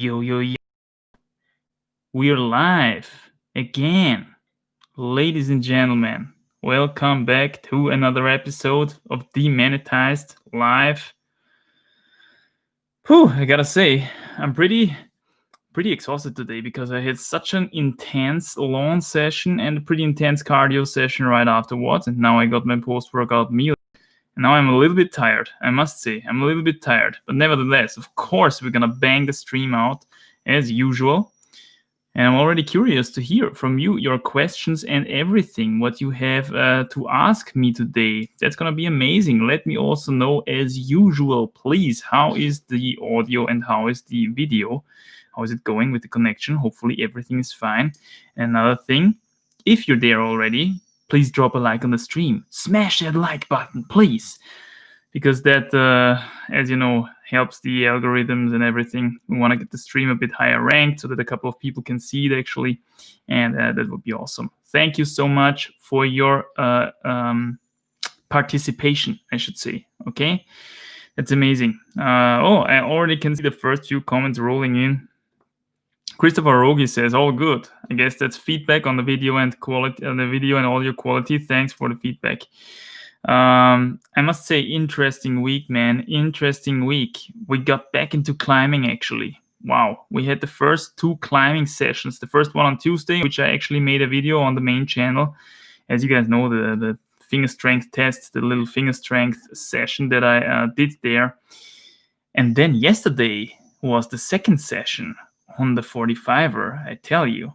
Yo, yo, yo. We're live again. Ladies and gentlemen, welcome back to another episode of Demanitized Live. Whew, I gotta say, I'm pretty exhausted today because I had such an intense lawn session and a pretty intense cardio session right afterwards, and now I got my post-workout meal. And now I'm a little bit tired, I must say. I'm a little bit tired. But nevertheless, of course, we're gonna bang the stream out as usual. And I'm already curious to hear from you, your questions and everything, what you have to ask me today. That's going to be amazing. Let me also know, as usual, please, how is the audio and how is the video? How is it going with the connection? Hopefully everything is fine. And another thing, if you're there already, please drop a like on the stream. Smash that like button, please. Because that, as you know, helps the algorithms and everything. We want to get the stream a bit higher ranked so that a couple of people can see it actually, and that would be awesome. Thank you so much for your participation, I should say. Okay, that's amazing. I already can see the first few comments rolling in. Christopher Rogi says, "All good. I guess that's feedback on the video and quality, on the video and audio quality. Thanks for the feedback." I must say, interesting week, man. Interesting week. We got back into climbing, actually. Wow. We had the first 2 climbing sessions. The first one on Tuesday, which I actually made a video on the main channel. As you guys know, the finger strength test, the little finger strength session that I did there. And then yesterday was the second session on the 45er, I tell you.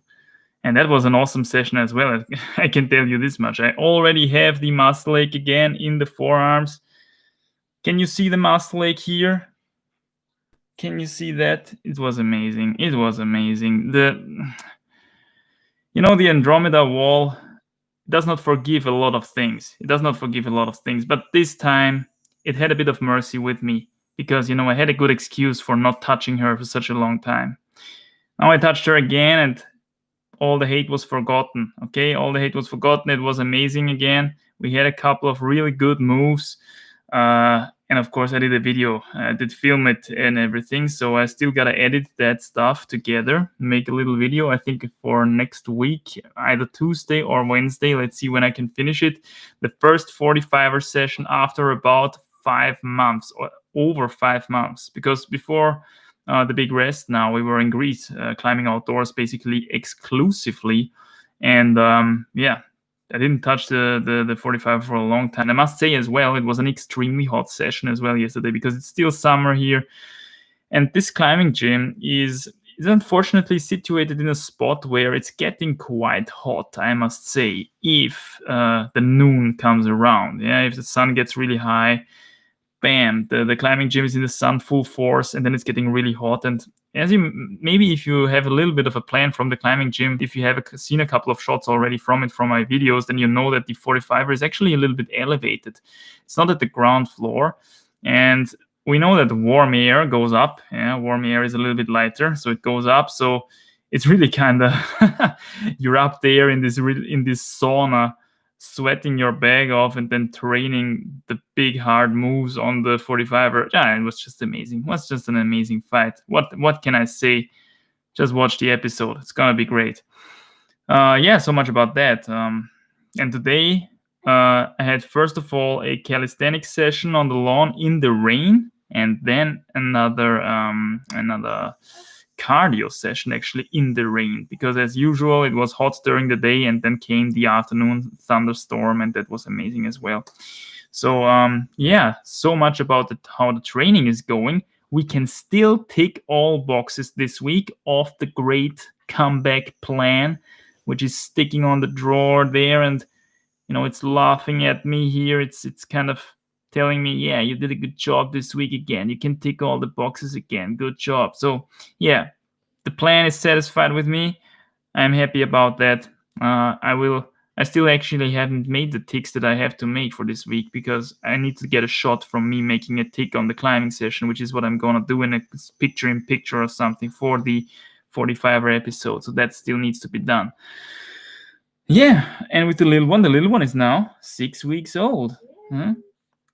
And that was an awesome session as well. I can tell you this much. I already have the muscle ache again in the forearms. Can you see the muscle ache here? Can you see that? It was amazing. It was amazing. The Andromeda wall does not forgive a lot of things. It does not forgive a lot of things. But this time, it had a bit of mercy with me because, I had a good excuse for not touching her for such a long time. Now I touched her again and all the hate was forgotten. Okay, all the hate was forgotten. It was amazing again. We had a couple of really good moves. And of course, I did a video. I did film it and everything. So I still got to edit that stuff together, make a little video, I think, for next week, either Tuesday or Wednesday. Let's see when I can finish it. The first 45er session after about 5 months or over 5 months. Because before the big rest, now we were in Greece, climbing outdoors basically exclusively. And I didn't touch the 45 for a long time. I must say as well, it was an extremely hot session as well yesterday because it's still summer here. And this climbing gym is unfortunately situated in a spot where it's getting quite hot, I must say, if the noon comes around. Yeah, if the sun gets really high, bam, the climbing gym is in the sun full force, and then it's getting really hot. And maybe if you have a little bit of a plan from the climbing gym, if you have seen a couple of shots already from my videos, then you know that the 45er is actually a little bit elevated. It's not at the ground floor, and we know that warm air goes up. Yeah, warm air is a little bit lighter, so it goes up. So it's really kind of you're up there in this sauna, sweating your bag off and then training the big hard moves on the 45er. Yeah, it was just amazing. It was just an amazing fight. What can I say? Just watch the episode. It's gonna be great. So much about that. And today I had, first of all, a calisthenics session on the lawn in the rain, and then another cardio session actually in the rain, because as usual it was hot during the day and then came the afternoon thunderstorm, and that was amazing as well. So so much about how the training is going. We can still tick all boxes this week of the great comeback plan, which is sticking on the drawer there, and it's laughing at me here. It's kind of telling me, yeah, you did a good job this week again. You can tick all the boxes again. Good job. So, yeah, the plan is satisfied with me. I'm happy about that. I still actually haven't made the ticks that I have to make for this week because I need to get a shot from me making a tick on the climbing session, which is what I'm going to do in a picture-in-picture or something for the 45er episode. So that still needs to be done. Yeah, and with the little one is now 6 weeks old.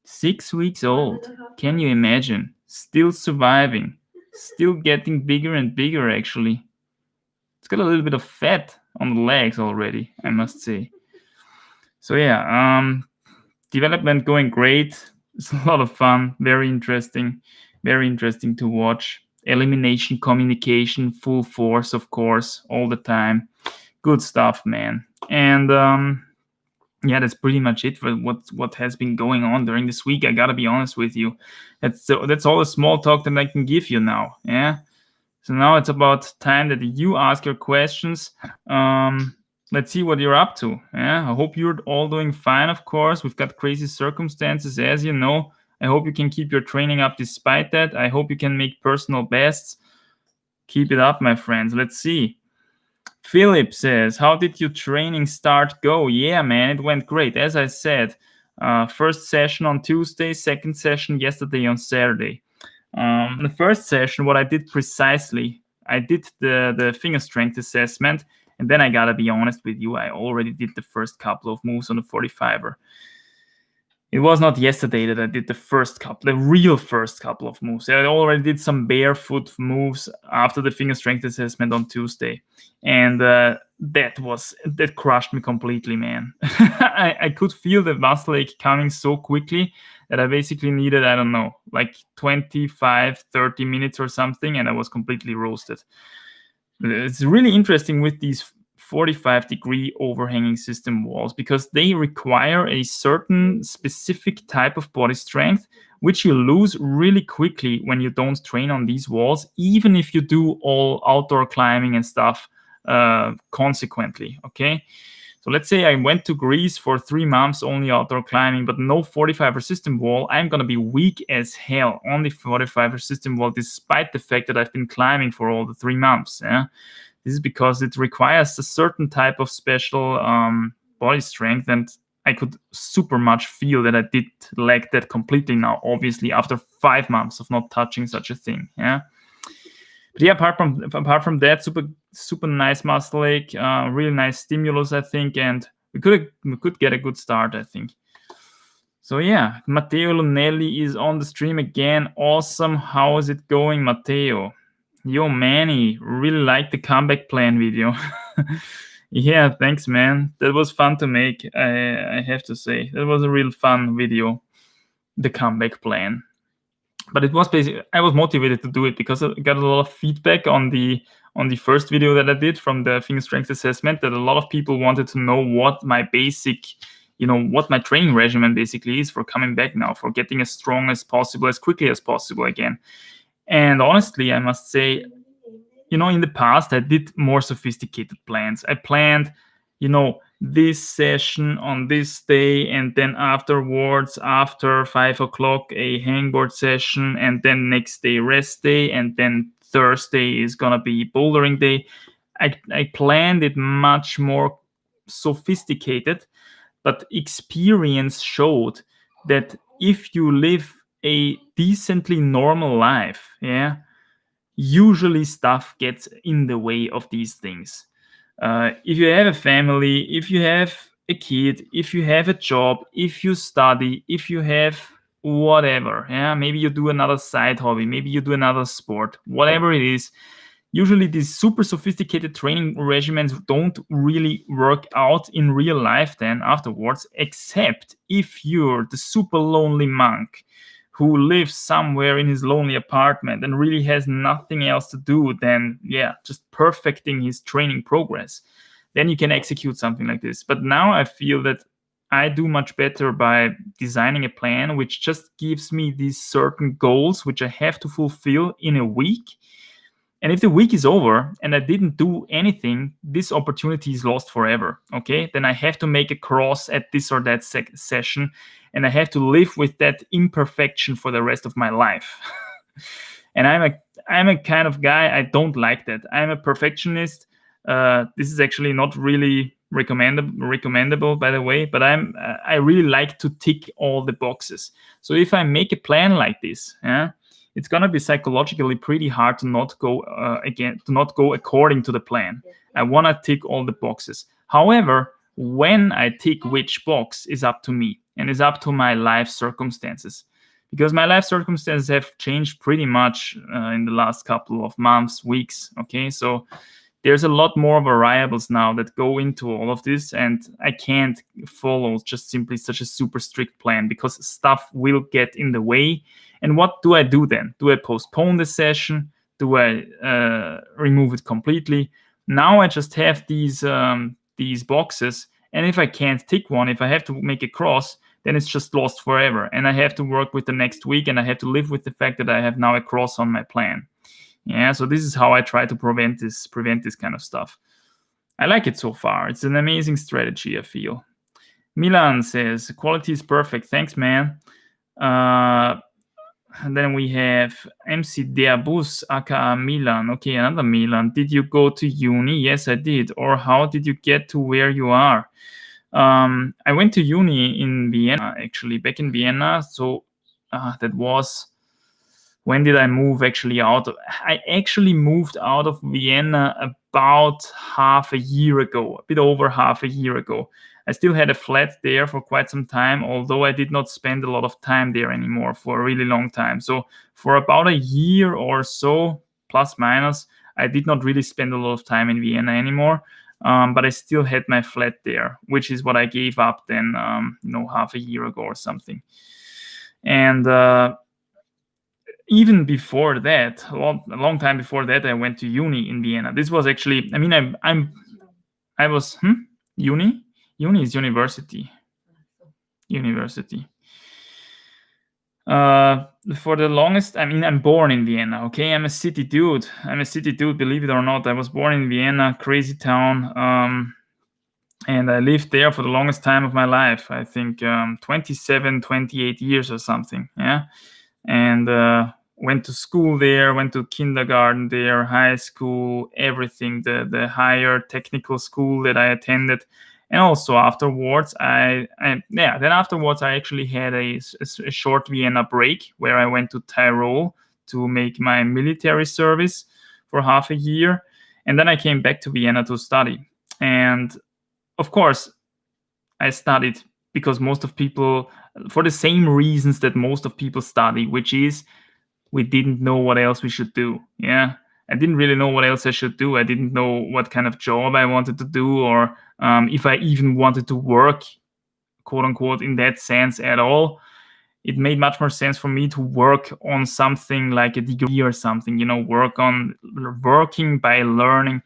6 weeks old. Can you imagine? Still surviving. still getting bigger and bigger, actually. It's got a little bit of fat on the legs already, I must say. So yeah, development going great. It's a lot of fun, very interesting to watch. Elimination communication, full force, of course, all the time. Good stuff, man. And yeah, that's pretty much it for what has been going on during this week. I gotta be honest with you. That's all the small talk that I can give you now. Yeah. So now it's about time that you ask your questions. Let's see what you're up to. Yeah. I hope you're all doing fine. Of course, we've got crazy circumstances, as you know. I hope you can keep your training up despite that. I hope you can make personal bests. Keep it up, my friends. Let's see. Philip says, how did your training start go? Yeah, man, it went great. As I said, first session on Tuesday, second session yesterday on Saturday. The first session, what I did precisely, I did the finger strength assessment, and then I gotta be honest with you, I already did the first couple of moves on the 45er. It was not yesterday that I did the real first couple of moves. I already did some barefoot moves after the finger strength assessment on Tuesday. And that crushed me completely, man. I could feel the muscle ache coming so quickly that I basically needed, I don't know, like 25, 30 minutes or something, and I was completely roasted. It's really interesting with these 45-degree overhanging system walls because they require a certain specific type of body strength, which you lose really quickly when you don't train on these walls, even if you do all outdoor climbing and stuff consequently. Okay. So let's say I went to Greece for 3 months, only outdoor climbing, but no 45er system wall. I'm going to be weak as hell on the 45er system wall, despite the fact that I've been climbing for all the 3 months. Yeah. This is because it requires a certain type of special body strength, and I could super much feel that I did lack that completely now, obviously, after 5 months of not touching such a thing. Yeah. But yeah, apart from that, super nice muscle ache, really nice stimulus, I think, and we could get a good start, I think. So yeah, Matteo Lunelli is on the stream again. Awesome. How is it going, Matteo? Yo, Manny, really like the comeback plan video. Yeah, thanks, man. That was fun to make. I have to say that was a real fun video, the comeback plan. But it was basically, I was motivated to do it because I got a lot of feedback on the first video that I did from the finger strength assessment, that a lot of people wanted to know what my basic, what my training regimen basically is for coming back now, for getting as strong as possible, as quickly as possible again. And honestly, I must say, in the past, I did more sophisticated plans. I planned, this session on this day, and then afterwards, after 5 o'clock, a hangboard session, and then next day, rest day, and then Thursday is going to be bouldering day. I planned it much more sophisticated, but experience showed that if you live a decently normal life, yeah, usually stuff gets in the way of these things. If you have a family, if you have a kid, if you have a job, if you study, if you have whatever, yeah, maybe you do another side hobby, maybe you do another sport, whatever it is, usually these super sophisticated training regimens don't really work out in real life then afterwards, except if you're the super lonely monk who lives somewhere in his lonely apartment and really has nothing else to do than, just perfecting his training progress. Then you can execute something like this. But now I feel that I do much better by designing a plan which just gives me these certain goals which I have to fulfill in a week. And if the week is over and I didn't do anything, this opportunity is lost forever. Okay, then I have to make a cross at this or that session, and I have to live with that imperfection for the rest of my life. And I'm a kind of guy, I don't like that. I'm a perfectionist. This is actually not really recommendable, by the way, but I really like to tick all the boxes. So if I make a plan like this, it's gonna be psychologically pretty hard to not go according to the plan. I wanna tick all the boxes. However, when I tick which box is up to me and is up to my life circumstances, because my life circumstances have changed pretty much in the last couple of months, weeks. Okay, so there's a lot more variables now that go into all of this, and I can't follow just simply such a super strict plan because stuff will get in the way. And what do I do then? Do I postpone the session? Do I remove it completely? Now I just have these boxes, and if I can't tick one, if I have to make a cross, then it's just lost forever. And I have to work with the next week, and I have to live with the fact that I have now a cross on my plan. Yeah, so this is how I try to prevent this kind of stuff. I like it so far. It's an amazing strategy, I feel. Milan says, quality is perfect. Thanks, man. And then we have MC Deabus, aka Milan. Okay, another Milan. Did you go to uni? Yes, I did. Or how did you get to where you are? I went to uni in Vienna, actually, back in Vienna. So that was... When did I move actually out? I actually moved out of Vienna about half a year ago, a bit over half a year ago. I still had a flat there for quite some time, although I did not spend a lot of time there anymore for a really long time. So for about a year or so, plus minus, I did not really spend a lot of time in Vienna anymore. But I still had my flat there, which is what I gave up then, half a year ago or something. And even before that, a long time before that, I went to uni in Vienna. This was actually, I was uni. Uni is university. University. For the longest, I'm born in Vienna. Okay, I'm a city dude. Believe it or not. I was born in Vienna, crazy town. And I lived there for the longest time of my life. I think 27, 28 years or something. Yeah, and went to school there, went to kindergarten there, high school, everything, the higher technical school that I attended. And also afterwards, then afterwards I actually had a short Vienna break where I went to Tyrol to make my military service for half a year. And then I came back to Vienna to study. And of course, I studied because most of people, for the same reasons that most of people study, which is we didn't know what else we should do. Yeah, I didn't really know what else I should do. I didn't know what kind of job I wanted to do, or if I even wanted to work, quote unquote, in that sense at all. It made much more sense for me to work on something like a degree or something, working by learning,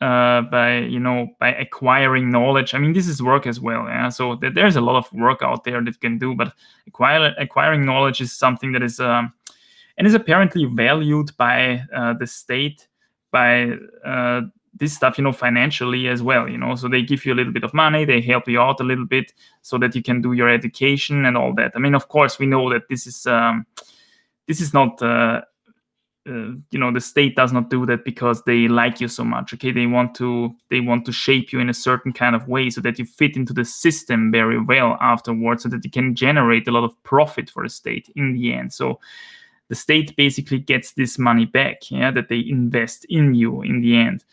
by acquiring knowledge. This is work as well. Yeah, so there's a lot of work out there that you can do, but acquiring knowledge is something that is and is apparently valued by the state, by this stuff, financially as well. So they give you a little bit of money, they help you out a little bit so that you can do your education and all that. Of course, we know that this is not. The state does not do that because they like you so much. Okay, they want to shape you in a certain kind of way so that you fit into the system very well afterwards, so that you can generate a lot of profit for the state in the end. So the state basically gets this money back, that they invest in you in the end.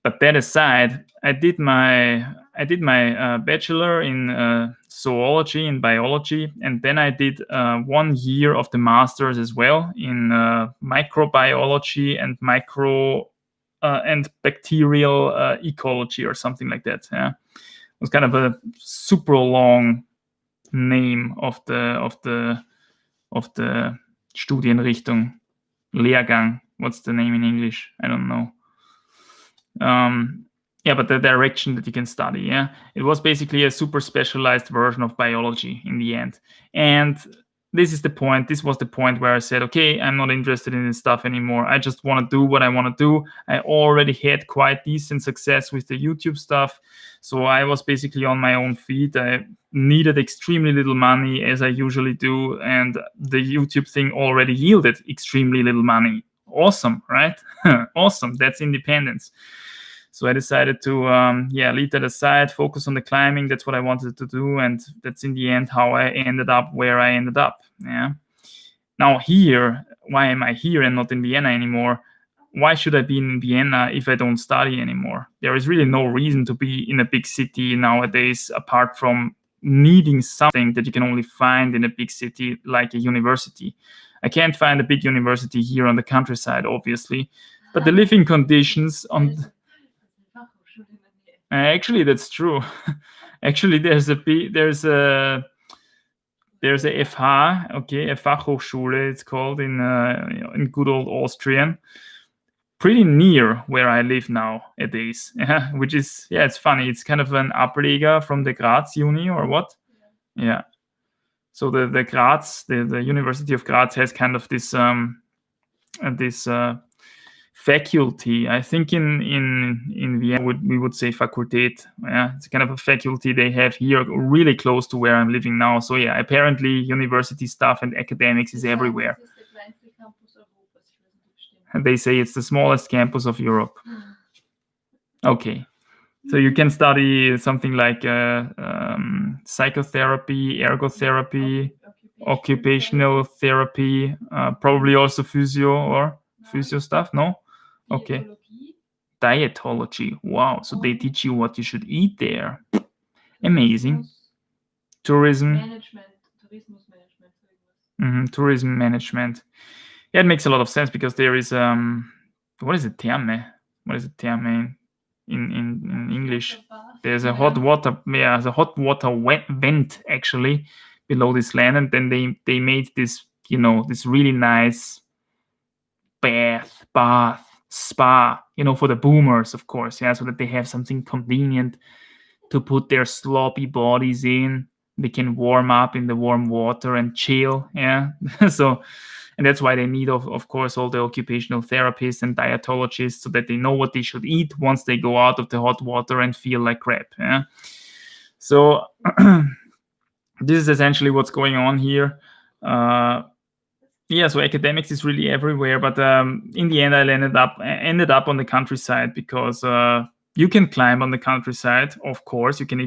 But that aside, I did my bachelor in zoology and biology, and then I did 1 year of the master's as well in microbiology and and bacterial ecology or something like that. Yeah, it was kind of a super long name of the Studienrichtung, Lehrgang. What's the name in English? I don't know. But the direction that you can study. Yeah, it was basically a super specialized version of biology in the end. And this was the point where I said, okay, I'm not interested in this stuff anymore. I just want to do what I want to do. I already had quite decent success with the YouTube stuff, so I was basically on my own feet. I needed extremely little money, as I usually do, and the YouTube thing already yielded extremely little money. Awesome, right? Awesome. That's independence. So I decided to leave that aside, focus on the climbing. That's what I wanted to do, and that's in the end how I ended up where I ended up. Yeah. Now here, why am I here and not in Vienna anymore? Why should I be in Vienna if I don't study anymore? There is really no reason to be in a big city nowadays, apart from needing something that you can only find in a big city like a university. I can't find a big university here on the countryside, obviously, but the living conditions on actually that's true. Actually, there's a FH, okay, a Fachhochschule, it's called in good old Austrian, pretty near where I live nowadays. Yeah, which is it's funny. It's kind of an Ableger from the Graz Uni or what? Yeah. So the Graz, the University of Graz has kind of this faculty. I think in Vienna we would say Fakultät. Yeah, it's kind of a faculty they have here, really close to where I'm living now. So yeah, apparently university stuff and academics is everywhere. And they say it's the smallest campus of Europe. Okay, so you can study something like psychotherapy, ergotherapy, occupational therapy, probably also physio stuff. No. Okay. Dietology. Wow. So they teach you what you should eat there. Amazing. Tourism management. Yeah, it makes a lot of sense because there is what is it? Therme. What is it? Therme in English? There's a hot water. Yeah, there's a hot water vent actually below this land, and then they made this this really nice bath, spa, for the boomers, of course, yeah, so that they have something convenient to put their sloppy bodies in. They can warm up in the warm water and chill, yeah. So, and that's why they need, of course, all the occupational therapists and dietologists, so that they know what they should eat once they go out of the hot water and feel like crap, yeah. So, this is essentially what's going on here. Yeah, so academics is really everywhere, but in the end, I ended up on the countryside because you can climb on the countryside. Of course, you can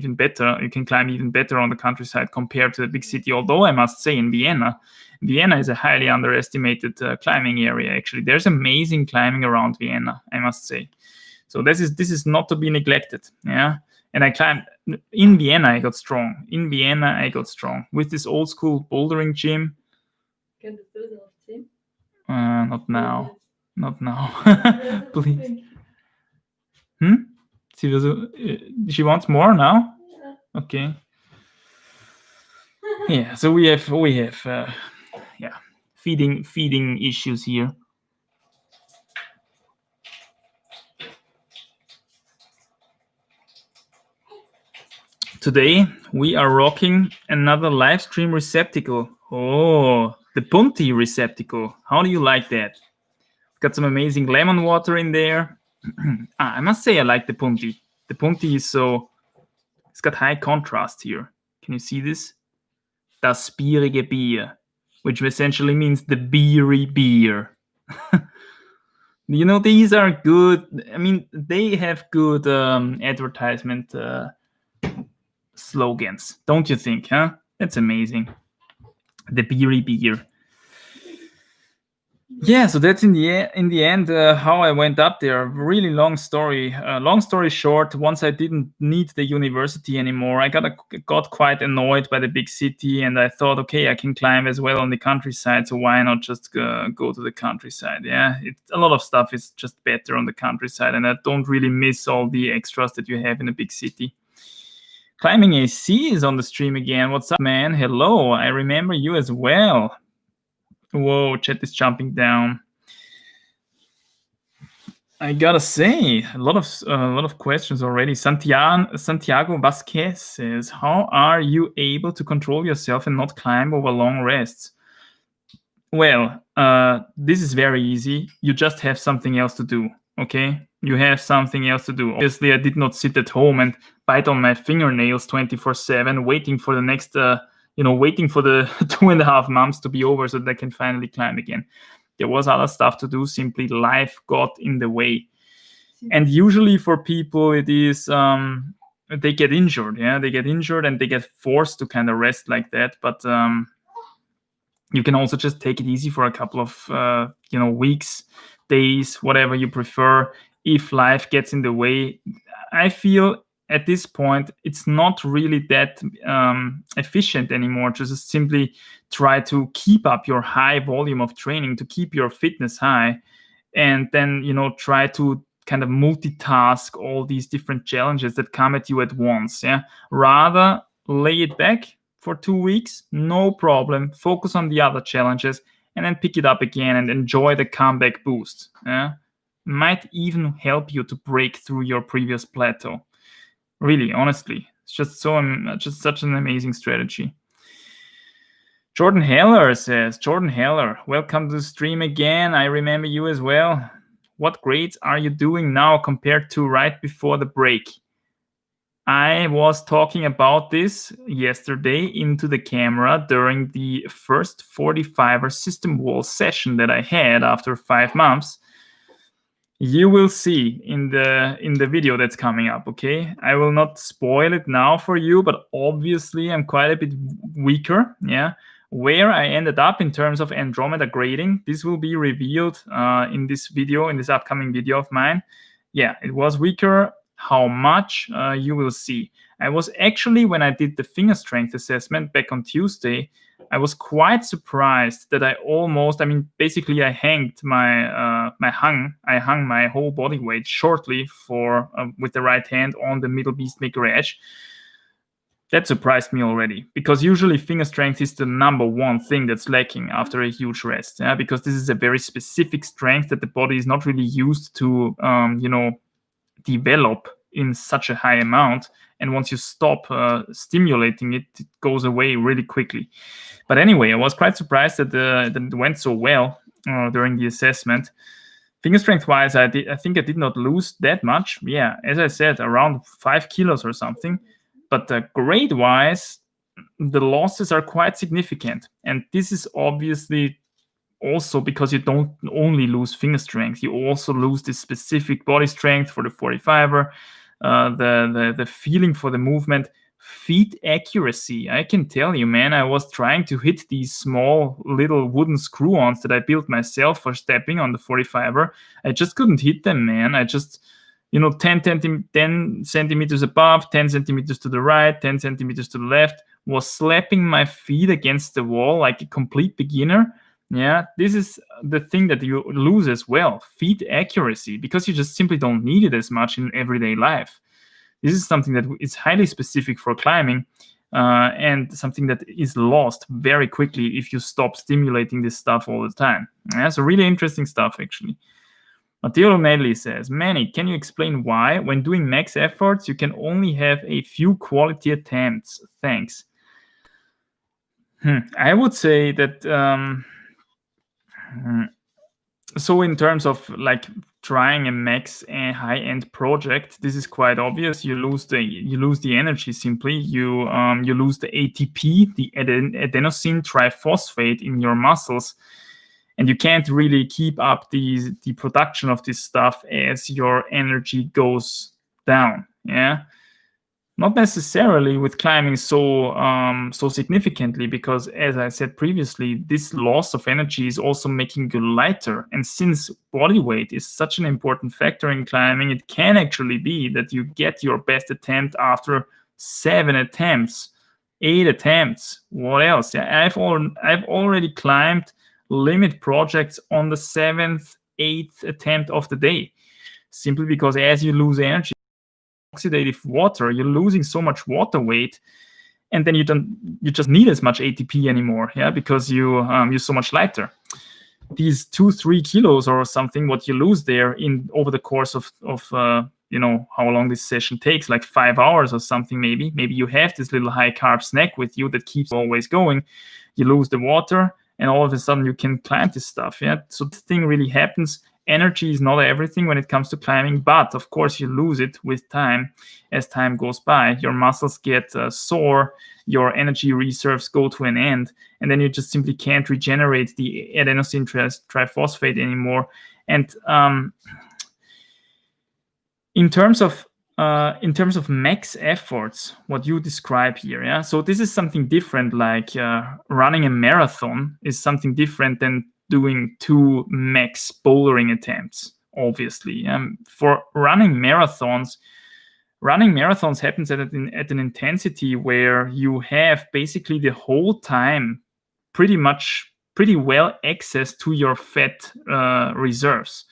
climb even better on the countryside compared to the big city. Although I must say, in Vienna is a highly underestimated climbing area. Actually, there's amazing climbing around Vienna, I must say. So this is not to be neglected. Yeah, and I climbed in Vienna. I got strong. With this old school bouldering gym. Not now. Please. She wants more now? Okay. Yeah, so we have feeding issues here. Today we are rocking another live stream receptacle. Oh, the Punti receptacle. How do you like that? Got some amazing lemon water in there. I must say I like the Punti. The Punti is it's got high contrast here. Can you see this? Das bierige Bier, which essentially means the beery beer. These are good. I mean, they have good advertisement slogans, don't you think, huh? That's amazing. The beery beer. Yeah, so that's in the end how I went up there. Really long story. Long story short, once I didn't need the university anymore, I got quite annoyed by the big city, and I thought, okay, I can climb as well on the countryside, so why not just go to the countryside? Yeah, a lot of stuff is just better on the countryside, and I don't really miss all the extras that you have in a big city. Climbing AC is on the stream again. What's up, man? Hello, I remember you as well. Whoa, chat is jumping down. I gotta say, a lot of questions already. Santiago Vasquez says, "How are you able to control yourself and not climb over long rests?" Well, this is very easy. You just have something else to do. Okay, you have something else to do. Obviously, I did not sit at home and bite on my fingernails 24/7, waiting for the next. Waiting for the 2.5 months to be over so that I can finally climb again. There was other stuff to do. Simply life got in the way. And usually for people, it is they get injured. Yeah, they get injured and they get forced to kind of rest like that. But you can also just take it easy for a couple of weeks, days, whatever you prefer. If life gets in the way, I feel at this point, it's not really that efficient anymore to just simply try to keep up your high volume of training, to keep your fitness high, and then, try to kind of multitask all these different challenges that come at you at once. Yeah, rather lay it back for 2 weeks, no problem, focus on the other challenges, and then pick it up again and enjoy the comeback boost. Yeah, might even help you to break through your previous plateau. Really, honestly, it's just such an amazing strategy. Jordan Heller says, Jordan Heller, welcome to the stream again. I remember you as well. What grades are you doing now compared to right before the break? I was talking about this yesterday into the camera during the first 45er system wall session that I had after 5 months. You will see in the video that's coming up, okay? I will not spoil it now for you, but obviously I'm quite a bit weaker, yeah? Where I ended up in terms of Andromeda grading, this will be revealed in this video, in this upcoming video of mine. Yeah, it was weaker. How much, you will see. I was actually, when I did the finger strength assessment back on Tuesday, I was quite surprised that basically I hanged I hung my whole body weight shortly with the right hand on the middle beast maker edge. That surprised me already, because usually finger strength is the number one thing that's lacking after a huge rest. Yeah, because this is a very specific strength that the body is not really used to, develop in such a high amount. And once you stop stimulating it, it goes away really quickly. But anyway, I was quite surprised that it went so well during the assessment. Finger strength wise, I think I did not lose that much. Yeah, as I said, around 5 kilos or something. But grade wise, the losses are quite significant. And this is obviously also because you don't only lose finger strength, you also lose this specific body strength for the 45er, the feeling for the movement, feet accuracy. I can tell you, man, I was trying to hit these small little wooden screw-ons that I built myself for stepping on the 45er. I just couldn't hit them, man. I just, 10 centimeters above, 10 centimeters to the right, 10 centimeters to the left, was slapping my feet against the wall like a complete beginner. Yeah, this is the thing that you lose as well, feet accuracy, because you just simply don't need it as much in everyday life. This is something that is highly specific for climbing, and something that is lost very quickly if you stop stimulating this stuff all the time. Yeah, so really interesting stuff, actually. Matteo Nelly says, Manny, can you explain why, when doing max efforts, you can only have a few quality attempts? Thanks. I would say that... so in terms of like trying a max and high-end project, this is quite obvious. You lose the energy simply. You lose the ATP, the adenosine triphosphate in your muscles, and you can't really keep up the production of this stuff as your energy goes down. Yeah. Not necessarily with climbing so significantly, because as I said previously, this loss of energy is also making you lighter. And since body weight is such an important factor in climbing, it can actually be that you get your best attempt after 7 attempts, 8 attempts. What else? Yeah, I've already climbed limit projects on the 7th, 8th attempt of the day, simply because as you lose energy, oxidative water, you're losing so much water weight, and then you just need as much ATP anymore, yeah, because you're so much lighter. These 2-3 kilos or something, what you lose there over the course of how long this session takes, like 5 hours or something, maybe you have this little high carb snack with you that keeps always going. You lose the water, and all of a sudden you can climb this stuff. Yeah, so the thing really happens. Energy is not everything when it comes to climbing, but of course you lose it with time. As time goes by, your muscles get sore, your energy reserves go to an end, and then you just simply can't regenerate the adenosine triphosphate anymore. And in terms of max efforts, what you describe here, yeah. So this is something different. Like running a marathon is something different than doing 2 max bouldering attempts, obviously. For running marathons, running marathons happens at an intensity where you have basically the whole time pretty well access to your fat reserves.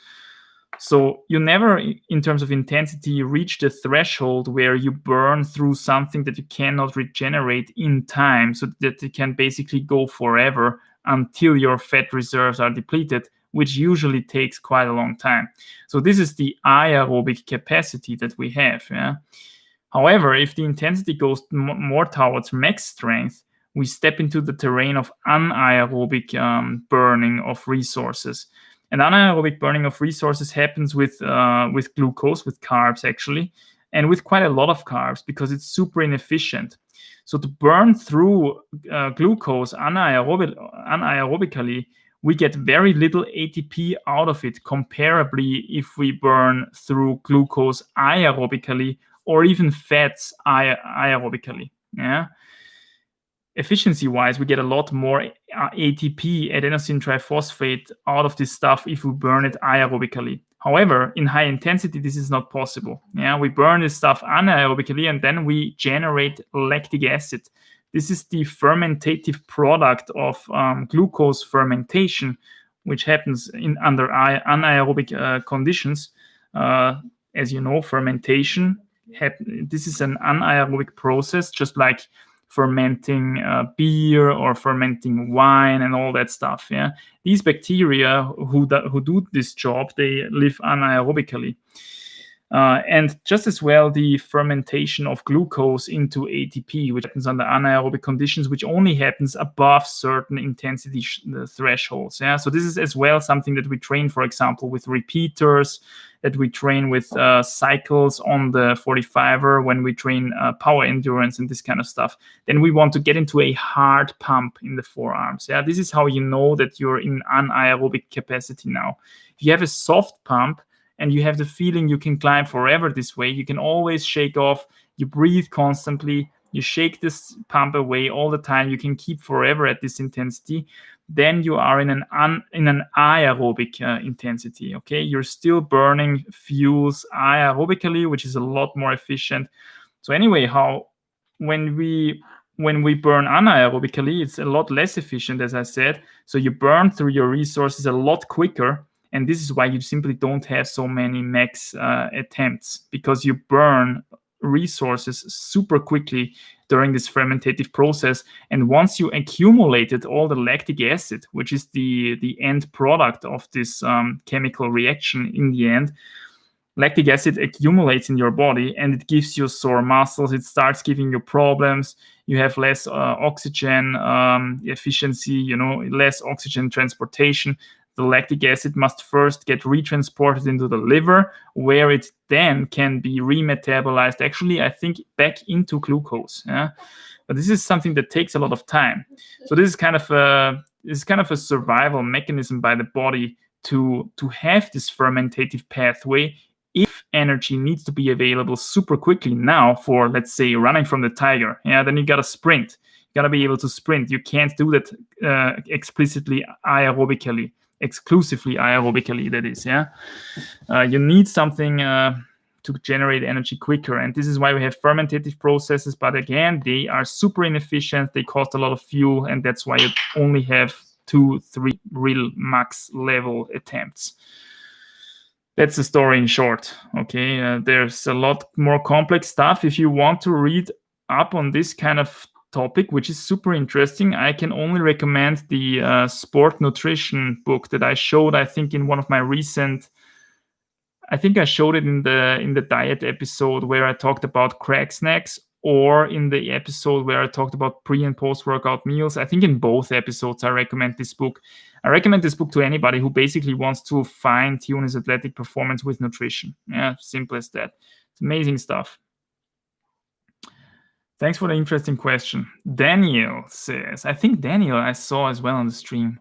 So you never, in terms of intensity, reach the threshold where you burn through something that you cannot regenerate in time, so that it can basically go forever until your fat reserves are depleted, which usually takes quite a long time. So this is the aerobic capacity that we have. Yeah? However, if the intensity goes more towards max strength, we step into the terrain of anaerobic burning of resources. And anaerobic burning of resources happens with glucose, with carbs actually, and with quite a lot of carbs because it's super inefficient. So to burn through glucose anaerobically, we get very little ATP out of it, comparably if we burn through glucose aerobically or even fats aerobically. Yeah. Efficiency-wise, we get a lot more ATP, adenosine triphosphate, out of this stuff if we burn it aerobically. However, in high intensity, this is not possible. Yeah, we burn this stuff anaerobically, and then we generate lactic acid. This is the fermentative product of glucose fermentation, which happens under anaerobic conditions. As you know, fermentation, this is an anaerobic process, just like fermenting beer or fermenting wine and all that stuff. Yeah, these bacteria who do this job, they live anaerobically. And just as well, the fermentation of glucose into ATP, which happens under anaerobic conditions, which only happens above certain intensity thresholds. Yeah, so this is as well something that we train, for example, with repeaters, that we train with cycles on the 45er when we train power endurance and this kind of stuff. Then we want to get into a hard pump in the forearms. Yeah, this is how you know that you're in anaerobic capacity now. If you have a soft pump, and you have the feeling you can climb forever this way, you can always shake off, you breathe constantly, you shake this pump away all the time, you can keep forever at this intensity, then you are in an aerobic intensity, okay? You're still burning fuels aerobically, which is a lot more efficient. So anyway, when we burn anaerobically, it's a lot less efficient, as I said. So you burn through your resources a lot quicker. And this is why you simply don't have so many max attempts, because you burn resources super quickly during this fermentative process. And once you accumulated all the lactic acid, which is the end product of this chemical reaction in the end, lactic acid accumulates in your body and it gives you sore muscles. It starts giving you problems. You have less oxygen efficiency, less oxygen transportation. The lactic acid must first get retransported into the liver, where it then can be remetabolized, actually, I think, back into glucose. Yeah? But this is something that takes a lot of time. So this is kind of a survival mechanism by the body to have this fermentative pathway if energy needs to be available super quickly now for, let's say, running from the tiger. Yeah, then you got to sprint. You got to be able to sprint. You can't do that exclusively aerobically, that is. Yeah, you need something to generate energy quicker, and this is why we have fermentative processes. But again, they are super inefficient. They cost a lot of fuel, and that's why you only have 2-3 real max level attempts. That's the story in short. Okay, there's a lot more complex stuff. If you want to read up on this kind of topic, which is super interesting, I can only recommend the sport nutrition book that I showed, I think, in one of my recent, I think I showed it in the diet episode where I talked about crack snacks, or in the episode where I talked about pre and post workout meals. I think in both episodes I recommend this book. I recommend this book to anybody who basically wants to fine tune his athletic performance with nutrition. Yeah, simple as that. It's amazing stuff. Thanks for the interesting question. Daniel says, I think Daniel I saw as well on the stream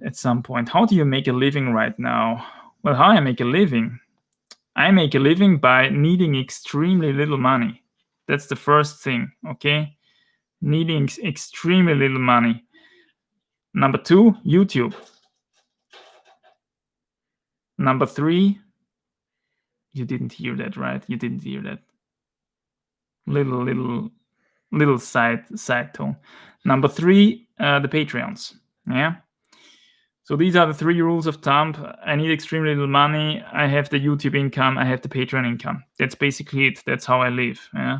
at some point. How do you make a living right now? Well, how I make a living? I make a living by needing extremely little money. That's the first thing, okay? Needing extremely little money. Number 2, YouTube. Number 3, you didn't hear that, right? You didn't hear that. little side tone. Number 3, the Patreons. Yeah. So these are the 3 rules of thumb. I need extremely little money. I have the YouTube income. I have the Patreon income. That's basically it. That's how I live. Yeah.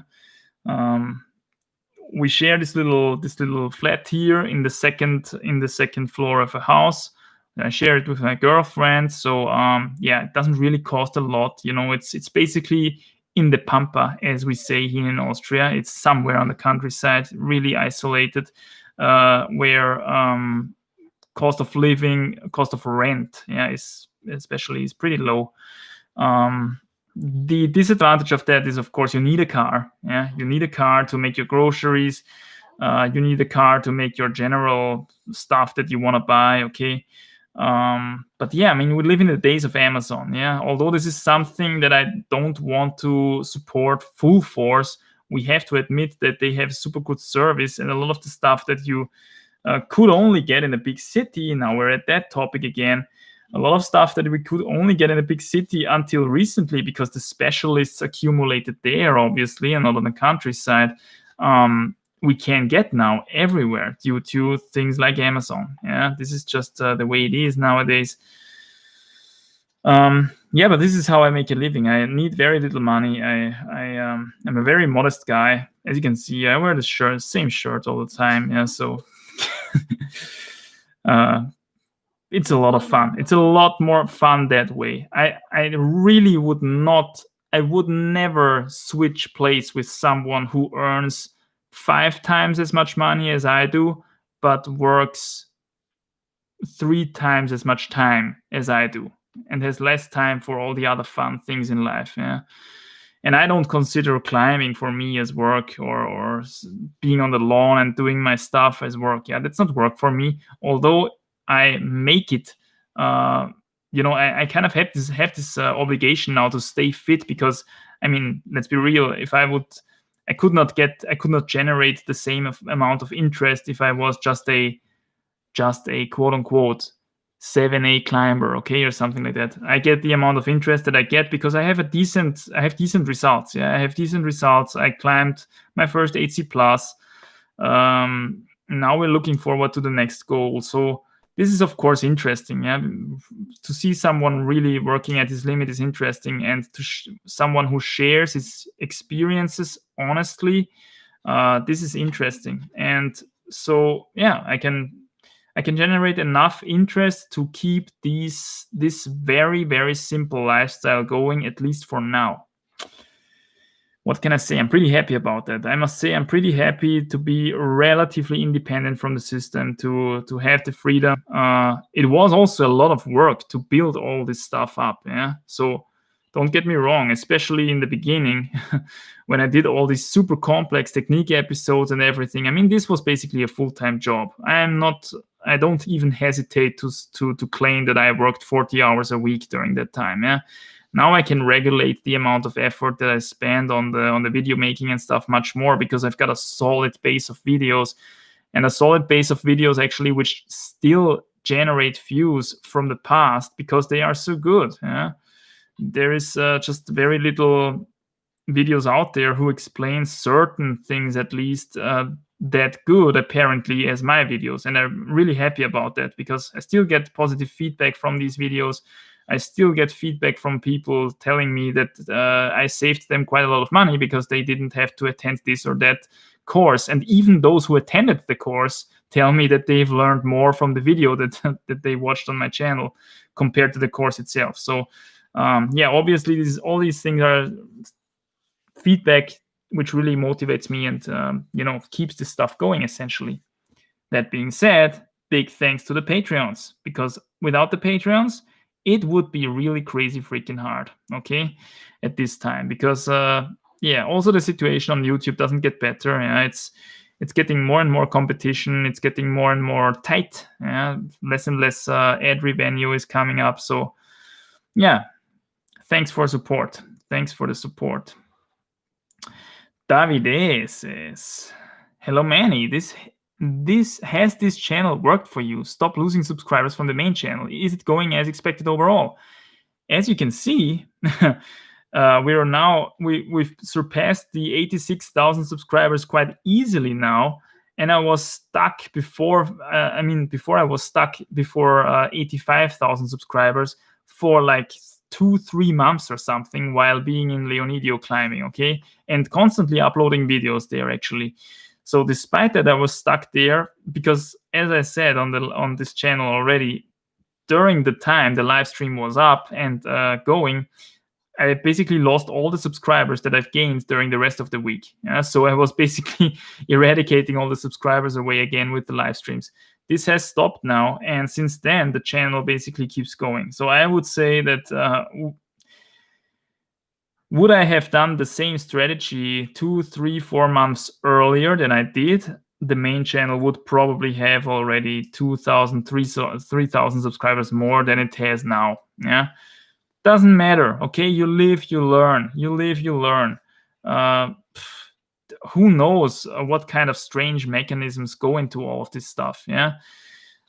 We share this little flat here in the second floor of a house. I share it with my girlfriend. So it doesn't really cost a lot. It's basically in the Pampa, as we say here in Austria. It's somewhere on the countryside, really isolated, where cost of living, cost of rent, is pretty low. The disadvantage of that is, of course, you need a car. Yeah, you need a car to make your groceries. You need a car to make your general stuff that you want to buy. Okay. But yeah, I mean, we live in the days of Amazon. Yeah. Although this is something that I don't want to support full force, we have to admit that they have super good service, and a lot of the stuff that you could only get in a big city. Now we're at that topic again. A lot of stuff that we could only get in a big city until recently, because the specialists accumulated there, obviously, and not on the countryside, we can get now everywhere due to things like Amazon. Yeah, this is just the way it is nowadays. But this is how I make a living. I need very little money. I'm a very modest guy. As you can see, I wear the same shirt all the time. Yeah, so it's a lot of fun. It's a lot more fun that way. I really would not. I would never switch place with someone who earns 5 times as much money as I do, but works 3 times as much time as I do, and has less time for all the other fun things in life. Yeah. And I don't consider climbing for me as work, or being on the lawn and doing my stuff as work. Yeah, that's not work for me. Although I make it, I kind of have this obligation now to stay fit, because, I mean, let's be real. If I could not generate the same amount of interest if I was just a quote unquote 7A climber, okay, or something like that. I get the amount of interest that I get because I have decent results. Yeah, I have decent results. I climbed my first 8C plus. Now we're looking forward to the next goal. So this is, of course, interesting. Yeah, to see someone really working at his limit is interesting, and someone who shares his experiences honestly, this is interesting. And so, yeah, I can generate enough interest to keep this very, very simple lifestyle going, at least for now. What can I say? I'm pretty happy about that. I must say I'm pretty happy to be relatively independent from the system, to have the freedom. It was also a lot of work to build all this stuff up. Yeah. So don't get me wrong, especially in the beginning, when I did all these super complex technique episodes and everything. I mean, this was basically a full-time job. I don't even hesitate to claim that I worked 40 hours a week during that time. Yeah. Now I can regulate the amount of effort that I spend on the video making and stuff much more, because I've got a solid base of videos, and a solid base of videos actually which still generate views from the past because they are so good. Yeah. There is just very little videos out there who explain certain things, at least that good apparently, as my videos, and I'm really happy about that, because I still get positive feedback from these videos. I still get feedback from people telling me that I saved them quite a lot of money because they didn't have to attend this or that course. And even those who attended the course tell me that they've learned more from the video that they watched on my channel compared to the course itself. So obviously all these things are feedback which really motivates me and keeps this stuff going, essentially. That being said, big thanks to the Patreons, because without the Patreons, it would be really crazy freaking hard, okay, at this time. Because also the situation on YouTube doesn't get better. Yeah, it's getting more and more competition. It's getting more and more tight. Yeah, less and less ad revenue is coming up. So yeah, thanks for support. Thanks for the support. Davide says, hello Manny, has this channel worked for you? Stop losing subscribers from the main channel. Is it going as expected overall? As you can see, we've surpassed the 86,000 subscribers quite easily now, and I was stuck before. Before I was stuck before 85,000 subscribers for like 2-3 months or something while being in Leonidio climbing, okay, and constantly uploading videos there actually. So despite that, I was stuck there because, as I said on this channel already, during the time the live stream was up and going, I basically lost all the subscribers that I've gained during the rest of the week. Yeah? So I was basically eradicating all the subscribers away again with the live streams. This has stopped now, and since then the channel basically keeps going. So I would say that would I have done the same strategy 2, 3, 4 months earlier than I did, the main channel would probably have already 2,000, 3,000 subscribers more than it has now. Yeah. Doesn't matter, okay? You live, you learn. You live, you learn. Who knows what kind of strange mechanisms go into all of this stuff, yeah?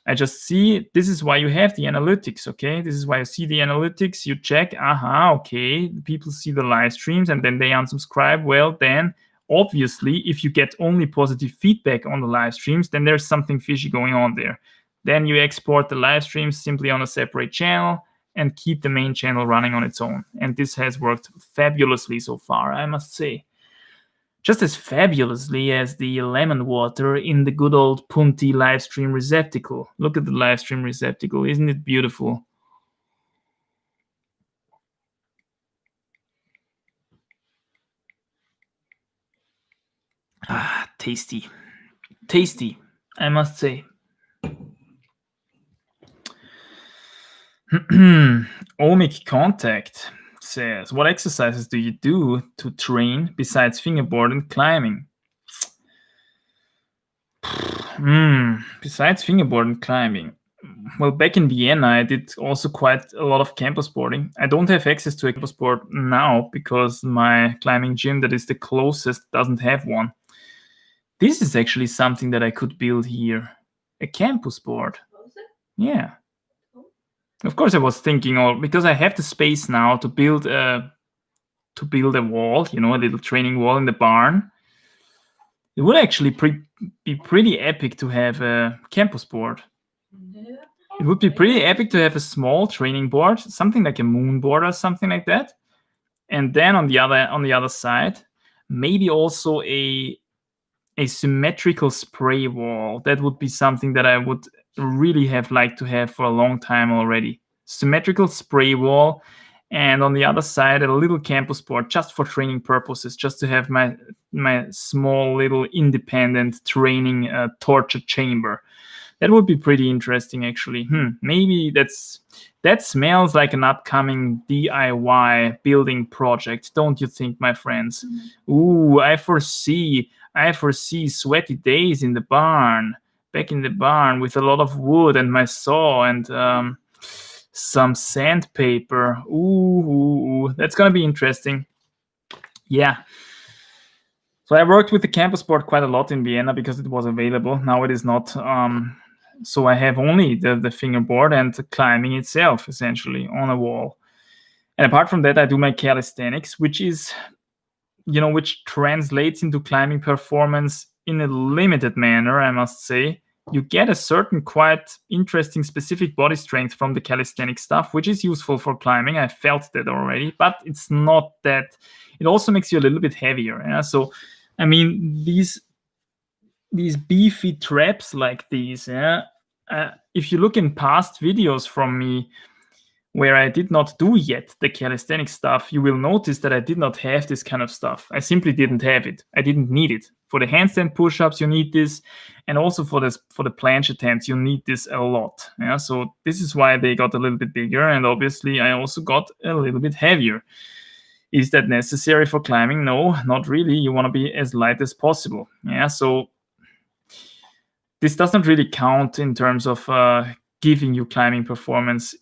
I just see, this is why you have the analytics, okay? This is why you see the analytics, you check, okay, people see the live streams and then they unsubscribe. Well, then, obviously, if you get only positive feedback on the live streams, then there's something fishy going on there. Then you export the live streams simply on a separate channel and keep the main channel running on its own. And this has worked fabulously so far, I must say. Just as fabulously as the lemon water in the good old Punti live stream receptacle. Look at the live stream receptacle, isn't it beautiful? Tasty. Tasty, I must say. Ohmic Contact says, what exercises do you do to train besides fingerboard and climbing? Besides fingerboard and climbing, well, back in Vienna, I did also quite a lot of campus boarding. I don't have access to a campus board now because my climbing gym that is the closest doesn't have one. This is actually something that I could build here, a campus board. Yeah. Of course, I was thinking, because I have the space now to build a wall, a little training wall in the barn. It would actually be pretty epic to have a campus board. It would be pretty epic to have a small training board, something like a moon board or something like that. And then on the other side, maybe also a symmetrical spray wall. That would be something that I would really have liked to have for a long time already. Symmetrical spray wall, and on the other side a little campus board just for training purposes, just to have my small little independent training torture chamber. That would be pretty interesting, actually. Maybe that smells like an upcoming DIY building project, don't you think, my friends? Ooh, I foresee sweaty days in the barn, back in the barn with a lot of wood and my saw and some sandpaper. Ooh, that's gonna be interesting. Yeah. So I worked with the campus board quite a lot in Vienna because it was available. Now it is not. So I have only the fingerboard and the climbing itself, essentially, on a wall. And apart from that, I do my calisthenics, which is, which translates into climbing performance in a limited manner, I must say. You get a certain quite interesting specific body strength from the calisthenic stuff, which is useful for climbing. I felt that already, but it's not that. It also makes you a little bit heavier. Yeah? So, these beefy traps like these, yeah. If you look in past videos from me where I did not do yet the calisthenic stuff, you will notice that I did not have this kind of stuff. I simply didn't have it. I didn't need it. For the handstand push-ups, you need this, and also for the planche attempts, you need this a lot. Yeah, so this is why they got a little bit bigger, and obviously I also got a little bit heavier. Is that necessary for climbing? No, not really. You want to be as light as possible. Yeah, so this doesn't really count in terms of giving you climbing performance,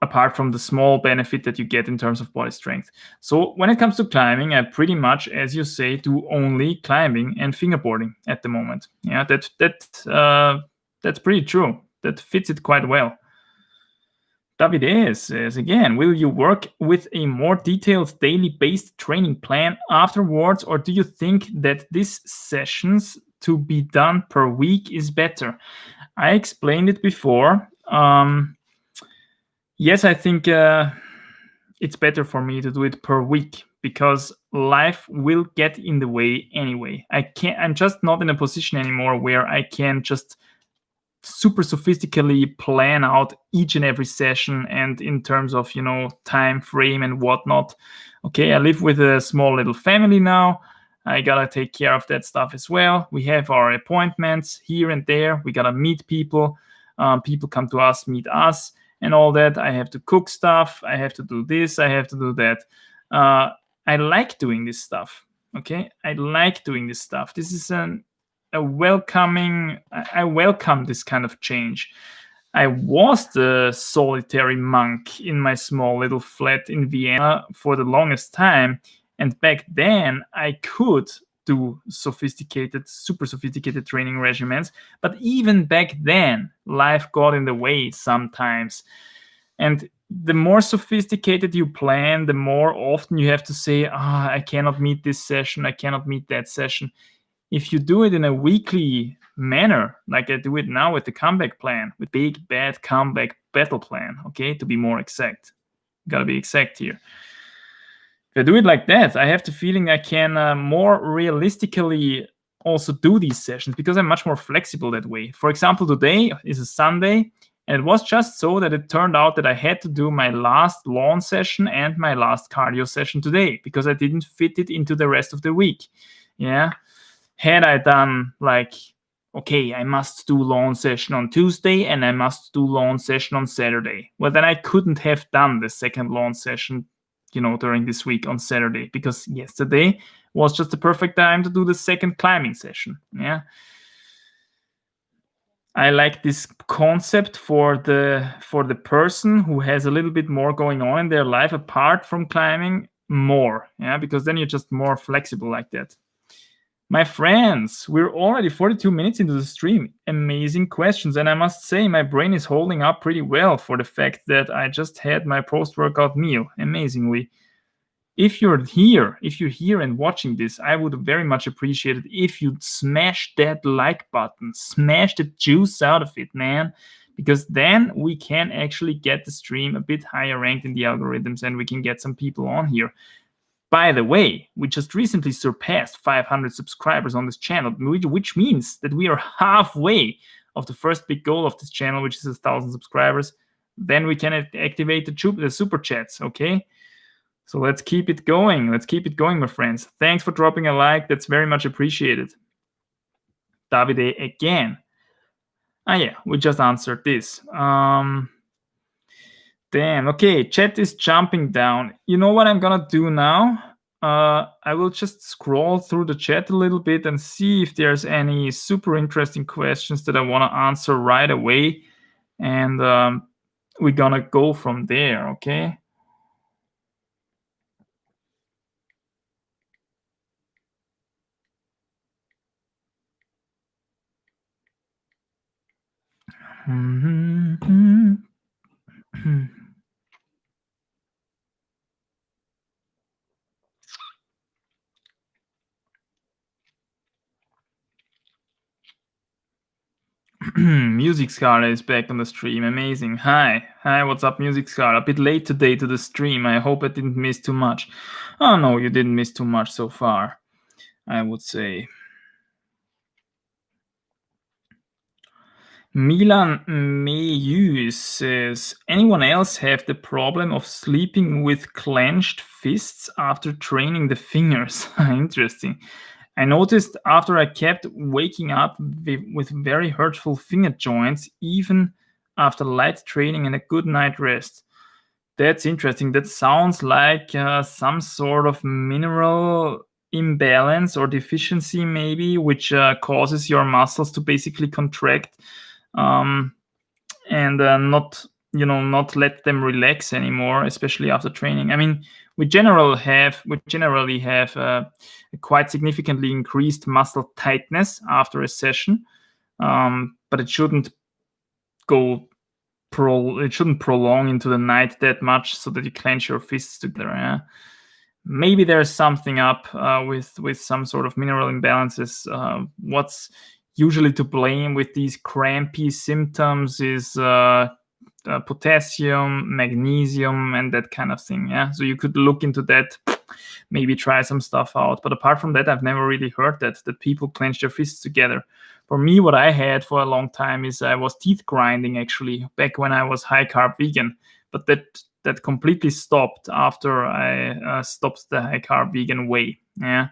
apart from the small benefit that you get in terms of body strength. So when it comes to climbing, I pretty much, as you say, do only climbing and fingerboarding at the moment. Yeah, that's pretty true. That fits it quite well. Davide says again, will you work with a more detailed daily based training plan afterwards, or do you think that these sessions to be done per week is better? I explained it before. Yes, I think it's better for me to do it per week because life will get in the way anyway. I'm just not in a position anymore where I can just super sophisticatedly plan out each and every session and in terms of time frame and whatnot. Okay, I live with a small little family now. I gotta take care of that stuff as well. We have our appointments here and there. We gotta meet people. People come to us, meet us, and all that. I have to cook stuff. I have to do this. I have to do that. I like doing this stuff. Okay, I like doing this stuff. This is a welcoming. I welcome this kind of change. I was the solitary monk in my small little flat in Vienna for the longest time, and back then I could do super sophisticated training regimens, but even back then life got in the way sometimes. And the more sophisticated you plan, the more often you have to say, I cannot meet this session, I cannot meet that session. If you do it in a weekly manner, like I do it now with the comeback plan, with big bad comeback battle plan, okay, to be more exact. Gotta be exact here. If I do it like that, I have the feeling I can more realistically also do these sessions because I'm much more flexible that way. For example, today is a Sunday, and it was just so that it turned out that I had to do my last lawn session and my last cardio session today because I didn't fit it into the rest of the week. Yeah. Had I done like, okay, I must do lawn session on Tuesday and I must do lawn session on Saturday. Well, then I couldn't have done the second lawn session, during this week on Saturday because yesterday was just the perfect time to do the second climbing session. Yeah. I like this concept for the person who has a little bit more going on in their life apart from climbing more. Yeah, because then you're just more flexible like that. My friends, we're already 42 minutes into the stream. Amazing questions. And I must say, my brain is holding up pretty well for the fact that I just had my post-workout meal, amazingly. If you're here and watching this, I would very much appreciate it if you'd smash that like button, smash the juice out of it, man. Because then we can actually get the stream a bit higher ranked in the algorithms and we can get some people on here. By the way, we just recently surpassed 500 subscribers on this channel, which means that we are halfway of the first big goal of this channel, which is 1,000 subscribers. Then we can activate the super chats, okay? So let's keep it going. Let's keep it going, my friends. Thanks for dropping a like. That's very much appreciated. Davide again. Yeah, we just answered this. Damn, okay, chat is jumping down. You know what I'm gonna do now? I will just scroll through the chat a little bit and see if there's any super interesting questions that I want to answer right away. And we're gonna go from there, okay? Music Scarlet is back on the stream. Amazing. Hi, what's up, Music Scarlet? A bit late today to the stream. I hope I didn't miss too much. Oh no, you didn't miss too much so far, I would say. Milan Mayu says, anyone else have the problem of sleeping with clenched fists after training the fingers? Interesting. I noticed after I kept waking up with very hurtful finger joints, even after light training and a good night rest. That's interesting. That sounds like some sort of mineral imbalance or deficiency, maybe, which causes your muscles to basically contract and not let them relax anymore, especially after training. I mean, we generally have a quite significantly increased muscle tightness after a session, but it shouldn't go it shouldn't prolong into the night that much so that you clench your fists together. Yeah? Maybe there's something up with some sort of mineral imbalances. What's usually to blame with these crampy symptoms is potassium, magnesium, and that kind of thing. Yeah, so you could look into that, maybe try some stuff out. But apart from that, I've never really heard that people clench their fists together. For me, what I had for a long time is I was teeth grinding, actually, back when I was high carb vegan. But that completely stopped after I stopped the high carb vegan way. Yeah.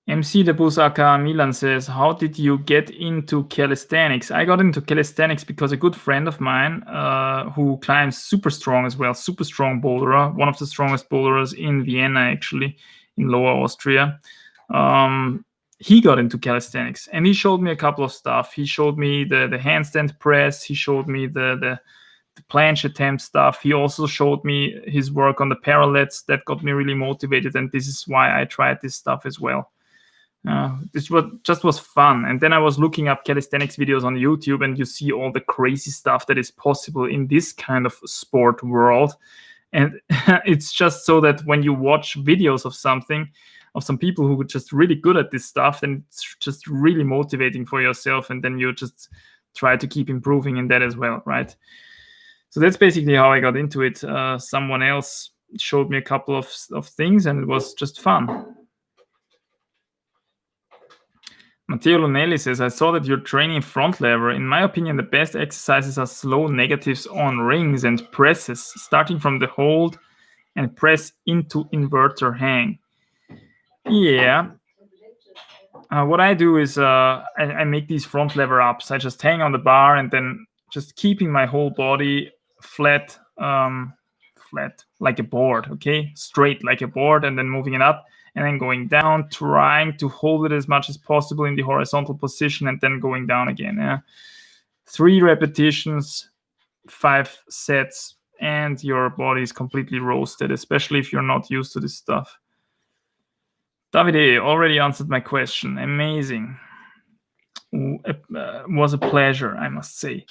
MC Debusaka Milan says, how did you get into calisthenics? I got into calisthenics because a good friend of mine who climbs super strong as well, super strong boulderer, one of the strongest boulderers in Vienna, actually, in Lower Austria. He got into calisthenics and he showed me a couple of stuff. He showed me the handstand press. He showed me the planche attempt stuff. He also showed me his work on the parallettes. That got me really motivated, and this is why I tried this stuff as well. This was fun. And then I was looking up calisthenics videos on YouTube, and you see all the crazy stuff that is possible in this kind of sport world. And it's just so that when you watch videos of some people who are just really good at this stuff, then it's just really motivating for yourself. And then you just try to keep improving in that as well, right? So that's basically how I got into it. Someone else showed me a couple of things, and it was just fun. Matteo Lunelli says, I saw that you're training front lever. In my opinion, the best exercises are slow negatives on rings and presses, starting from the hold and press into inverter hang. Yeah. What I do is I make these front lever ups. I just hang on the bar and then just keeping my whole body flat like a board, okay? Straight like a board, and then moving it up. And then going down, trying to hold it as much as possible in the horizontal position, and then going down again. Yeah? 3 repetitions, 5 sets, and your body is completely roasted, especially if you're not used to this stuff. Davide already answered my question. Amazing. Was a pleasure, I must say.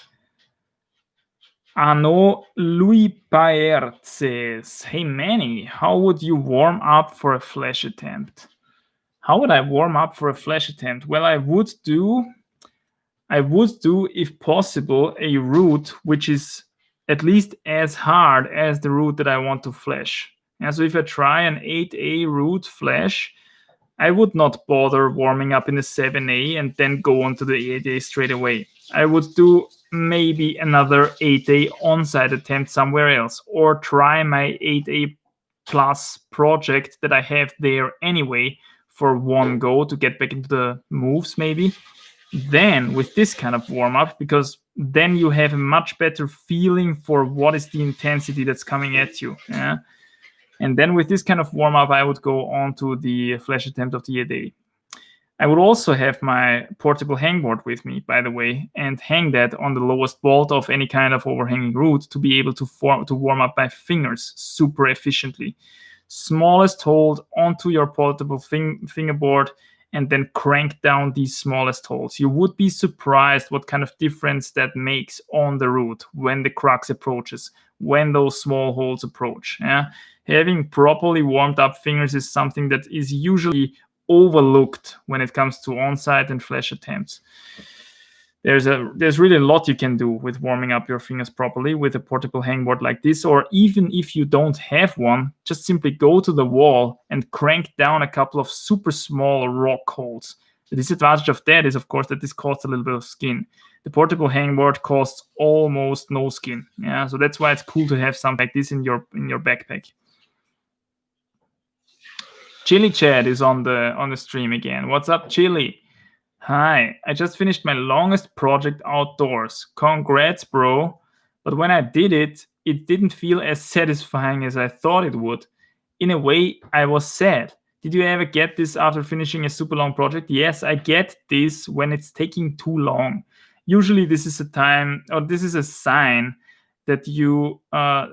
Arnaud Louis Paert says, hey Manny, how would you warm up for a flash attempt? How would I warm up for a flash attempt? Well, I would do, if possible, a route which is at least as hard as the route that I want to flash. And so if I try an 8A route flash, I would not bother warming up in the 7A and then go on to the 8A straight away. I would do maybe another 8A onside attempt somewhere else, or try my 8A plus project that I have there anyway for one go to get back into the moves maybe. Then with this kind of warm-up, because then you have a much better feeling for what is the intensity that's coming at you. Yeah? And then with this kind of warm-up, I would go on to the flash attempt of the 8A. I would also have my portable hangboard with me, by the way, and hang that on the lowest bolt of any kind of overhanging route to be able to warm up my fingers super efficiently. Smallest hold onto your portable fingerboard, and then crank down these smallest holes. You would be surprised what kind of difference that makes on the route when the crux approaches, when those small holes approach. Yeah? Having properly warmed up fingers is something that is usually overlooked when it comes to onside and flash attempts. There's really a lot you can do with warming up your fingers properly with a portable hangboard like this, or even if you don't have one, just simply go to the wall and crank down a couple of super small rock holes. The disadvantage of that is, of course, that this costs a little bit of skin. The portable hangboard costs almost no skin. Yeah, so that's why it's cool to have something like this in your backpack. Chili Chad is on the stream again. What's up, Chili? Hi, I just finished my longest project outdoors. Congrats, bro. But when I did it, it didn't feel as satisfying as I thought it would. In a way, I was sad. Did you ever get this after finishing a super long project? Yes, I get this when it's taking too long. usually this is a time, or this is a sign that you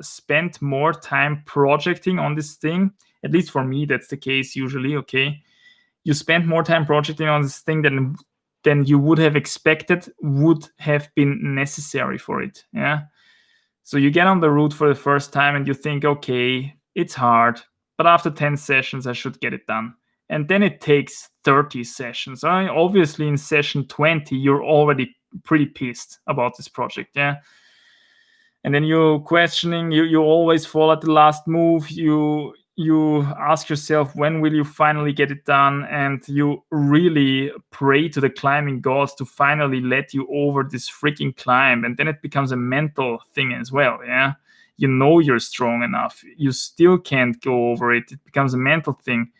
spend more time projecting on this thing. At least for me, that's the case usually. Okay, you spend more time projecting on this thing than you would have expected would have been necessary for it. Yeah. So you get on the route for the first time and you think, okay, it's hard, but after 10 sessions, I should get it done. And then it takes 30 sessions. Obviously, in session 20, you're already pretty pissed about this project. Yeah. And then you're questioning, you always fall at the last move. You ask yourself, when will you finally get it done? And you really pray to the climbing gods to finally let you over this freaking climb. And then it becomes a mental thing as well. Yeah, you know you're strong enough, you still can't go over it. It becomes a mental thing.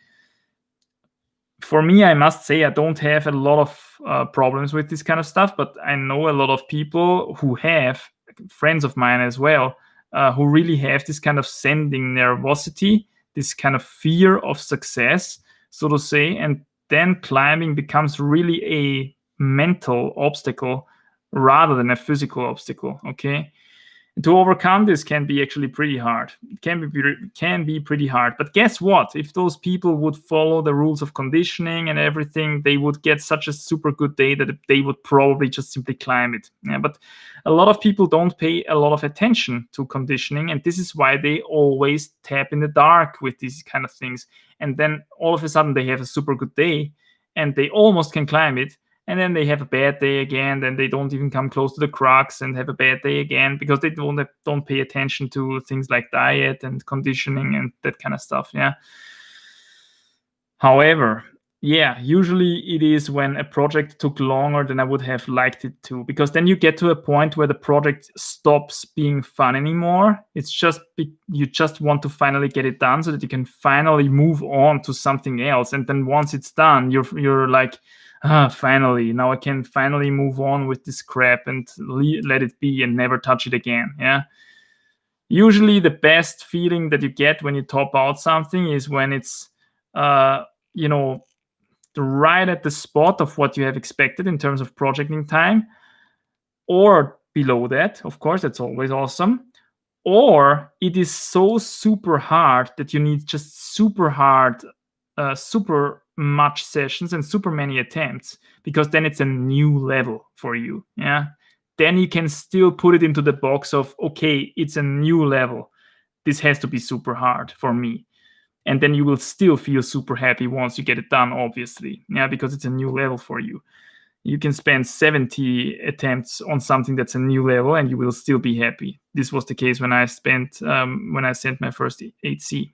For me, I must say I don't have a lot of problems with this kind of stuff, but I know a lot of people who have, friends of mine as well, who really have this kind of sending nervosity, this kind of fear of success, so to say, and then climbing becomes really a mental obstacle rather than a physical obstacle. Okay. And to overcome this can be actually pretty hard. It can be pretty hard. But guess what? If those people would follow the rules of conditioning and everything, they would get such a super good day that they would probably just simply climb it. Yeah, but a lot of people don't pay a lot of attention to conditioning, and this is why they always tap in the dark with these kind of things. And then all of a sudden they have a super good day, and they almost can climb it. And then they have a bad day again, then they don't even come close to the crux and have a bad day again because they don't pay attention to things like diet and conditioning and that kind of stuff. Yeah. However, yeah, usually it is when a project took longer than I would have liked it to, because then you get to a point where the project stops being fun anymore. It's just you just want to finally get it done so that you can finally move on to something else. And then once it's done, you're like, finally, now I can finally move on with this crap and let it be and never touch it again. Yeah. Usually the best feeling that you get when you top out something is when it's, you know, right at the spot of what you have expected in terms of projecting time, or below that. Of course, that's always awesome. Or it is so super hard that you need just super hard, super much sessions and super many attempts, because then it's a new level for you. Yeah. Then you can still put it into the box of, okay, it's a new level. This has to be super hard for me. And then you will still feel super happy once you get it done, obviously. Yeah, because it's a new level for you. You can spend 70 attempts on something that's a new level and you will still be happy. This was the case when I sent my first 8C.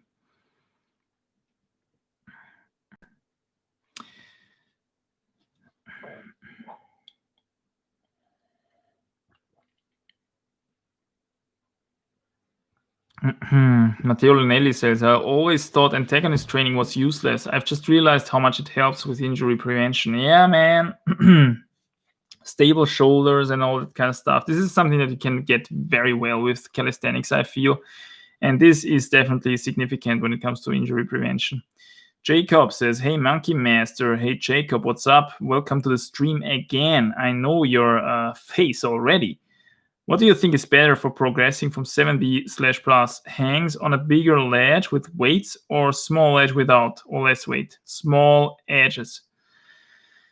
Matteo Lunelli says, I always thought antagonist training was useless. I've just realized how much it helps with injury prevention. Yeah, man. Stable shoulders and all that kind of stuff. This is something that you can get very well with calisthenics, I feel. And this is definitely significant when it comes to injury prevention. Jacob says, hey, Monkey Master. Hey, Jacob, what's up? Welcome to the stream again. I know your face already. What do you think is better for progressing from 7B/plus? Hangs on a bigger ledge with weights or small edge without or less weight? Small edges.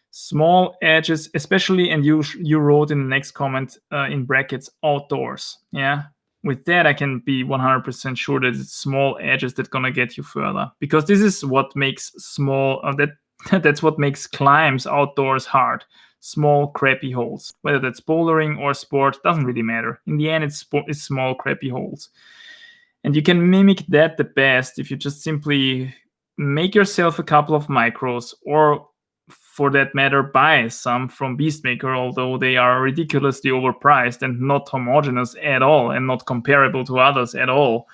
Small edges, especially, and you wrote in the next comment in brackets, outdoors. Yeah. With that, I can be 100% sure that it's small edges that's gonna get you further, because this is what makes that's what makes climbs outdoors hard. Small crappy holes, whether that's bouldering or sport, doesn't really matter. In the end, it's small crappy holes, and you can mimic that the best if you just simply make yourself a couple of micros, or for that matter, buy some from Beastmaker, although they are ridiculously overpriced and not homogeneous at all and not comparable to others at all.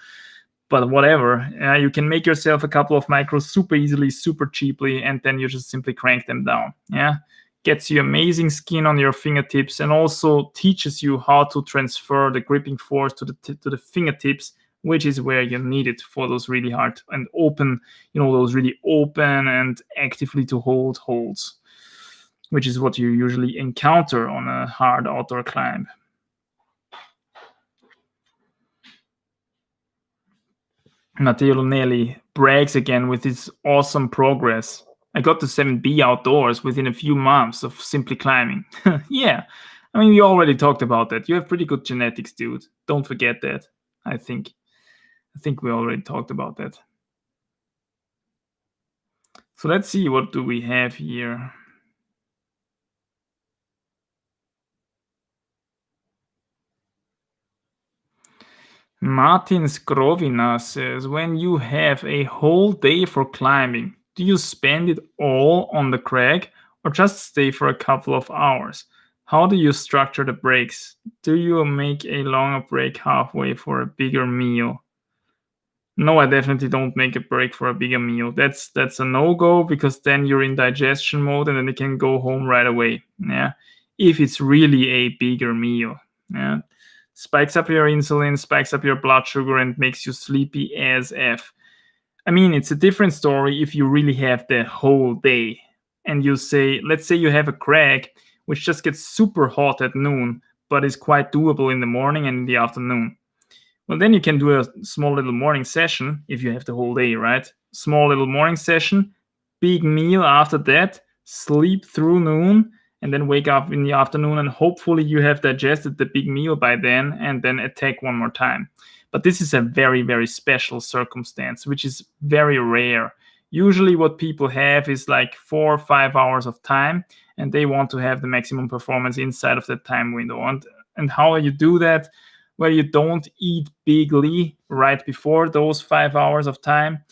But whatever, you can make yourself a couple of micros super easily, super cheaply, and then you just simply crank them down. Yeah, gets you amazing skin on your fingertips and also teaches you how to transfer the gripping force to the fingertips, which is where you need it for those really hard and open, those really open and actively to hold holds. which is what you usually encounter on a hard outdoor climb. Matteo Lunelli brags again with his awesome progress. I got to 7B outdoors within a few months of simply climbing. Yeah, I mean, we already talked about that. You have pretty good genetics, dude. Don't forget that. I think we already talked about that. So let's see, what do we have here? Martin Skrovina says, when you have a whole day for climbing, do you spend it all on the crag or just stay for a couple of hours? How do you structure the breaks? Do you make a longer break halfway for a bigger meal? No, I definitely don't make a break for a bigger meal. That's a no-go, because then you're in digestion mode and then you can go home right away. Yeah. If it's really a bigger meal. Yeah. Spikes up your insulin, spikes up your blood sugar, and makes you sleepy as F. I mean, it's a different story if you really have the whole day and you say, let's say you have a crag which just gets super hot at noon, but is quite doable in the morning and in the afternoon. Well, then you can do a small little morning session if you have the whole day, right? Small little morning session, big meal after that, sleep through noon, and then wake up in the afternoon, and hopefully you have digested the big meal by then, and then attack one more time. But this is a very, very special circumstance, which is very rare. Usually what people have is like 4 or 5 hours of time, and they want to have the maximum performance inside of that time window. And how you do that? Well, you don't eat bigly right before those 5 hours of time.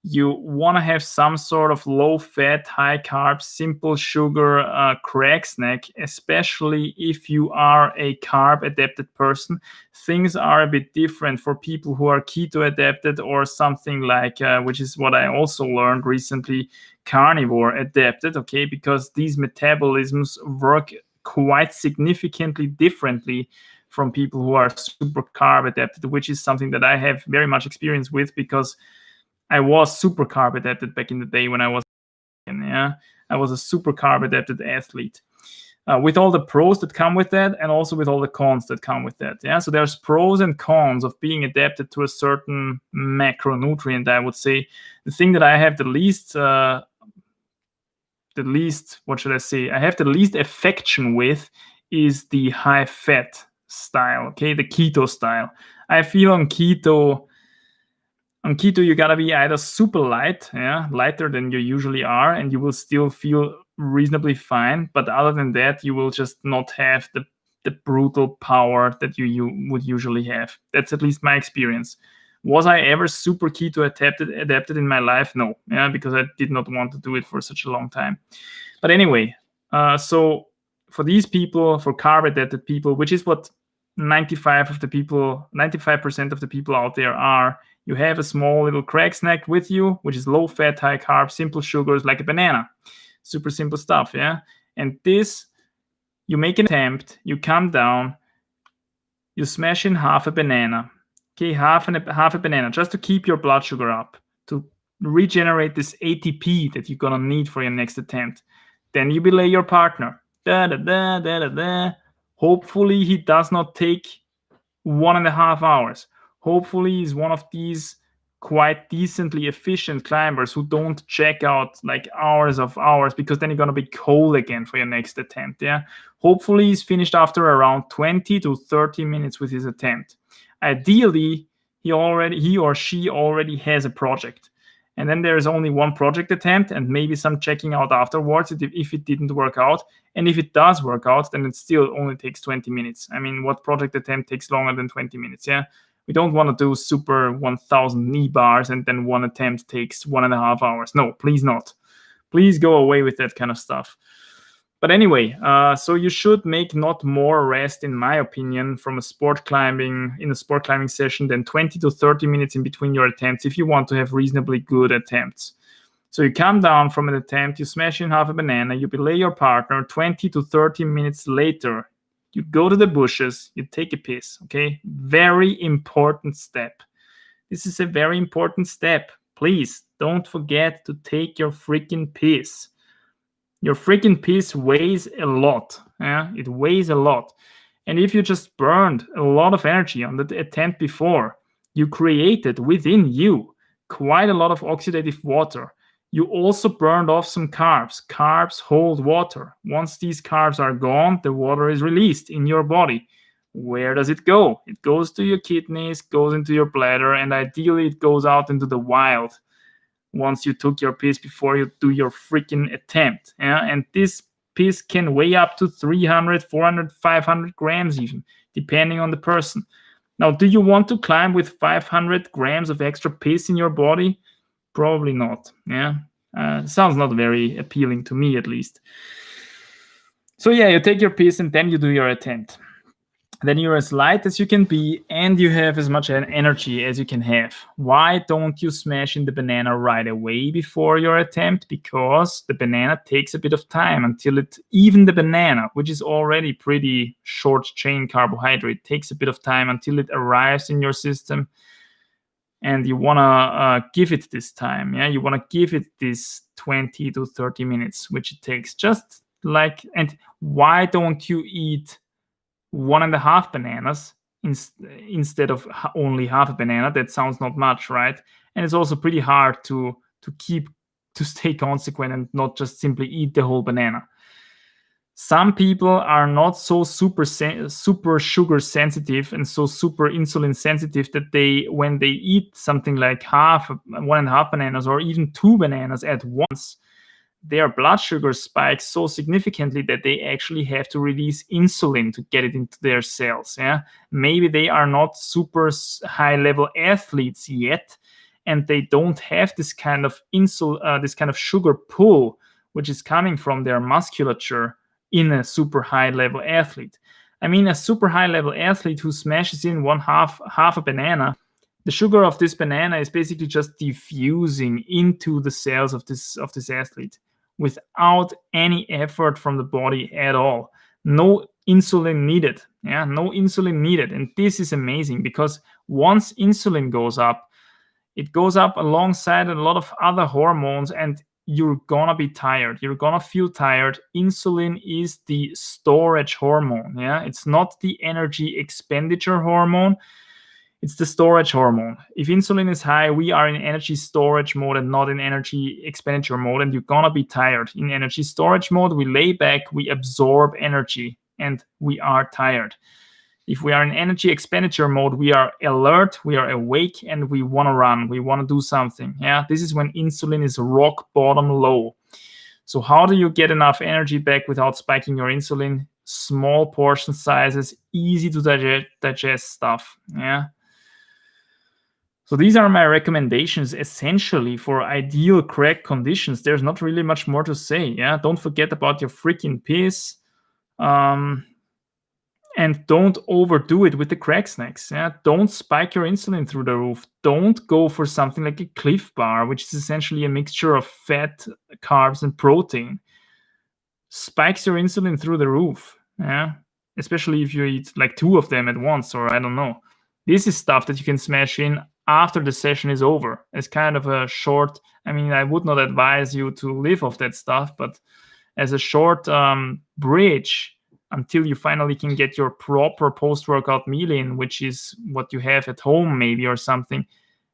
You want to have some sort of low fat, high carb, simple sugar crag snack, especially if you are a carb adapted person. Things are a bit different for people who are keto adapted, or something like, which is what I also learned recently, carnivore adapted, okay, because these metabolisms work quite significantly differently from people who are super carb adapted, which is something that I have very much experience with, because I was super carb adapted back in the day when I was, yeah, I was a super carb adapted athlete, with all the pros that come with that, and also with all the cons that come with that. Yeah, so there's pros and cons of being adapted to a certain macronutrient. I would say the thing that I have the least, what should I say? I have the least affection with is the high fat style. Okay, the keto style. I feel on keto, you gotta be either super light, yeah, lighter than you usually are, and you will still feel reasonably fine. But other than that, you will just not have the brutal power that you would usually have. That's at least my experience. Was I ever super keto adapted in my life? No, yeah, because I did not want to do it for such a long time. But anyway, so for these people, for carb adapted people, which is what 95% of the people out there are, you have a small little crag snack with you, which is low fat, high carb, simple sugars, like a banana. Super simple stuff, yeah? And this, you make an attempt, you come down, you smash in half a banana. Okay, half a banana, just to keep your blood sugar up, to regenerate this ATP that you're gonna need for your next attempt. Then you belay your partner. Da da da da da da. Hopefully he does not take 1.5 hours. Hopefully he's one of these quite decently efficient climbers who don't check out like hours, because then you're gonna be cold again for your next attempt. Yeah. Hopefully he's finished after around 20 to 30 minutes with his attempt. Ideally, he or she already has a project. And then there is only one project attempt and maybe some checking out afterwards if it didn't work out. And if it does work out, then it still only takes 20 minutes. I mean, what project attempt takes longer than 20 minutes? Yeah. We don't want to do super 1000 knee bars and then one attempt takes 1.5 hours. No, please not. Please go away with that kind of stuff. But anyway, so you should make not more rest, in my opinion, in a sport climbing session than 20 to 30 minutes in between your attempts if you want to have reasonably good attempts. So you come down from an attempt, you smash in half a banana, you belay your partner. 20 to 30 minutes later, you go to the bushes, you take a piss, okay? Very important step. This is a very important step. Please don't forget to take your freaking piss. Your freaking piss weighs a lot. Yeah, it weighs a lot. And if you just burned a lot of energy on the attempt before, you created within you quite a lot of oxidative water. You also burned off some carbs. Carbs hold water. Once these carbs are gone, the water is released in your body. Where does it go? It goes to your kidneys, goes into your bladder, and ideally it goes out into the wild once you took your piss before you do your freaking attempt. Yeah? And this piss can weigh up to 300, 400, 500 grams even, depending on the person. Now, do you want to climb with 500 grams of extra piss in your body? Probably not. Yeah, sounds not very appealing to me, at least. So yeah, you take your piss and then you do your attempt. Then you're as light as you can be and you have as much energy as you can have. Why don't you smash in the banana right away before your attempt? Because the banana takes a bit of time until even the banana, which is already pretty short chain carbohydrate, takes a bit of time until it arrives in your system. And you want to give it this time. Yeah, you want to give it this 20 to 30 minutes, which it takes. Just like, and why don't you eat 1.5 bananas instead of only half a banana? That sounds not much, right? And it's also pretty hard to stay consequent and not just simply eat the whole banana. Some people are not so super sugar sensitive and so super insulin sensitive that when they eat something like 1.5 bananas or even 2 bananas at once, their blood sugar spikes so significantly that they actually have to release insulin to get it into their cells. Yeah, maybe they are not super high level athletes yet, and they don't have this kind of this kind of sugar pull, which is coming from their musculature in a super high level athlete. I mean, a super high level athlete who smashes in half a banana, the sugar of this banana is basically just diffusing into the cells of this athlete without any effort from the body at all. No insulin needed. Yeah, no insulin needed. And this is amazing because once insulin goes up, it goes up alongside a lot of other hormones, and you're gonna be tired. You're gonna feel tired. Insulin is the storage hormone. Yeah, it's not the energy expenditure hormone. It's the storage hormone. If insulin is high, we are in energy storage mode and not in energy expenditure mode, and you're gonna be tired. In energy storage mode, we lay back, we absorb energy, and we are tired. If we are in energy expenditure mode, we are alert, we are awake, and we want to run, we want to do something. Yeah, this is when insulin is rock bottom low. So how do you get enough energy back without spiking your insulin? Small portion sizes, easy to digest stuff. Yeah. So these are my recommendations essentially for ideal crack conditions. There's not really much more to say. Yeah, don't forget about your freaking piss. And don't overdo it with the crack snacks. Yeah? Don't spike your insulin through the roof. Don't go for something like a Cliff Bar, which is essentially a mixture of fat, carbs, and protein. Spikes your insulin through the roof. Yeah, especially if you eat like 2 of them at once, or I don't know. This is stuff that you can smash in after the session is over. It's kind of a short. I mean, I would not advise you to live off that stuff, but as a short bridge until you finally can get your proper post-workout meal in, which is what you have at home maybe or something.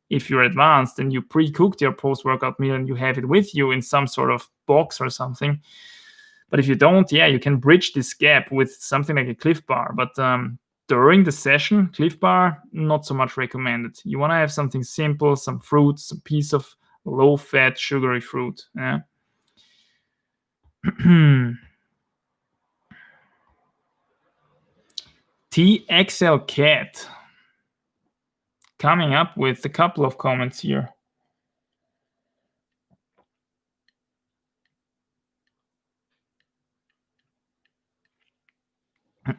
If you're advanced and you pre-cooked your post-workout meal and you have it with you in some sort of box or something. But if you don't, yeah, you can bridge this gap with something like a Cliff Bar. But during the session, Cliff Bar, not so much recommended. You want to have something simple, some fruit, some piece of low-fat, sugary fruit. Yeah. TXL Cat coming up with a couple of comments here.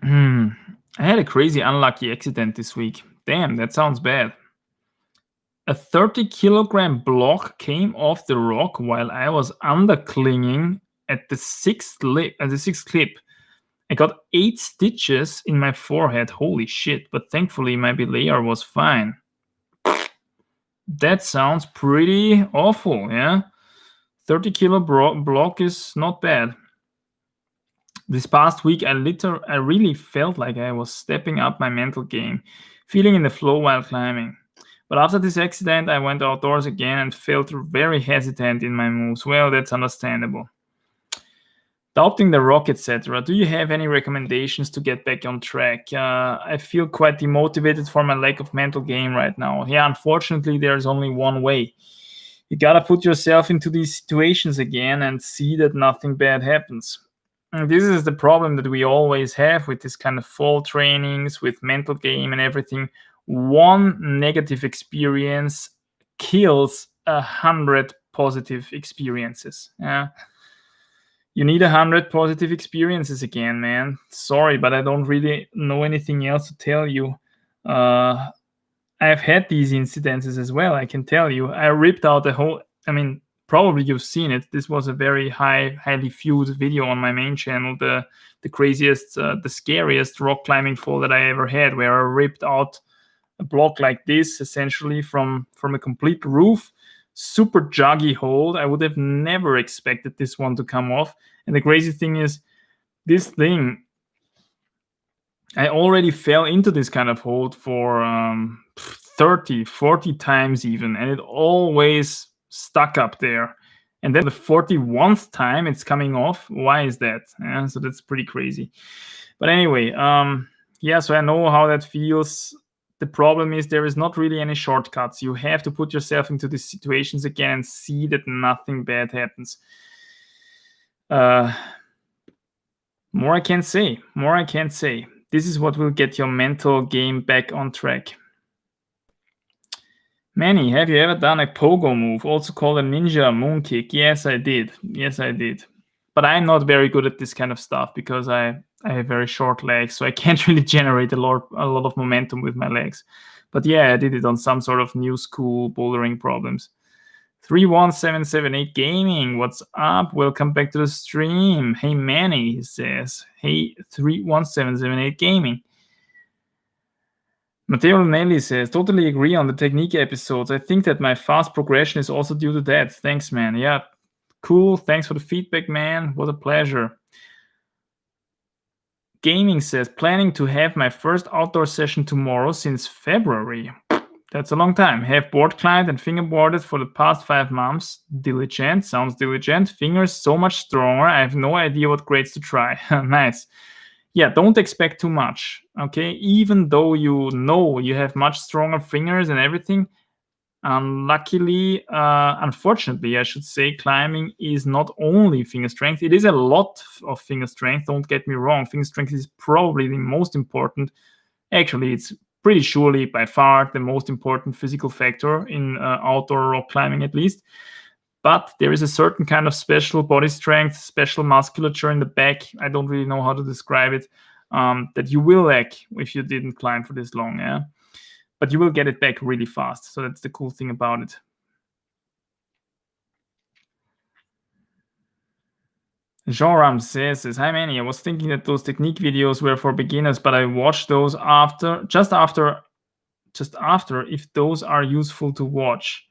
I had a crazy unlucky accident this week. Damn, that sounds bad. A 30-kilogram block came off the rock while I was underclinging at the sixth clip. I got 8 stitches in my forehead. Holy shit, but thankfully my belayer was fine. That sounds pretty awful, yeah? 30-kilo block is not bad. This past week, I really felt like I was stepping up my mental game, feeling in the flow while climbing. But after this accident, I went outdoors again and felt very hesitant in my moves. Well, that's understandable. Doubting the rock, etc. Do you have any recommendations to get back on track? I feel quite demotivated for my lack of mental game right now. Yeah, unfortunately, there's only one way. You gotta put yourself into these situations again and see that nothing bad happens. And this is the problem that we always have with this kind of fall trainings, with mental game and everything. One negative experience kills 100 positive experiences. Yeah. You need 100 positive experiences again, man. Sorry, but I don't really know anything else to tell you. I've had these incidences as well, I can tell you. I ripped out the whole, probably you've seen it. This was a very highly viewed video on my main channel, the craziest, the scariest rock climbing fall that I ever had, where I ripped out a block like this, essentially from a complete roof. Super juggy hold. I would have never expected this one to come off. And the crazy thing is, this thing, I already fell into this kind of hold for 30, 40 times even, and it always stuck up there. And then the 41th time it's coming off. Why is that? Yeah, so that's pretty crazy. But anyway, so I know how that feels. The problem is there is not really any shortcuts. You have to put yourself into these situations again and see that nothing bad happens. More I can't say. This is what will get your mental game back on track. Manny, have you ever done a pogo move, also called a ninja moon kick? Yes, I did. But I'm not very good at this kind of stuff because I have very short legs, so I can't really generate a lot of momentum with my legs. But yeah, I did it on some sort of new school bouldering problems. 31778 Gaming, what's up? Welcome back to the stream. Hey Manny, he says. Hey 31778 Gaming. Matteo Nelly says, totally agree on the technique episodes. I think that my fast progression is also due to that. Thanks, man. Yeah, cool. Thanks for the feedback, man. What a pleasure. Gaming says, planning to have my first outdoor session tomorrow since February. That's a long time. Have board climbed and fingerboarded for the past 5 months. Diligent. Sounds diligent. Fingers so much stronger. I have no idea what grades to try. Nice. Yeah, don't expect too much, okay? Even though you know you have much stronger fingers and everything, unfortunately, I should say, climbing is not only finger strength. It is a lot of finger strength, don't get me wrong. Finger strength is probably the most important. Actually, it's pretty surely by far the most important physical factor in outdoor rock climbing, at least. But there is a certain kind of special body strength, special musculature in the back. I don't really know how to describe it, that you will lack if you didn't climb for this long. Yeah, but you will get it back really fast. So that's the cool thing about it. Jean says, hi Manny, I was thinking that those technique videos were for beginners, but I watched those just after if those are useful to watch.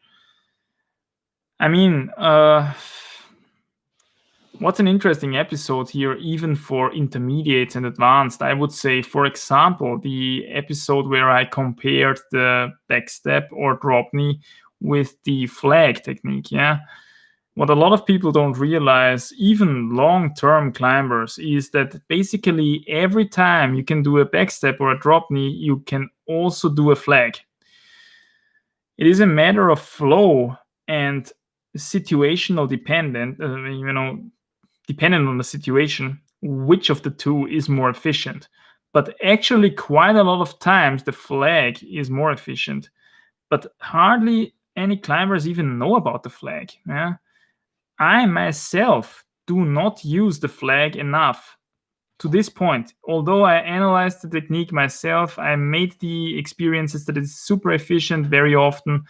What's an interesting episode here, even for intermediates and advanced? I would say, for example, the episode where I compared the backstep or drop knee with the flag technique. Yeah. What a lot of people don't realize, even long-term climbers, is that basically every time you can do a backstep or a drop knee, you can also do a flag. It is a matter of flow and situational dependent, dependent on the situation, which of the two is more efficient. But actually, quite a lot of times, the flag is more efficient. But hardly any climbers even know about the flag. Yeah? I myself do not use the flag enough to this point. Although I analyzed the technique myself, I made the experiences that it's super efficient very often,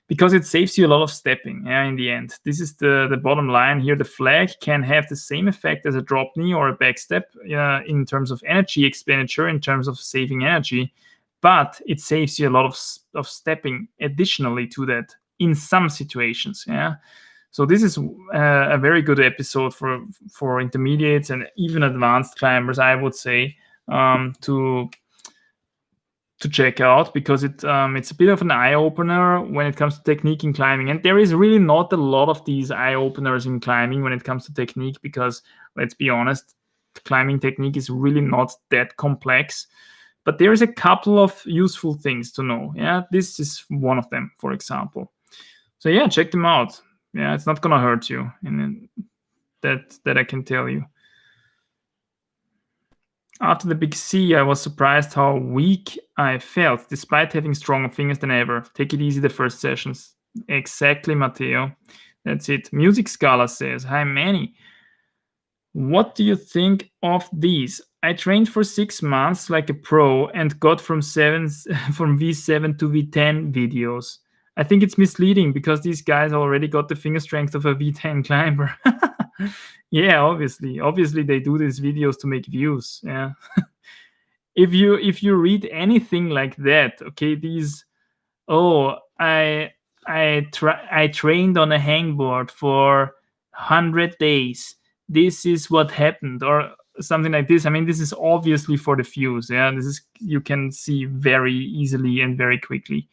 because it saves you a lot of stepping. Yeah, in the end, this is the bottom line here. The flag can have the same effect as a drop knee or a back step in terms of energy expenditure, in terms of saving energy, but it saves you a lot of stepping additionally to that in some situations. Yeah. So this is a very good episode for intermediates and even advanced climbers, I would say, to check out, because it's a bit of an eye opener when it comes to technique in climbing. And there is really not a lot of these eye openers in climbing when it comes to technique, because let's be honest, climbing technique is really not that complex. But there is a couple of useful things to know. Yeah, this is one of them, for example. So yeah, check them out. Yeah, it's not gonna hurt you, and that I can tell you. After the big C, I was surprised how weak I felt, despite having stronger fingers than ever. Take it easy the first sessions. Exactly, Matteo. That's it. Music Scala says, Hi, Manny. What do you think of these? I trained for 6 months like a pro and got from V7 to V10 videos. I think it's misleading because these guys already got the finger strength of a V10 climber. Yeah, obviously they do these videos to make views. Yeah. If you read anything like that, okay, these, oh, I trained on a hangboard for 100 days. This is what happened, or something like this. I mean, this is obviously for the views. Yeah, this is, you can see very easily and very quickly.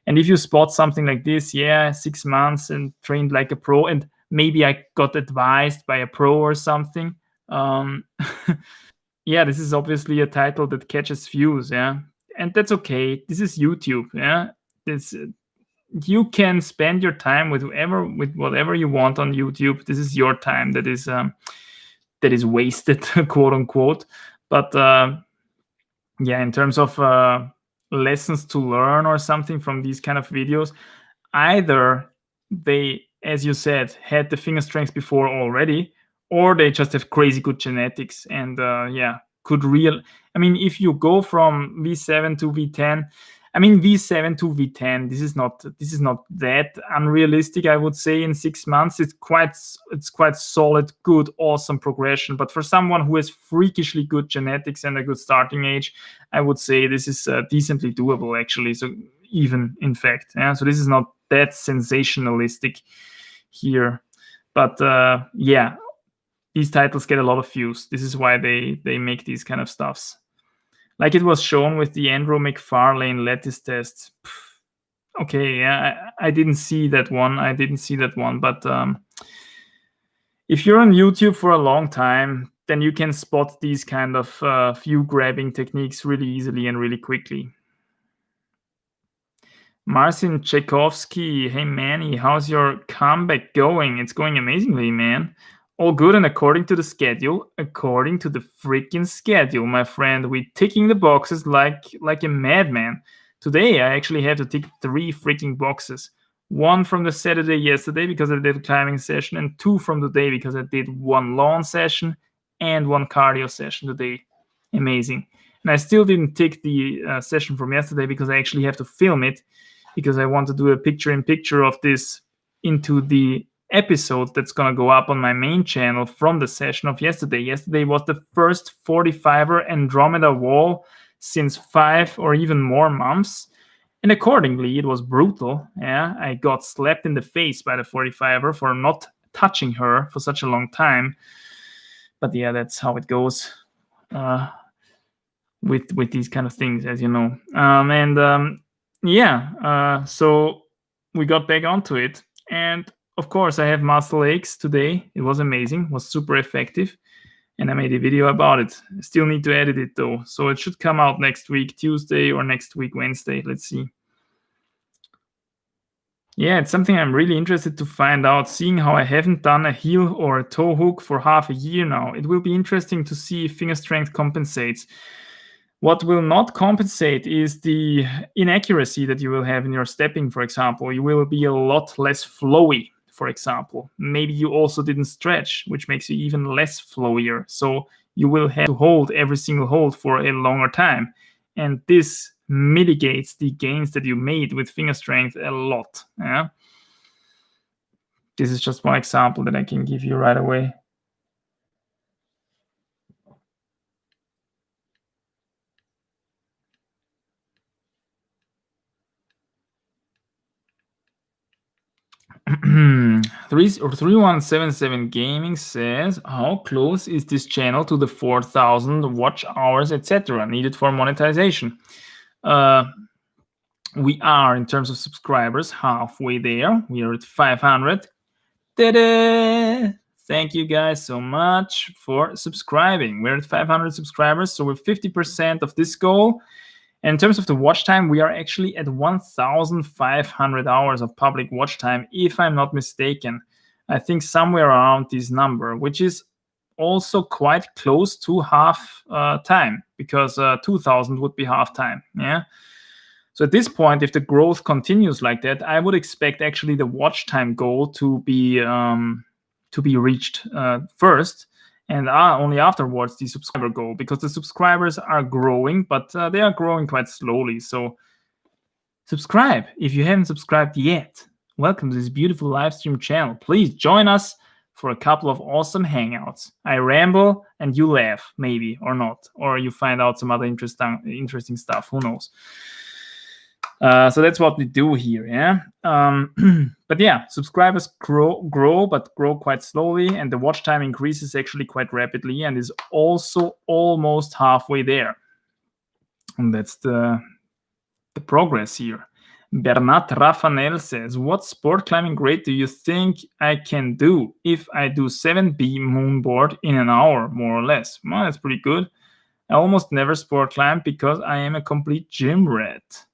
And if you spot something like this, yeah, 6 months and trained like a pro, and maybe I got advised by a pro or something. Um, yeah, this is obviously a title that catches views. Yeah, and that's okay. This is YouTube. Yeah, this, you can spend your time with whatever you want on YouTube. This is your time that is wasted, quote unquote. But yeah, in terms of lessons to learn or something from these kind of videos, either they, as you said, had the finger strength before already, or they just have crazy good genetics and yeah, could real. I mean, if you go from V7 to V10, I mean V7 to V10, this is not that unrealistic. I would say in 6 months, it's quite solid, good, awesome progression. But for someone who has freakishly good genetics and a good starting age, I would say this is decently doable actually. So even in fact, yeah. So this is not that sensationalistic here, but yeah, these titles get a lot of views. This is why they make these kind of stuffs. Like it was shown with the Andrew McFarlane lattice test. Okay, yeah, I didn't see that one. But if you're on YouTube for a long time, then you can spot these kind of view grabbing techniques really easily and really quickly. Marcin Tchaikovsky, hey Manny, how's your comeback going? It's going amazingly, man. All good and according to the schedule. According to the freaking schedule, my friend. We're ticking the boxes like a madman. Today, I actually had to tick 3 freaking boxes. 1 from the Saturday yesterday because I did a climbing session, and 2 from today because I did 1 lawn session and 1 cardio session today. Amazing. And I still didn't tick the session from yesterday because I actually have to film it, because I want to do a picture-in-picture of this into the episode that's going to go up on my main channel from the session of yesterday. Yesterday was the first 45er Andromeda wall since 5 or even more months. And accordingly, it was brutal. Yeah, I got slapped in the face by the 45er for not touching her for such a long time. But yeah, that's how it goes with these kind of things, as you know. So we got back onto it. And of course, I have muscle aches today. It was amazing, was super effective. And I made a video about it. I still need to edit it though. So it should come out next week, Tuesday, or next week, Wednesday. Let's see. Yeah, it's something I'm really interested to find out, seeing how I haven't done a heel or a toe hook for half a year now. It will be interesting to see if finger strength compensates. What will not compensate is the inaccuracy that you will have in your stepping, for example. You will be a lot less flowy, for example. Maybe you also didn't stretch, which makes you even less flowier. So you will have to hold every single hold for a longer time. And this mitigates the gains that you made with finger strength a lot. Yeah? This is just one example that I can give you right away. 3177 Gaming says, how close is this channel to the 4,000 watch hours, etc. needed for monetization? We are, in terms of subscribers, halfway there. We are at 500. Ta-da! Thank you guys so much for subscribing. We're at 500 subscribers, so we're 50% of this goal. And in terms of the watch time, we are actually at 1,500 hours of public watch time, if I'm not mistaken. I think somewhere around this number, which is also quite close to half time, because 2,000 would be half time. Yeah. So at this point, if the growth continues like that, I would expect actually the watch time goal to be reached first, and only afterwards the subscriber goal, because the subscribers are growing, but they are growing quite slowly. So subscribe if you haven't subscribed yet. Welcome to this beautiful live stream channel. Please join us for a couple of awesome hangouts. I ramble and you laugh, maybe, or not, or you find out some other interesting stuff. Who knows? So that's what we do here, yeah. But yeah, subscribers grow, but grow quite slowly, and the watch time increases actually quite rapidly, and is also almost halfway there. And that's the progress here. Bernat Rafanel says, what sport climbing grade do you think I can do if I do 7B moonboard in an hour, more or less? Well, that's pretty good. I almost never sport climb because I am a complete gym rat.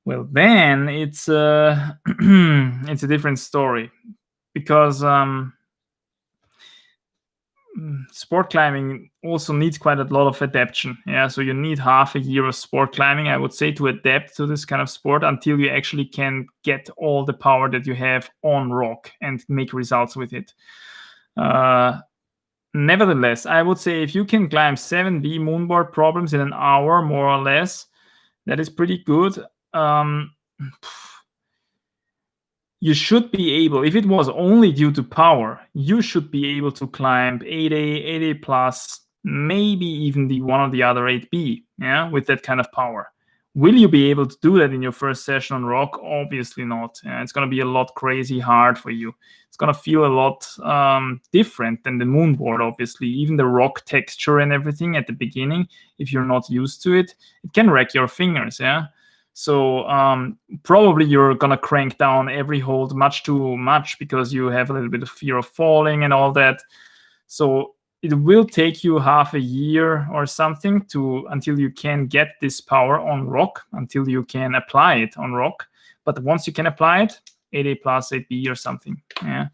Well, then it's it's a different story, because sport climbing also needs quite a lot of adaptation. Yeah, so you need half a year of sport climbing, I would say, to adapt to this kind of sport until you actually can get all the power that you have on rock and make results with it. Nevertheless, I would say if you can climb 7B moonboard problems in an hour, more or less, that is pretty good. You should be able, if it was only due to power, you should be able to climb 8A, 8A plus, maybe even the one or the other 8B, yeah, with that kind of power. Will you be able to do that in your first session on rock? Obviously not. It's going to be a lot crazy hard for you. It's going to feel a lot different than the moonboard, obviously. Even the rock texture and everything at the beginning, if you're not used to it, it can wreck your fingers, yeah? So probably you're going to crank down every hold much too much, because you have a little bit of fear of falling and all that. So it will take you half a year or something until you can get this power on rock, until you can apply it on rock. But once you can apply it, 8A plus, 8B or something. Yeah.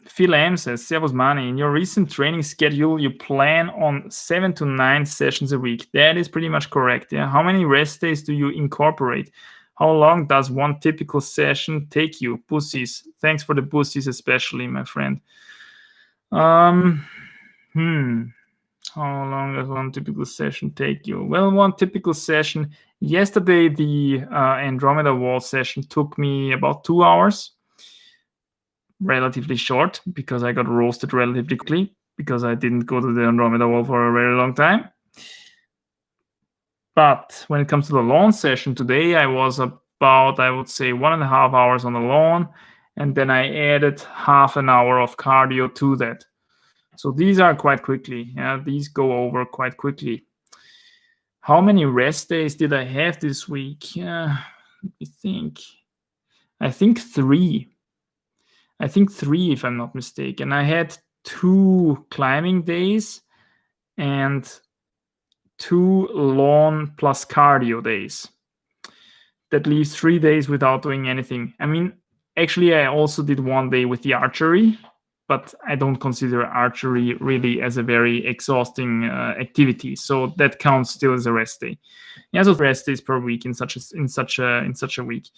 Phil M says, Servus Mani, in your recent training schedule, you plan on 7 to 9 sessions a week. That is pretty much correct. Yeah. How many rest days do you incorporate? How long does one typical session take you? Pussies. Thanks for the pussies, especially, my friend. How long does one typical session take you? Well, one typical session, yesterday the Andromeda Wall session took me about 2 hours. Relatively short, because I got roasted relatively quickly, because I didn't go to the Andromeda Wall for a very long time. But when it comes to the lawn session today, I was about, I would say, 1.5 hours on the lawn, and then I added half an hour of cardio to that. So these are quite quickly. Yeah, these go over quite quickly. How many rest days did I have this week? Let me think. I think 3. I think 3, if I'm not mistaken. I had 2 climbing days and 2 lawn plus cardio days. That leaves 3 days without doing anything. I mean, actually, I also did 1 day with the archery, but I don't consider archery really as a very exhausting activity. So that counts still as a rest day. Yeah, so rest days per week in such a week.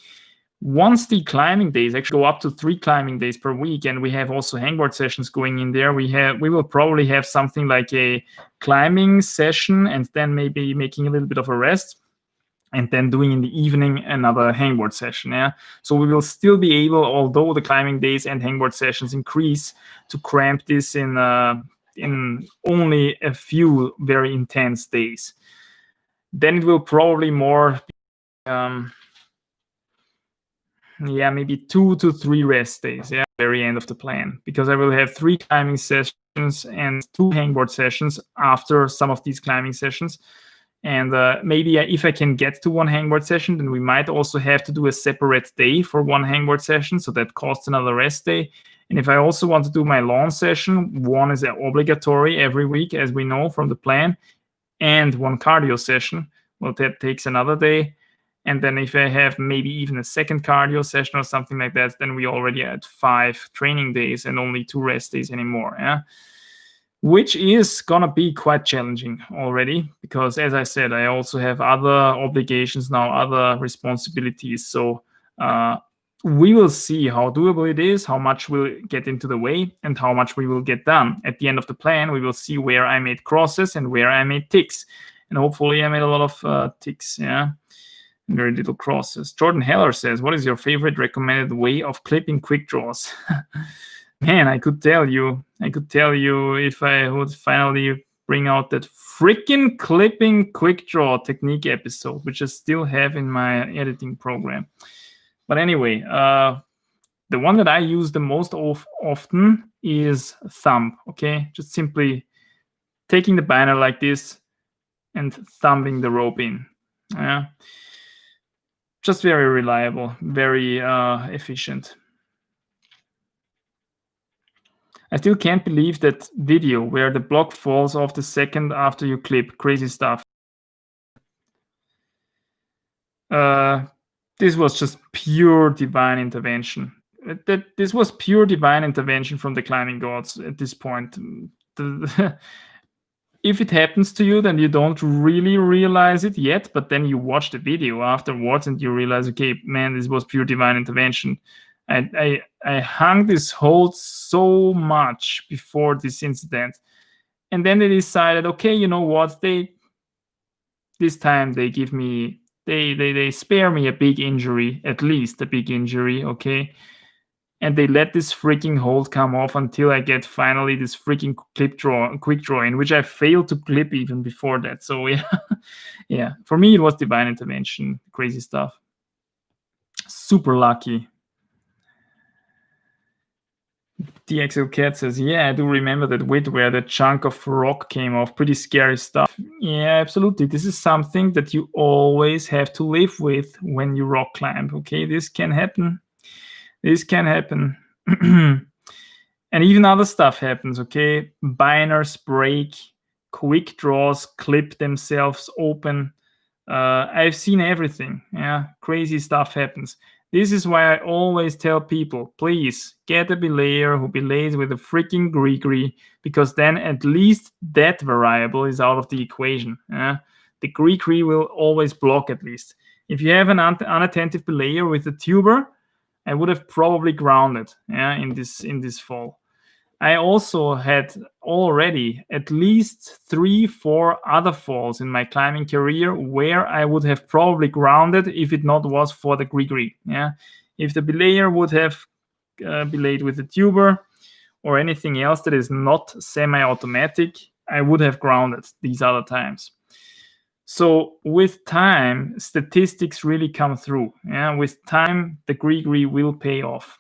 Once the climbing days actually go up to 3 climbing days per week, and we have also hangboard sessions going in there, we will probably have something like a climbing session, and then maybe making a little bit of a rest, and then doing in the evening another hangboard session. Yeah, so we will still be able, although the climbing days and hangboard sessions increase, to cramp this in only a few very intense days. Then it will probably more yeah, maybe 2 to 3 rest days. Yeah, very end of the plan, because I will have 3 climbing sessions and 2 hangboard sessions after some of these climbing sessions. And maybe if I can get to 1 hangboard session, then we might also have to do a separate day for 1 hangboard session. So that costs another rest day. And if I also want to do my lawn session, 1 is obligatory every week, as we know from the plan, and 1 cardio session, well, that takes another day. And then if I have maybe even a second cardio session or something like that, then we already had 5 training days and only 2 rest days anymore. Yeah, which is gonna be quite challenging already, because as I said, I also have other obligations now, other responsibilities. So we will see how doable it is, how much will get into the way, and how much we will get done. At the end of the plan, we will see where I made crosses and where I made ticks. And hopefully I made a lot of ticks, yeah, very little crosses. Jordan Heller says, what is your favorite recommended way of clipping quick draws? Man, I could tell you if I would finally bring out that freaking clipping quick draw technique episode, which I still have in my editing program. But anyway, the one that I use the most often is thumb. Okay, just simply taking the binder like this and thumbing the rope in. Yeah, just very reliable, very efficient. I still can't believe that video where the block falls off the second after you clip. Crazy stuff. This was just pure divine intervention. This was pure divine intervention from the climbing gods at this point. If it happens to you, then you don't really realize it yet, but then you watch the video afterwards and you realize, okay, man, this was pure divine intervention. I hung this hold so much before this incident, and then they decided, okay, you know what? This time they give me they spare me a big injury, at least a big injury, okay? And they let this freaking hold come off until I get finally this freaking quick draw in, which I failed to clip even before that. So yeah, yeah. For me, it was divine intervention. Crazy stuff. Super lucky. DXL Cat says, yeah, I do remember that width where the chunk of rock came off. Pretty scary stuff. Yeah, absolutely. This is something that you always have to live with when you rock climb. Okay, this can happen. This can happen. And even other stuff happens, okay? Binders break, quick draws clip themselves open. I've seen everything. Yeah, crazy stuff happens. This is why I always tell people, please get a belayer who belays with a freaking gree-gree, because then at least that variable is out of the equation. Yeah? The gree-gree will always block at least. If you have an unattentive belayer with a tuber, I would have probably grounded, yeah, in this fall. I also had already at least 3-4 other falls in my climbing career where I would have probably grounded if it not was for the gree-gree. Yeah, if the belayer would have belayed with a tuber or anything else that is not semi-automatic, I would have grounded these other times. So with time, statistics really come through. Yeah, with time, the gree-gree will pay off.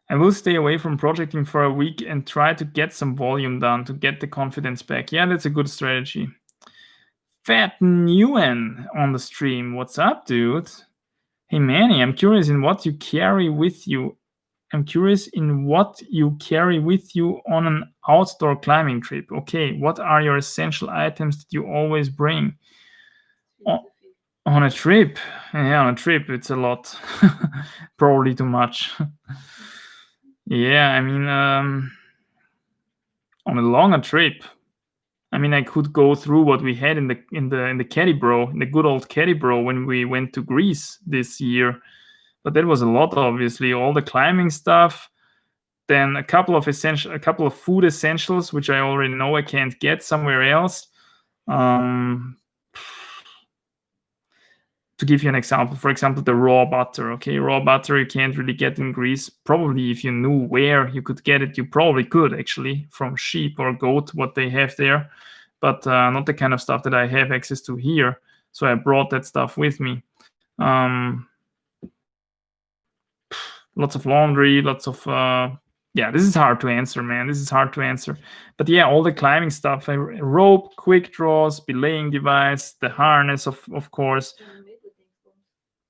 I will stay away from projecting for a week and try to get some volume done to get the confidence back. Yeah, that's a good strategy. Fat Newen on the stream. What's up, dude? Hey, Manny, I'm curious in what you carry with you. I'm curious in what you carry with you on an outdoor climbing trip. Okay, what are your essential items that you always bring? On a trip? Yeah, on a trip, it's a lot. Probably too much. Yeah, I mean, on a longer trip, I mean, I could go through what we had in the Caddy Bro, in the good old Caddy Bro when we went to Greece this year. But that was a lot, obviously. All the climbing stuff, then a couple of food essentials, which I already know I can't get somewhere else. To give you an example, for example, the raw butter. Okay, raw butter you can't really get in Greece. Probably if you knew where you could get it, you probably could actually from sheep or goat, what they have there. but not the kind of stuff that I have access to here. So I brought that stuff with me. Um, Lots of laundry, lots of yeah. This is hard to answer, man. This is hard to answer. But yeah, all the climbing stuff: rope, quick draws, belaying device, the harness, of course.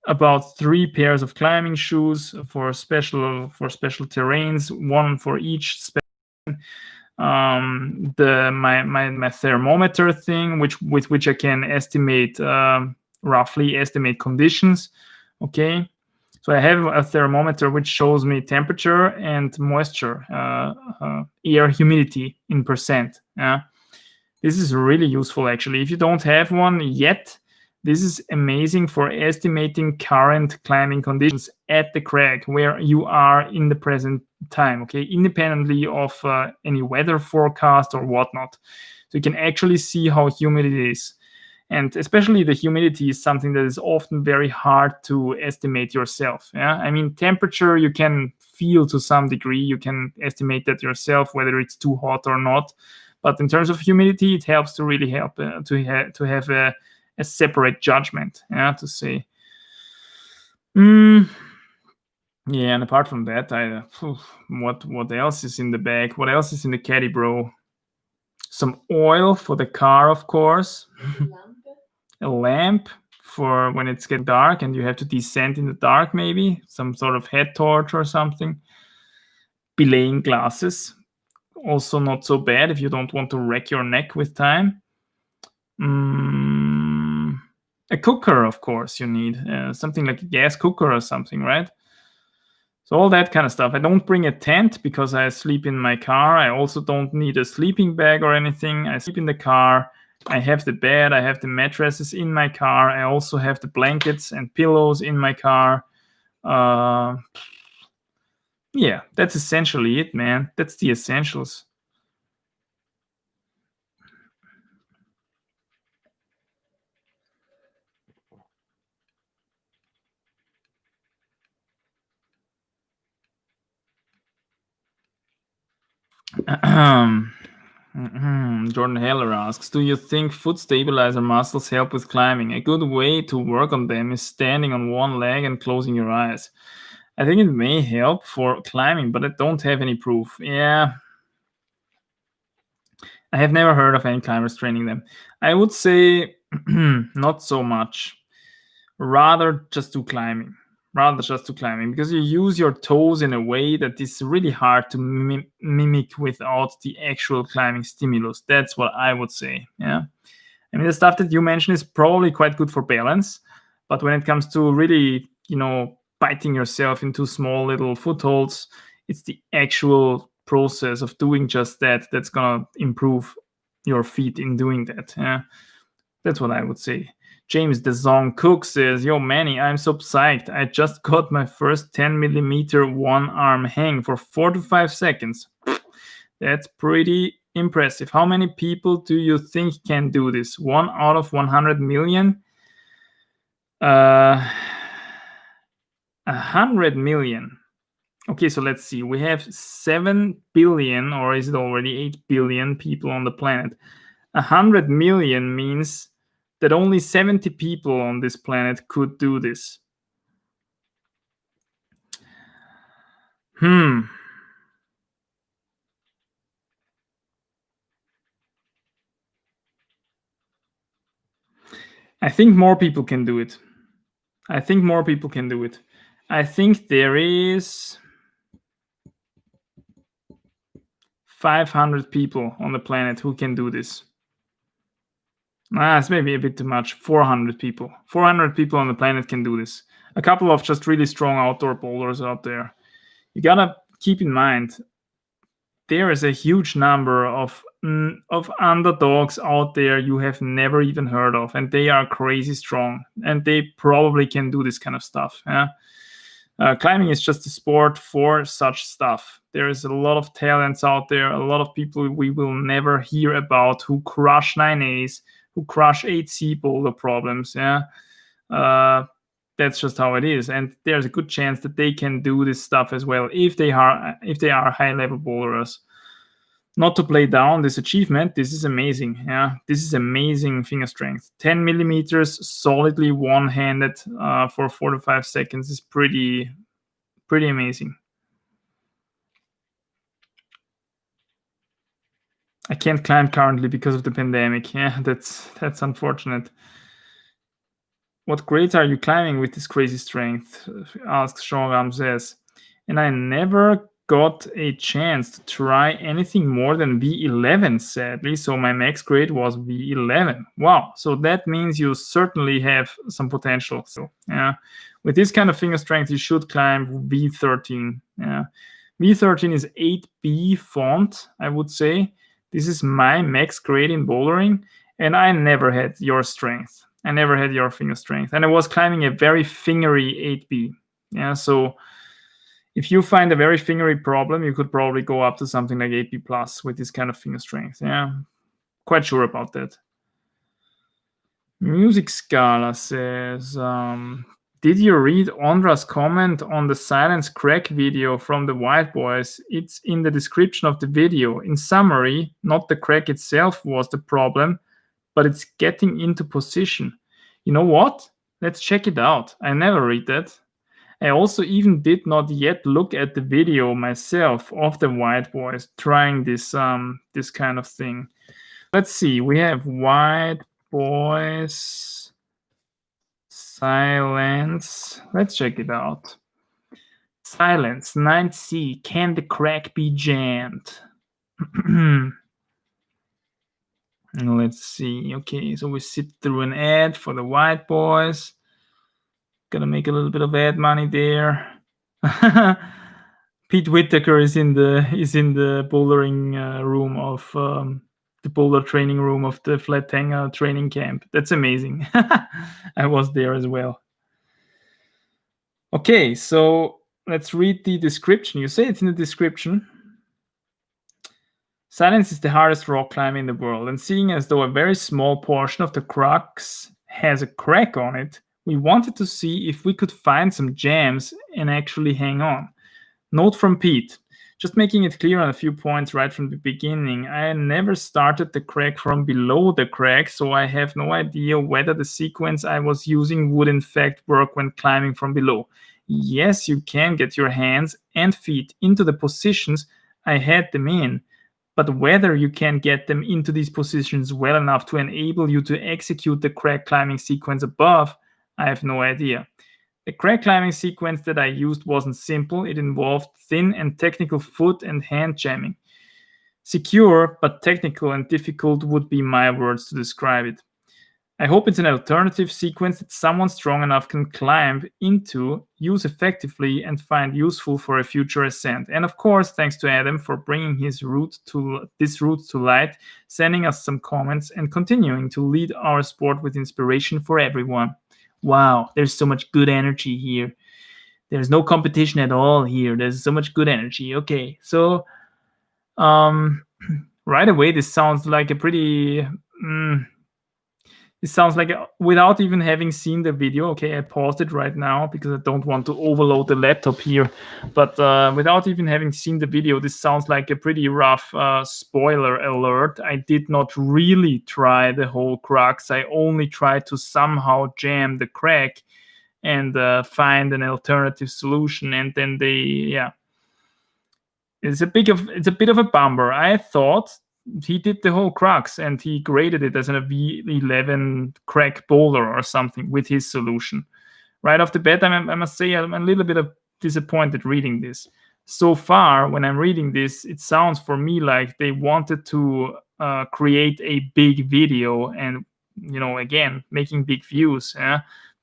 About 3 pairs of climbing shoes for special terrains, one for each. The my thermometer thing, with which I can estimate roughly estimate conditions. Okay, so I have a thermometer which shows me temperature and moisture, air humidity in percent. Yeah, this is really useful actually. If you don't have one yet, this is amazing for estimating current climbing conditions at the crag where you are in the present time, okay, independently of any weather forecast or whatnot. So you can actually see how humid it is. And especially the humidity is something that is often very hard to estimate yourself. Yeah, I mean, temperature you can feel to some degree. You can estimate that yourself, whether it's too hot or not. But in terms of humidity, it helps to really help to have a separate judgment. Yeah, to say. Yeah, and apart from that, what else is in the bag? What else is in the caddy, bro? Some oil for the car, of course. A lamp for when it's getting dark and you have to descend in the dark, maybe some sort of head torch or something. Belaying glasses, also not so bad if you don't want to wreck your neck with time. A cooker, of course, you need something like a gas cooker or something, right? So all that kind of stuff. I don't bring a tent because I sleep in my car. I also don't need a sleeping bag or anything. I sleep in the car. I have the bed. I have the mattresses in my car. I also have the blankets and pillows in my car. Yeah, that's essentially it, man. That's the essentials. Jordan Heller asks, do you think foot stabilizer muscles help with climbing? A good way to work on them is standing on one leg and closing your eyes. I think it may help for climbing, but I don't have any proof. Yeah, I have never heard of any climbers training them. I would say not so much. Rather just do climbing. Because you use your toes in a way that is really hard to mimic without the actual climbing stimulus. That's what I would say. Yeah, I mean, the stuff that you mentioned is probably quite good for balance, but when it comes to really, biting yourself into small little footholds, it's the actual process of doing just that that's gonna improve your feet in doing that. Yeah, that's what I would say. James the Zong Cook says, yo, Manny, I'm so psyched. I just got my first 10mm one arm hang for 4 to 5 seconds. That's pretty impressive. How many people do you think can do this? 1 out of 100 million? 100 million. Okay, so let's see. We have 7 billion, or is it already 8 billion people on the planet? 100 million means that only 70 people on this planet could do this. I think more people can do it. I think there is 500 people on the planet who can do this. It's maybe a bit too much. 400 people. 400 people on the planet can do this. A couple of just really strong outdoor bowlers out there. You gotta keep in mind, there is a huge number of underdogs out there you have never even heard of, and they are crazy strong, and they probably can do this kind of stuff. Yeah. Climbing is just a sport for such stuff. There is a lot of talents out there, a lot of people we will never hear about who crush 9As, who crush 8C boulder problems. Yeah. That's just how it is, and there's a good chance that they can do this stuff as well if they are high level bowlers. Not to play down this achievement, this is amazing. Yeah, this is amazing finger strength. 10 millimeters solidly one-handed for 4 to 5 seconds is pretty amazing. I can't climb currently because of the pandemic. Yeah, that's unfortunate. What grades are you climbing with this crazy strength? Asks Jean Ramses. And I never got a chance to try anything more than V11, sadly. So my max grade was V11. Wow. So that means you certainly have some potential. So yeah, with this kind of finger strength, you should climb V13. Yeah. V13 is 8B font, I would say. This is my max grade in bouldering, and I never had your strength. I never had your finger strength, and I was climbing a very fingery 8B. Yeah, so if you find a very fingery problem, you could probably go up to something like 8B plus with this kind of finger strength. Yeah, quite sure about that. Music Scala says, did you read Ondra's comment on the Silence Crack video from the White Boys? It's in the description of the video. In summary, not the crack itself was the problem, but it's getting into position. You know what? Let's check it out. I never read that. I also even did not yet look at the video myself of the White Boys trying this this kind of thing. Let's see. We have White Boys Silence. Let's check it out. Silence 9C. Can the crack be jammed? Let's see. Okay, so we sit through an ad for the White Boys. Gonna make a little bit of ad money there. Pete Whittaker is in the bouldering room of the boulder training room of the Flat Hanger training camp. That's amazing. I was there as well. Okay, so let's read the description. You say it's in the description. Silence is the hardest rock climb in the world, and seeing as though a very small portion of the crux has a crack on it, we wanted to see if we could find some jams and actually hang on. Note from Pete. Just making it clear on a few points right from the beginning, I never started the crack from below the crack, so I have no idea whether the sequence I was using would in fact work when climbing from below. Yes, you can get your hands and feet into the positions I had them in, but whether you can get them into these positions well enough to enable you to execute the crack climbing sequence above, I have no idea. The crack climbing sequence that I used wasn't simple. It involved thin and technical foot and hand jamming. Secure, but technical and difficult would be my words to describe it. I hope it's an alternative sequence that someone strong enough can climb into, use effectively, and find useful for a future ascent. And of course, thanks to Adam for bringing this route to light, sending us some comments, and continuing to lead our sport with inspiration for everyone. Wow, there's so much good energy here. There's no competition at all here. There's so much good energy. Okay, so right away, this sounds like a pretty... It sounds like, without even having seen the video, okay, I paused it right now because I don't want to overload the laptop here, but without even having seen the video, this sounds like a pretty rough spoiler alert. I did not really try the whole crux. I only tried to somehow jam the crack and find an alternative solution, and then it's a bit of a bummer. I thought he did the whole crux and he graded it as a V11 crack boulder or something with his solution. Right off the bat, I must say I'm a little bit disappointed reading this. So far, when I'm reading this, it sounds for me like they wanted to create a big video and, again, making big views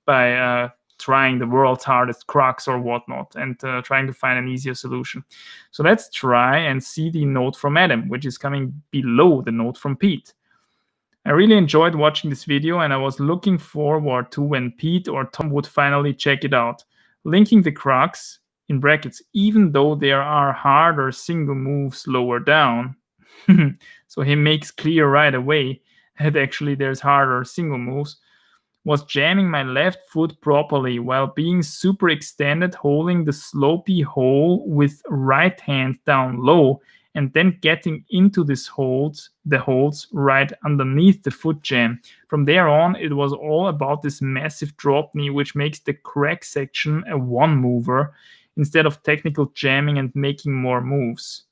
by trying the world's hardest crux or whatnot and trying to find an easier solution. So let's try and see the note from Adam, which is coming below the note from Pete. I really enjoyed watching this video and I was looking forward to when Pete or Tom would finally check it out. Linking the crux, in brackets, even though there are harder single moves lower down. So he makes clear right away that actually there's harder single moves. Was jamming my left foot properly while being super extended, holding the slopey hole with right hand down low and then getting into the holds right underneath the foot jam. From there on, it was all about this massive drop knee, which makes the crack section a one mover instead of technical jamming and making more moves.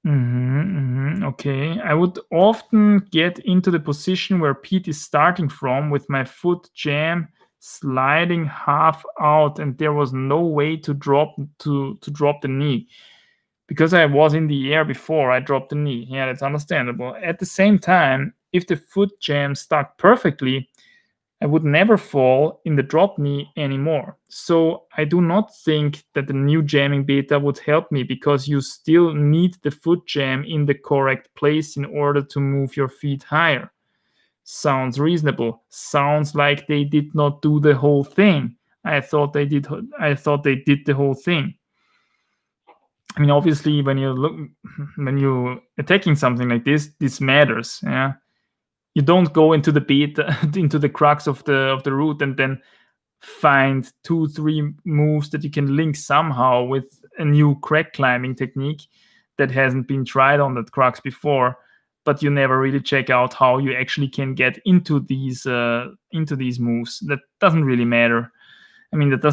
Okay. I would often get into the position where Pete is starting from with my foot jam sliding half out, and there was no way to drop the knee. Because I was in the air before I dropped the knee. Yeah, that's understandable. At the same time, if the foot jam stuck perfectly, I would never fall in the drop knee anymore. So I do not think that the new jamming beta would help me, because you still need the foot jam in the correct place in order to move your feet higher. Sounds reasonable. Sounds like they did not do the whole thing. I thought they did the whole thing. I mean, obviously, when you're attacking something like this matters. Yeah, you don't go into the beta, into the crux of the root, and then find 2-3 moves that you can link somehow with a new crack climbing technique that hasn't been tried on that crux before. But you never really check out how you actually can get into these moves. That doesn't really matter. I mean, that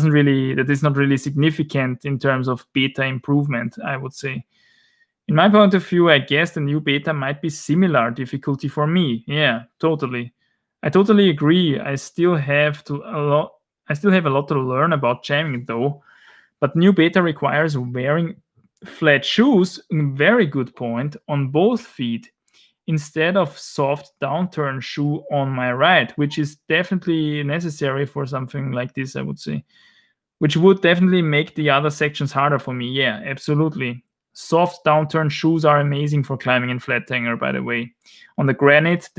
is not really significant in terms of beta improvement, I would say. In my point of view, I guess the new beta might be similar difficulty for me. Yeah, totally. I totally agree. I still have a lot to learn about jamming though. But new beta requires wearing flat shoes, very good point, on both feet, instead of soft downturn shoe on my right, which is definitely necessary for something like this, I would say. Which would definitely make the other sections harder for me. Yeah, absolutely. Soft downturn shoes are amazing for climbing in flat hanger, by the way. On the granite,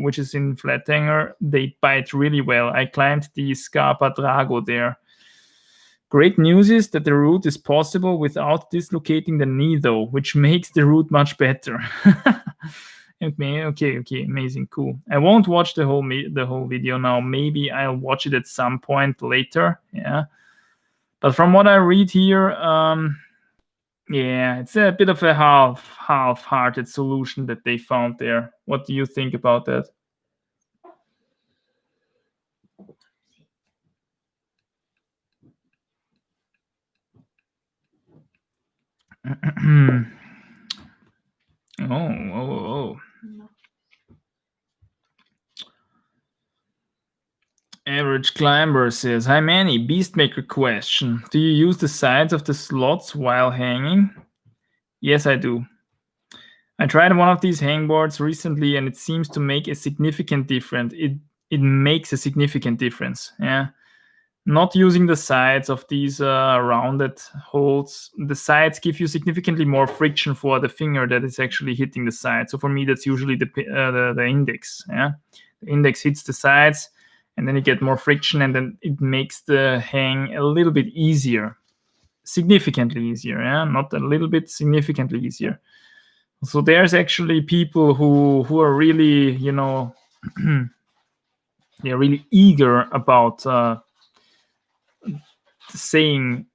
which is in flat hanger, they bite really well. I climbed the Scarpa Drago there. Great news is that the route is possible without dislocating the knee, though, which makes the route much better. Okay, amazing, cool. I won't watch the whole video now. Maybe I'll watch it at some point later. Yeah, but from what I read here, yeah, it's a bit of a half-hearted solution that they found there. What do you think about that? Oh. Average Climber says, "Hi Manny, Beastmaker question. Do you use the sides of the slots while hanging?" Yes, I do. I tried one of these hangboards recently, and it seems to make a significant difference. It makes a significant difference. Yeah, not using the sides of these rounded holds. The sides give you significantly more friction for the finger that is actually hitting the side. So for me, that's usually the index. Yeah, the index hits the sides, and then you get more friction, and then it makes the hang a little bit easier, significantly easier. Yeah, not a little bit, significantly easier. So there's actually people who are really, they're really eager about saying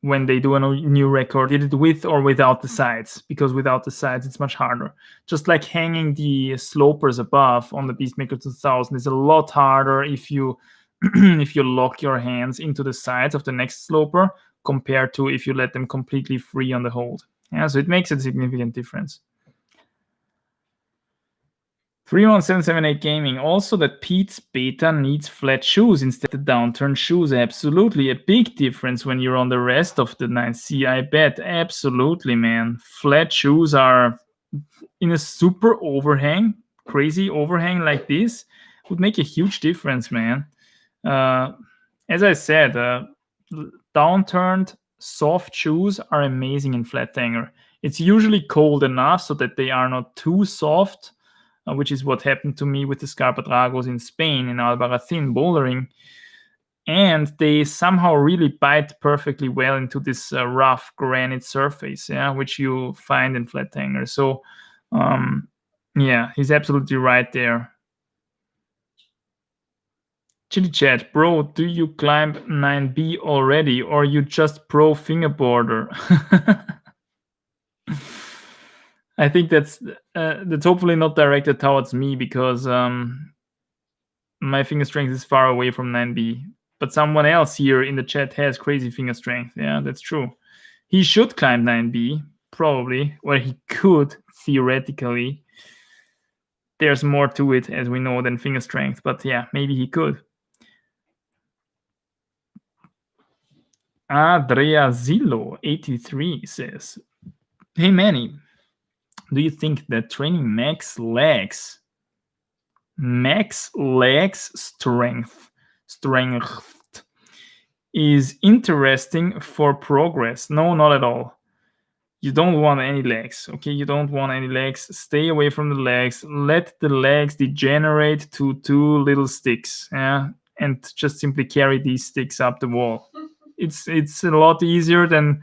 when they do a new record, did it with or without the sides, because without the sides it's much harder. Just like hanging the slopers above on the Beastmaker 2000 is a lot harder if you if you lock your hands into the sides of the next sloper compared to if you let them completely free on the hold. Yeah, so it makes a significant difference. 31778 Gaming. Also, that Pete's beta needs flat shoes instead of the downturn shoes. Absolutely. A big difference when you're on the rest of the 9C, I bet. Absolutely, man. Flat shoes are in a super overhang, crazy overhang like this, would make a huge difference, man. As I said, downturned soft shoes are amazing in flat hanger. It's usually cold enough so that they are not too soft, which is what happened to me with the Scarpa Dragos in Spain, in Albarracin bouldering. And they somehow really bite perfectly well into this rough granite surface, yeah, which you find in flat hanger. So, yeah, he's absolutely right there. Chili Chat, bro, do you climb 9B already, or you just pro fingerboarder? I think that's hopefully not directed towards me because my finger strength is far away from 9B. But someone else here in the chat has crazy finger strength. Yeah, that's true. He should climb 9B, probably, or he could theoretically. There's more to it, as we know, than finger strength. But yeah, maybe he could. Andrea Zillo, 83, says, "Hey Manny, do you think that training max legs strength is interesting for progress?" No, not at all. You don't want any legs, okay? You don't want any legs. Stay away from the legs. Let the legs degenerate to 2 little sticks, yeah, and just simply carry these sticks up the wall. It's a lot easier than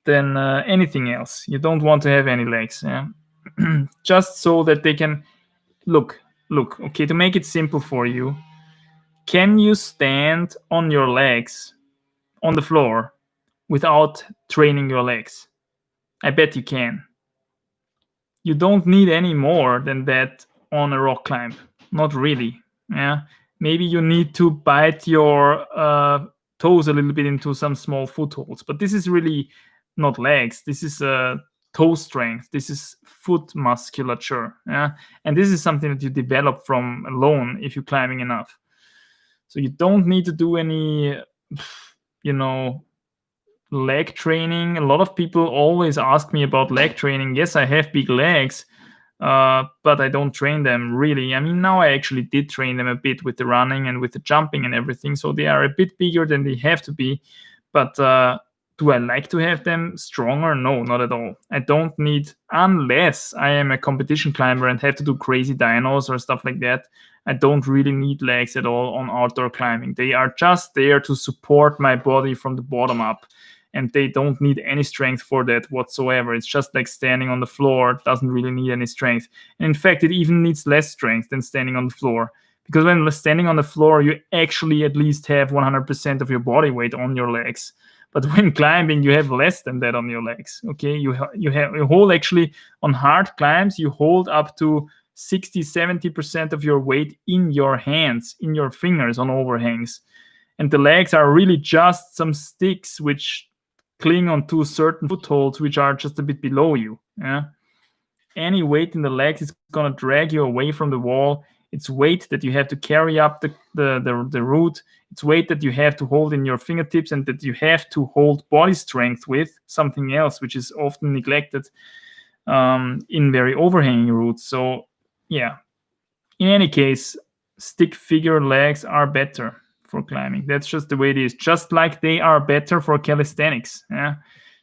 anything else. You don't want to have any legs, yeah. Just so that they can look. Okay, to make it simple for you, can you stand on your legs on the floor without training your legs? I bet you can. You don't need any more than that on a rock climb. Not really. Yeah. Maybe you need to bite your toes a little bit into some small footholds, but this is really not legs. This is toe strength. This is foot musculature. Yeah. And this is something that you develop from alone if you're climbing enough. So you don't need to do any, leg training. A lot of people always ask me about leg training. Yes, I have big legs, but I don't train them really. I mean, now I actually did train them a bit with the running and with the jumping and everything. So they are a bit bigger than they have to be. But do I like to have them stronger? No, not at all. I don't need, unless I am a competition climber and have to do crazy dynos or stuff like that. I don't really need legs at all on outdoor climbing. They are just there to support my body from the bottom up. And they don't need any strength for that whatsoever. It's just like standing on the floor. It doesn't really need any strength. And in fact, it even needs less strength than standing on the floor. Because when standing on the floor, you actually at least have 100% of your body weight on your legs. But when climbing, you have less than that on your legs. Okay, you hold actually on hard climbs, you hold up to 60-70% of your weight in your hands, in your fingers on overhangs. And the legs are really just some sticks which cling onto certain footholds which are just a bit below you. Yeah. Any weight in the legs is gonna drag you away from the wall. It's weight that you have to carry up the route. It's weight that you have to hold in your fingertips and that you have to hold body strength with, something else which is often neglected in very overhanging routes. So yeah, in any case, stick figure legs are better for climbing. That's just the way it is. Just like they are better for calisthenics. Yeah,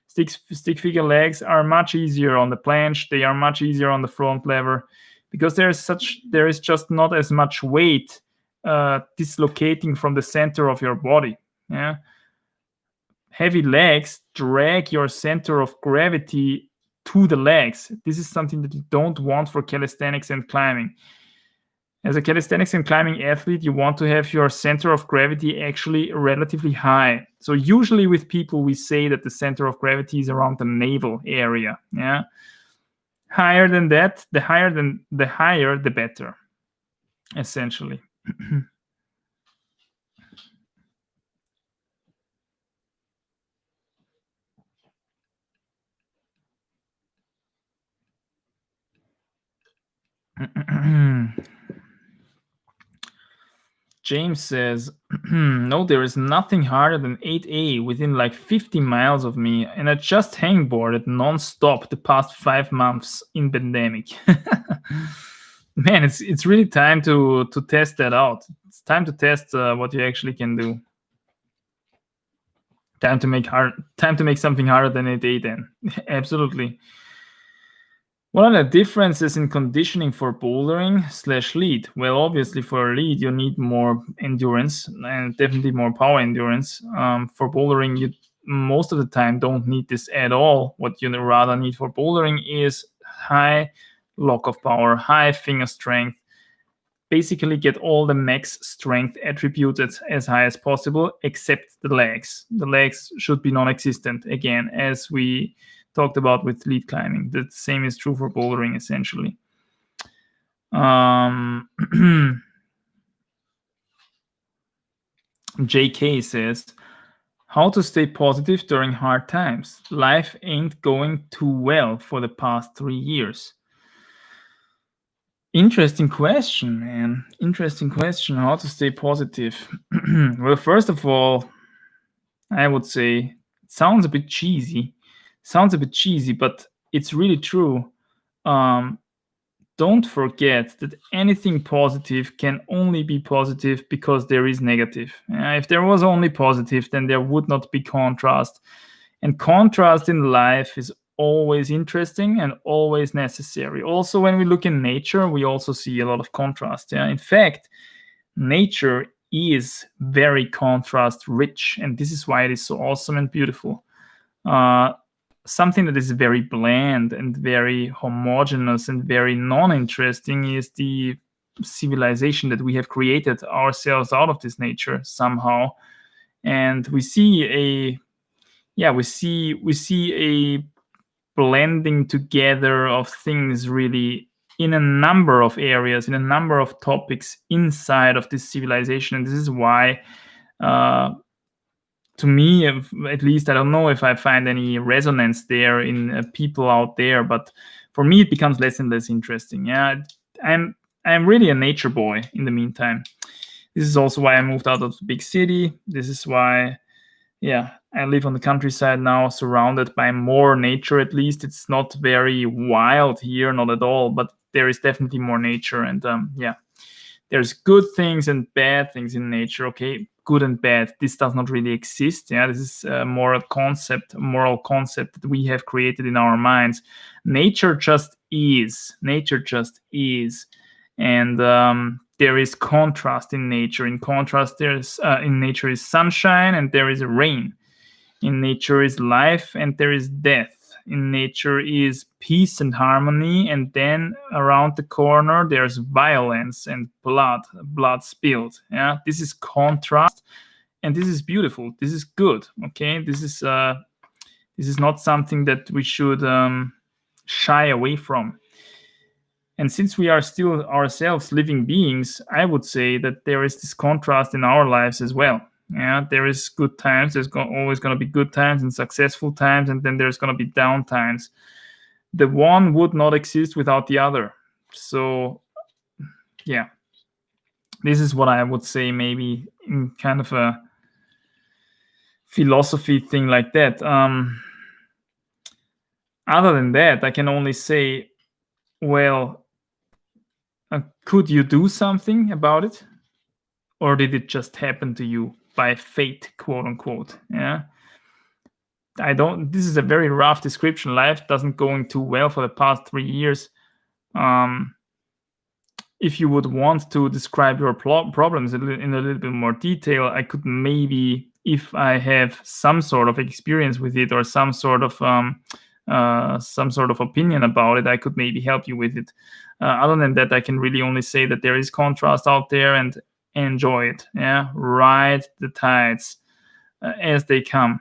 stick figure legs are much easier on the planche. They are much easier on the front lever because there is just not as much weight dislocating from the center of your body. Yeah, heavy legs drag your center of gravity to the legs. This is something that you don't want for calisthenics and climbing. As a calisthenics and climbing athlete, you want to have your center of gravity actually relatively high. So usually with people, we say that the center of gravity is around the navel area. Yeah, higher than that, the higher, the better, essentially. James says, no, there is nothing harder than 8A within like 50 miles of me, and I just hangboarded non-stop the past 5 months in pandemic. Man, it's really time to test that out. It's time to test what you actually can do. Time to make something harder than 8A then. Absolutely. What are the differences in conditioning for bouldering / lead? Well, obviously for a lead, you need more endurance and definitely more power endurance. For bouldering, you most of the time don't need this at all. What you rather need for bouldering is high lock of power, high finger strength. Basically get all the max strength attributes as high as possible, except the legs. The legs should be non-existent, again, as we talked about with lead climbing. The same is true for bouldering, essentially. JK says, how to stay positive during hard times. Life ain't going too well for the past 3 years. Interesting question, man. Interesting question. How to stay positive. Well, first of all, I would say it sounds a bit cheesy. But it's really true. Don't forget that anything positive can only be positive because there is negative. If there was only positive, then there would not be contrast. And contrast in life is always interesting and always necessary. Also, when we look in nature, we also see a lot of contrast. In fact, nature is very contrast rich, and this is why it is so awesome and beautiful. Something that is very bland and very homogeneous and very non-interesting is the civilization that we have created ourselves out of this nature somehow. And we see a blending together of things really in a number of areas, in a number of topics inside of this civilization. And this is why to me, at least, I don't know if I find any resonance there in people out there, but for me, it becomes less and less interesting. I'm really a nature boy in the meantime. This is also why I moved out of the big city. This is why, I live on the countryside now, surrounded by more nature. At least it's not very wild here, not at all, but there is definitely more nature. And there's good things and bad things in nature. Okay, good and bad. This does not really exist. This is a moral concept that we have created in our minds. Nature just is. And there is contrast in nature. In contrast, in nature is sunshine and there is rain. In nature is life and there is death. In nature is peace and harmony, and then around the corner there's violence and blood spilled. This is contrast, and this is beautiful. This is good. Okay, this is not something that we should shy away from. And since we are still ourselves living beings, I would say that there is this contrast in our lives as well. There is good times. There's always going to be good times and successful times, and then there's going to be down times. The one would not exist without the other. So, this is what I would say, maybe in kind of a philosophy thing like that. Other than that, I can only say, well, could you do something about it? Or did it just happen to you by fate, quote unquote? This is a very rough description. Life doesn't going too well for the past 3 years. If you would want to describe your problems in a little bit more detail, I could maybe, if I have some sort of experience with it or some sort of opinion about it, I could maybe help you with it. Other than that, I can really only say that there is contrast out there, and enjoy it. Ride the tides as they come.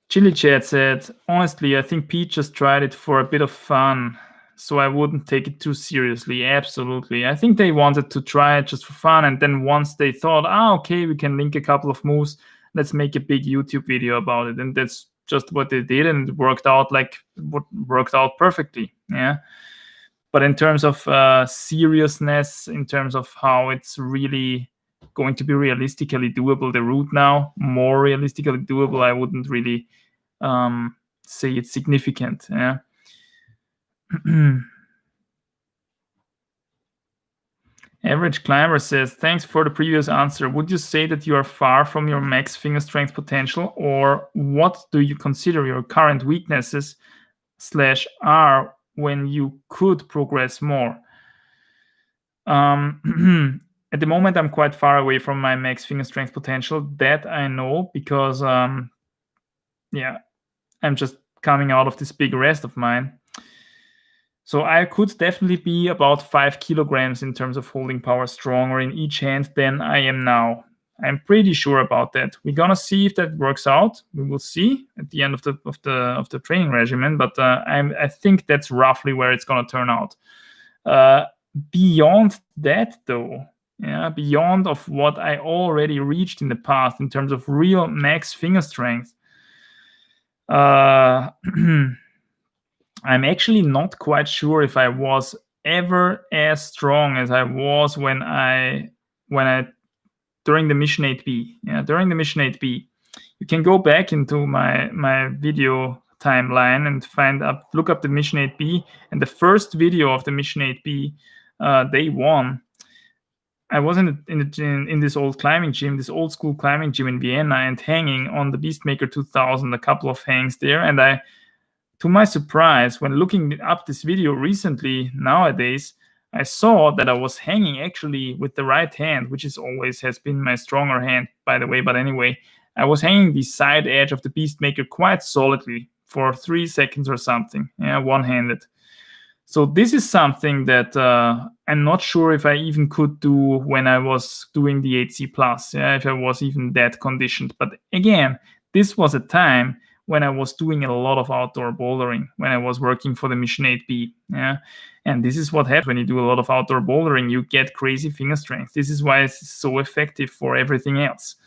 Chili Chat said, honestly, I think Pete just tried it for a bit of fun, so I wouldn't take it too seriously. Absolutely. I think they wanted to try it just for fun, and then once they thought, okay, we can link a couple of moves, let's make a big YouTube video about it. And that's just what they did, and it worked out perfectly. But in terms of seriousness, in terms of how it's really going to be realistically doable, the route now more realistically doable, I wouldn't really say it's significant. Average Climber says, thanks for the previous answer. Would you say that you are far from your max finger strength potential, or what do you consider your current weaknesses /are when you could progress more? At the moment, I'm quite far away from my max finger strength potential. That I know because, I'm just coming out of this big rest of mine. So I could definitely be about 5 kilograms in terms of holding power stronger in each hand than I am now. I'm pretty sure about that. We're gonna see if that works out. We will see at the end of the training regimen, but I think that's roughly where it's gonna turn out. Beyond that, though, yeah, beyond of what I already reached in the past in terms of real max finger strength, I'm actually not quite sure if I was ever as strong as I was when I during the Mission 8B. Yeah, during the Mission 8B, you can go back into my video timeline and look up the Mission 8B, and the first video of the Mission 8B, day one. I was in this old climbing gym, this old school climbing gym in Vienna, and hanging on the Beastmaker 2000, a couple of hangs there, and to my surprise, when looking up this video recently, nowadays, I saw that I was hanging actually with the right hand, which always has been my stronger hand, by the way. But anyway, I was hanging the side edge of the Beastmaker quite solidly for 3 seconds or something, yeah, one-handed. So this is something that I'm not sure if I even could do when I was doing the 8C Plus, yeah, if I was even that conditioned. But again, this was a time when I was doing a lot of outdoor bouldering, when I was working for the Mission 8B. Yeah? And this is what happens when you do a lot of outdoor bouldering. You get crazy finger strength. This is why it's so effective for everything else.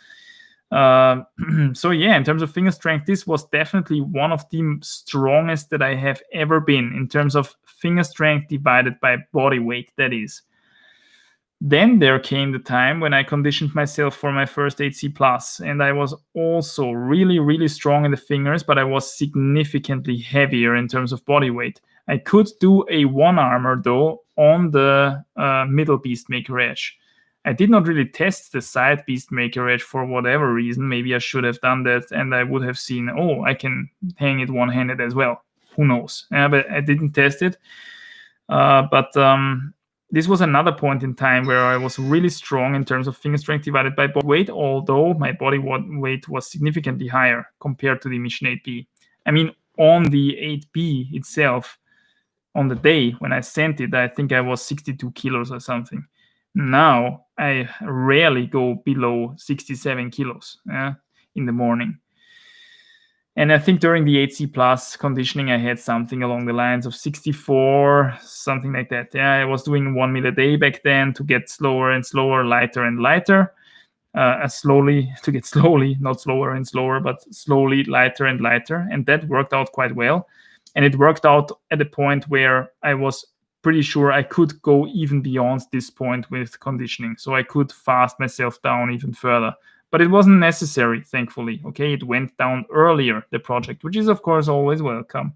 So yeah, in terms of finger strength, this was definitely one of the strongest that I have ever been in terms of finger strength divided by body weight, that is. Then there came the time when I conditioned myself for my first 8C Plus, and I was also really, really strong in the fingers, but I was significantly heavier in terms of body weight. I could do a one-armer, though, on the middle Beastmaker edge. I did not really test the side Beastmaker edge for whatever reason. Maybe I should have done that, and I would have seen, oh, I can hang it one-handed as well. Who knows? But I didn't test it. This was another point in time where I was really strong in terms of finger strength divided by body weight, although my body weight was significantly higher compared to the Mission 8B. I mean, on the 8B itself, on the day when I sent it, I think I was 62 kilos or something. Now, I rarely go below 67 kilos in the morning. And I think during the 8C Plus conditioning, I had something along the lines of 64, something like that. Yeah, I was doing 1 meal a day back then to get slower and slower, lighter and lighter. Not slowly, not slower and slower, but slowly, lighter and lighter. And that worked out quite well. And it worked out at a point where I was pretty sure I could go even beyond this point with conditioning. So I could fast myself down even further. But it wasn't necessary, thankfully. Okay, it went down earlier, the project, which is, of course, always welcome.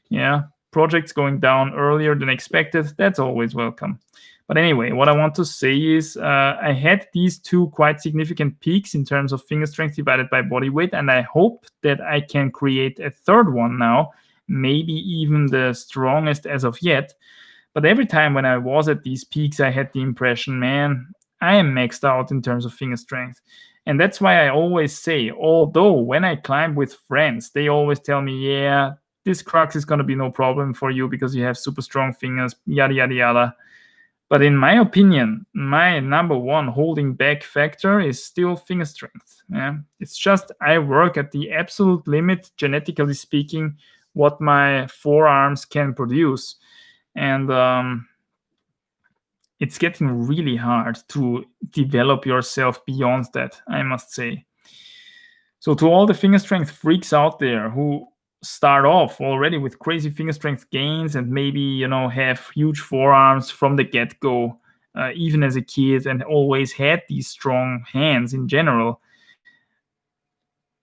Yeah, projects going down earlier than expected, that's always welcome. But anyway, what I want to say is I had these two quite significant peaks in terms of finger strength divided by body weight, and I hope that I can create a third one now, maybe even the strongest as of yet. But every time when I was at these peaks, I had the impression, man, I am maxed out in terms of finger strength. And that's why I always say, although when I climb with friends, they always tell me, yeah, this crux is going to be no problem for you because you have super strong fingers, yada, yada, yada. But in my opinion, my number one holding back factor is still finger strength. Yeah? It's just I work at the absolute limit, genetically speaking, what my forearms can produce. And it's getting really hard to develop yourself beyond that, I must say. So to all the finger strength freaks out there who start off already with crazy finger strength gains and maybe, have huge forearms from the get-go, even as a kid, and always had these strong hands in general,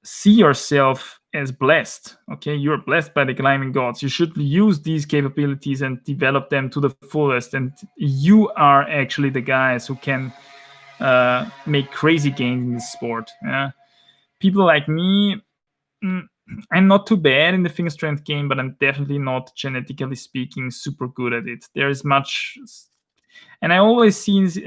see yourself as blessed. Okay, you're blessed by the climbing gods. You should use these capabilities and develop them to the fullest, and you are actually the guys who can make crazy gains in this sport. Yeah? People like me, I'm not too bad in the finger strength game, but I'm definitely not, genetically speaking, super good at it. There is much, and I always see,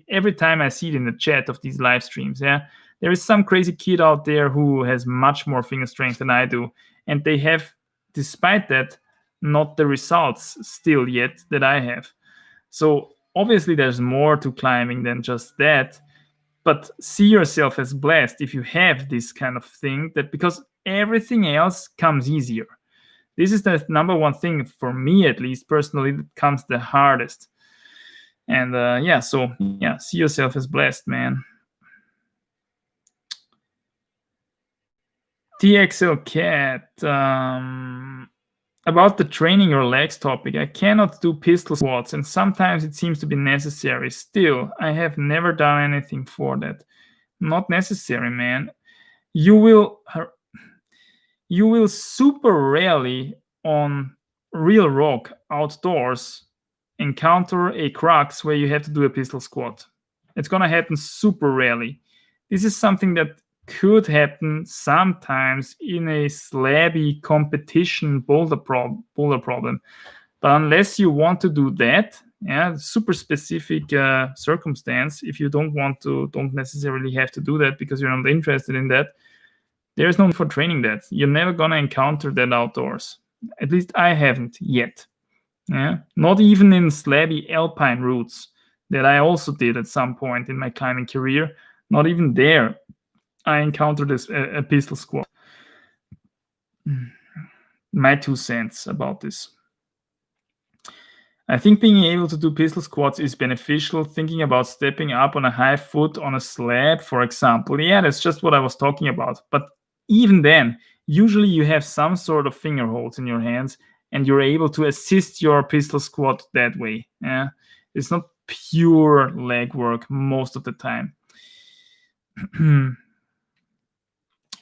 every time I see it in the chat of these live streams, yeah, there is some crazy kid out there who has much more finger strength than I do, and they have, despite that, not the results still yet that I have. So obviously there's more to climbing than just that. But see yourself as blessed if you have this kind of thing, that because everything else comes easier. This is the number one thing for me, at least personally, that comes the hardest. And see yourself as blessed, man. TXL Cat, about the training your legs topic, I cannot do pistol squats, and sometimes it seems to be necessary. Still, I have never done anything for that. Not necessary, man. You will super rarely on real rock outdoors encounter a crux where you have to do a pistol squat. It's gonna happen super rarely. This is something that could happen sometimes in a slabby competition boulder problem. But unless you want to do that, super specific circumstance, if you don't necessarily have to do that because you're not interested in that, there's no need for training that. You're never gonna encounter that outdoors. At least I haven't yet. Yeah, not even in slabby alpine routes that I also did at some point in my climbing career. Not even there I encountered a pistol squat. My 2 cents about this. I think being able to do pistol squats is beneficial. Thinking about stepping up on a high foot on a slab, for example. Yeah, that's just what I was talking about. But even then, usually you have some sort of finger holds in your hands, and you're able to assist your pistol squat that way. Yeah, it's not pure leg work most of the time.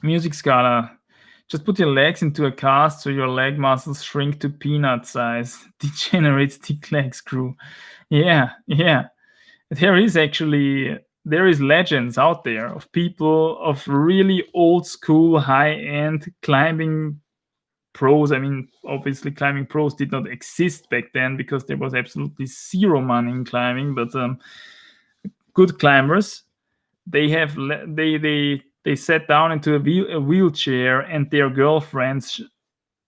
Music Scala. Just put your legs into a cast so your leg muscles shrink to peanut size. Degenerate stick leg screw. Yeah. There is legends out there of people, of really old school high-end climbing pros. I mean, obviously climbing pros did not exist back then because there was absolutely zero money in climbing, but good climbers, they sat down into a wheelchair, and their girlfriends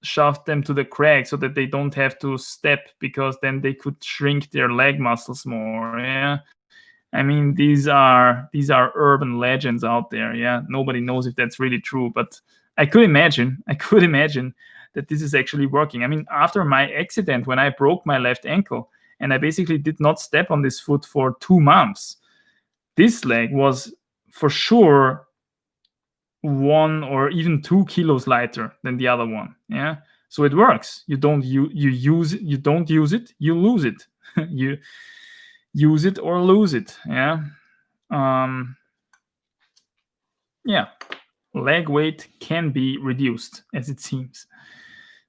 shoved them to the crag so that they don't have to step, because then they could shrink their leg muscles more. Yeah, I mean, these are urban legends out there. Yeah, nobody knows if that's really true, but I could imagine that this is actually working. I mean, after my accident, when I broke my left ankle and I basically did not step on this foot for 2 months, this leg was for sure 1 or even 2 kilos lighter than the other one. Yeah, so it works. You don't use it, you don't use it, you lose it. You use it or lose it. Yeah. Leg weight can be reduced, as it seems.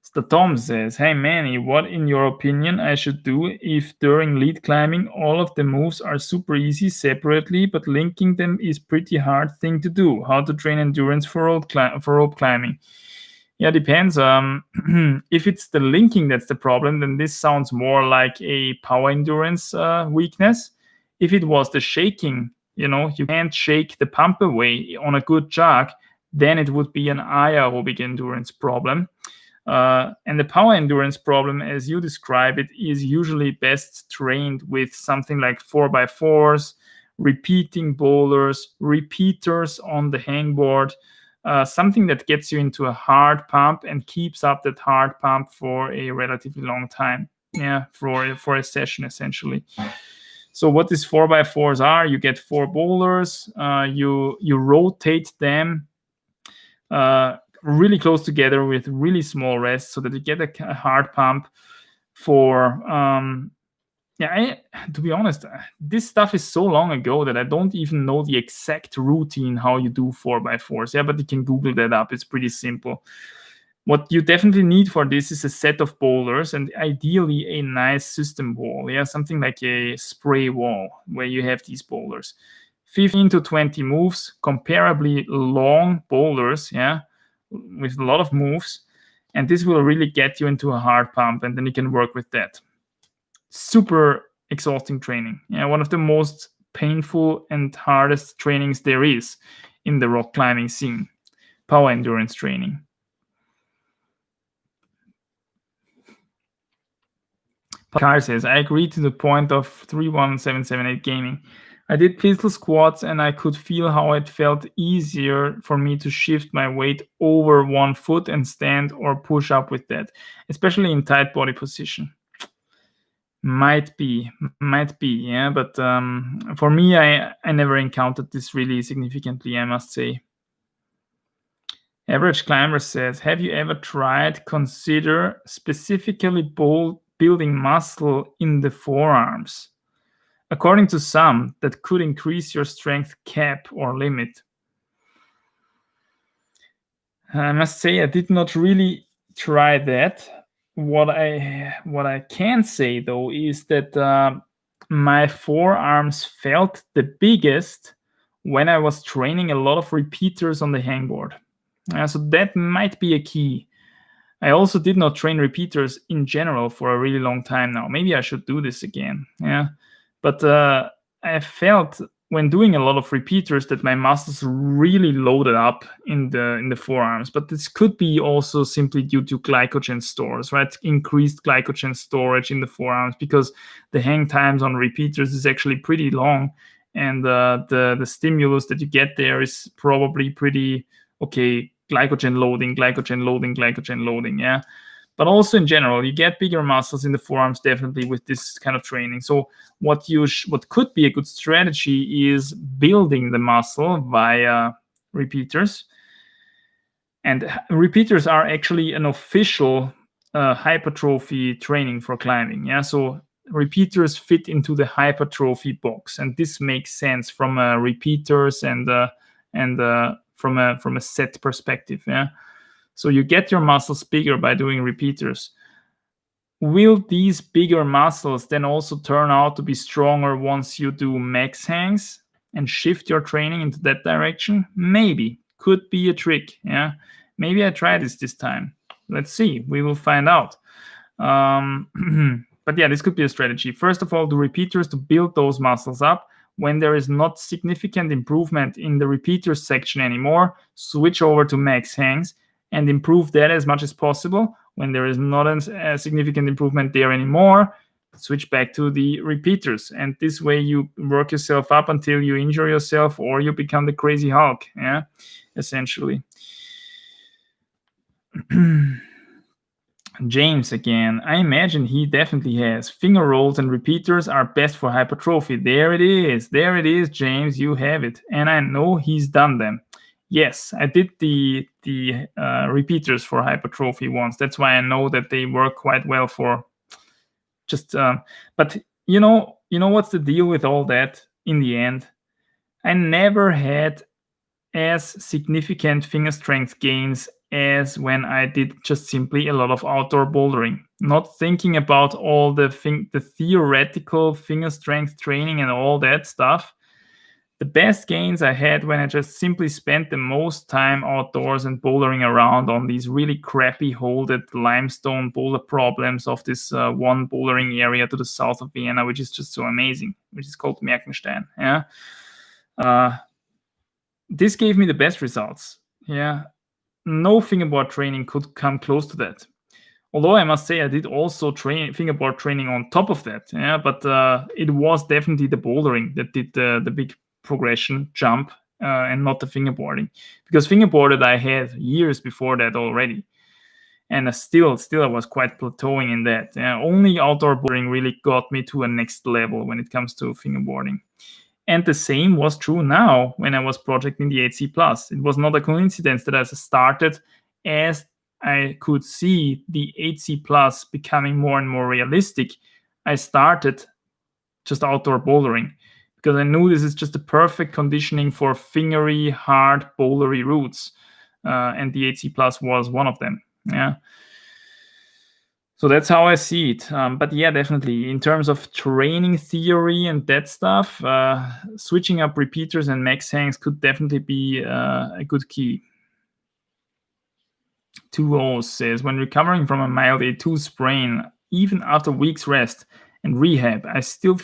So Tom says, hey Manny, what in your opinion I should do if during lead climbing all of the moves are super easy separately, but linking them is pretty hard thing to do? How to train endurance for rope climbing? Yeah, depends. If it's the linking that's the problem, then this sounds more like a power endurance weakness. If it was the shaking, you can't shake the pump away on a good jog, then it would be an aerobic endurance problem. And the power endurance problem, as you describe it, is usually best trained with something like 4x4s, repeating boulders, repeaters on the hangboard, something that gets you into a hard pump and keeps up that hard pump for a relatively long time. Yeah, for a session, essentially. So what these 4x4s are, you get 4 boulders, you rotate them really close together with really small rests so that you get a hard pump for to be honest, this stuff is so long ago that I don't even know the exact routine how you do 4x4s. Yeah, but you can Google that up. It's pretty simple. What you definitely need for this is a set of boulders, and ideally a nice system wall. Yeah, something like a spray wall where you have these boulders. 15 to 20 moves, comparably long boulders, yeah, with a lot of moves, and this will really get you into a hard pump, and then you can work with that. Super exhausting training. Yeah, one of the most painful and hardest trainings there is in the rock climbing scene. Power endurance training. Car says, I agree to the point of 31778 gaming. I did pistol squats and I could feel how it felt easier for me to shift my weight over one foot and stand or push up with that, especially in tight body position. Might be, yeah. But for me, I never encountered this really significantly, I must say. Average Climber says, have you ever consider specifically building muscle in the forearms? According to some, that could increase your strength cap or limit. I must say I did not really try that. What I can say though is that my forearms felt the biggest when I was training a lot of repeaters on the hangboard. So that might be a key. I also did not train repeaters in general for a really long time now. Maybe I should do this again. Yeah, but I felt when doing a lot of repeaters that my muscles really loaded up in the forearms. But this could be also simply due to glycogen stores, right? Increased glycogen storage in the forearms, because the hang times on repeaters is actually pretty long, and the stimulus that you get there is probably pretty okay. Glycogen loading, yeah. But also in general, you get bigger muscles in the forearms definitely with this kind of training. So what could be a good strategy is building the muscle via repeaters. And repeaters are actually an official hypertrophy training for climbing, yeah. So repeaters fit into the hypertrophy box, and this makes sense from repeaters and from a set perspective, yeah. So you get your muscles bigger by doing repeaters. Will these bigger muscles then also turn out to be stronger once you do max hangs and shift your training into that direction? Maybe. Could be a trick, yeah. Maybe I try this time. Let's see. We will find out. But yeah, this could be a strategy. First of all, do repeaters to build those muscles up. When there is not significant improvement in the repeaters section anymore, switch over to max hangs and improve that as much as possible. When there is not a significant improvement there anymore, switch back to the repeaters. And this way you work yourself up until you injure yourself or you become the crazy Hulk, yeah, essentially. James again. I imagine he definitely has. Finger rolls and repeaters are best for hypertrophy. There it is, James. You have it. And I know he's done them. Yes, I did the repeaters for hypertrophy once. That's why I know that they work quite well for just. But you know what's the deal with all that in the end? I never had as significant finger strength gains as when I did just simply a lot of outdoor bouldering, not thinking about all the theoretical finger strength training and all that stuff. The best gains I had when I just simply spent the most time outdoors and bouldering around on these really crappy holded limestone boulder problems of this one bouldering area to the south of Vienna, which is just so amazing, which is called Merkenstein. Yeah. This gave me the best results. Yeah. No fingerboard training could come close to that. Although I must say I did also fingerboard training on top of that. Yeah, but it was definitely the bouldering that did the big progression jump and not the fingerboarding. Because fingerboarded I had years before that already. And still I was quite plateauing in that. Only outdoor bouldering really got me to a next level when it comes to fingerboarding. And the same was true now when I was projecting the 8C Plus. It was not a coincidence that I started as I could see the 8C Plus becoming more and more realistic. I started just outdoor bouldering because I knew this is just the perfect conditioning for fingery, hard, bouldery routes. And the 8C Plus was one of them. Yeah. So that's how I see it. But yeah, definitely in terms of training theory and that stuff, switching up repeaters and max hangs could definitely be a good key. 2O says, when recovering from a mild A2 sprain, even after weeks rest and rehab, I still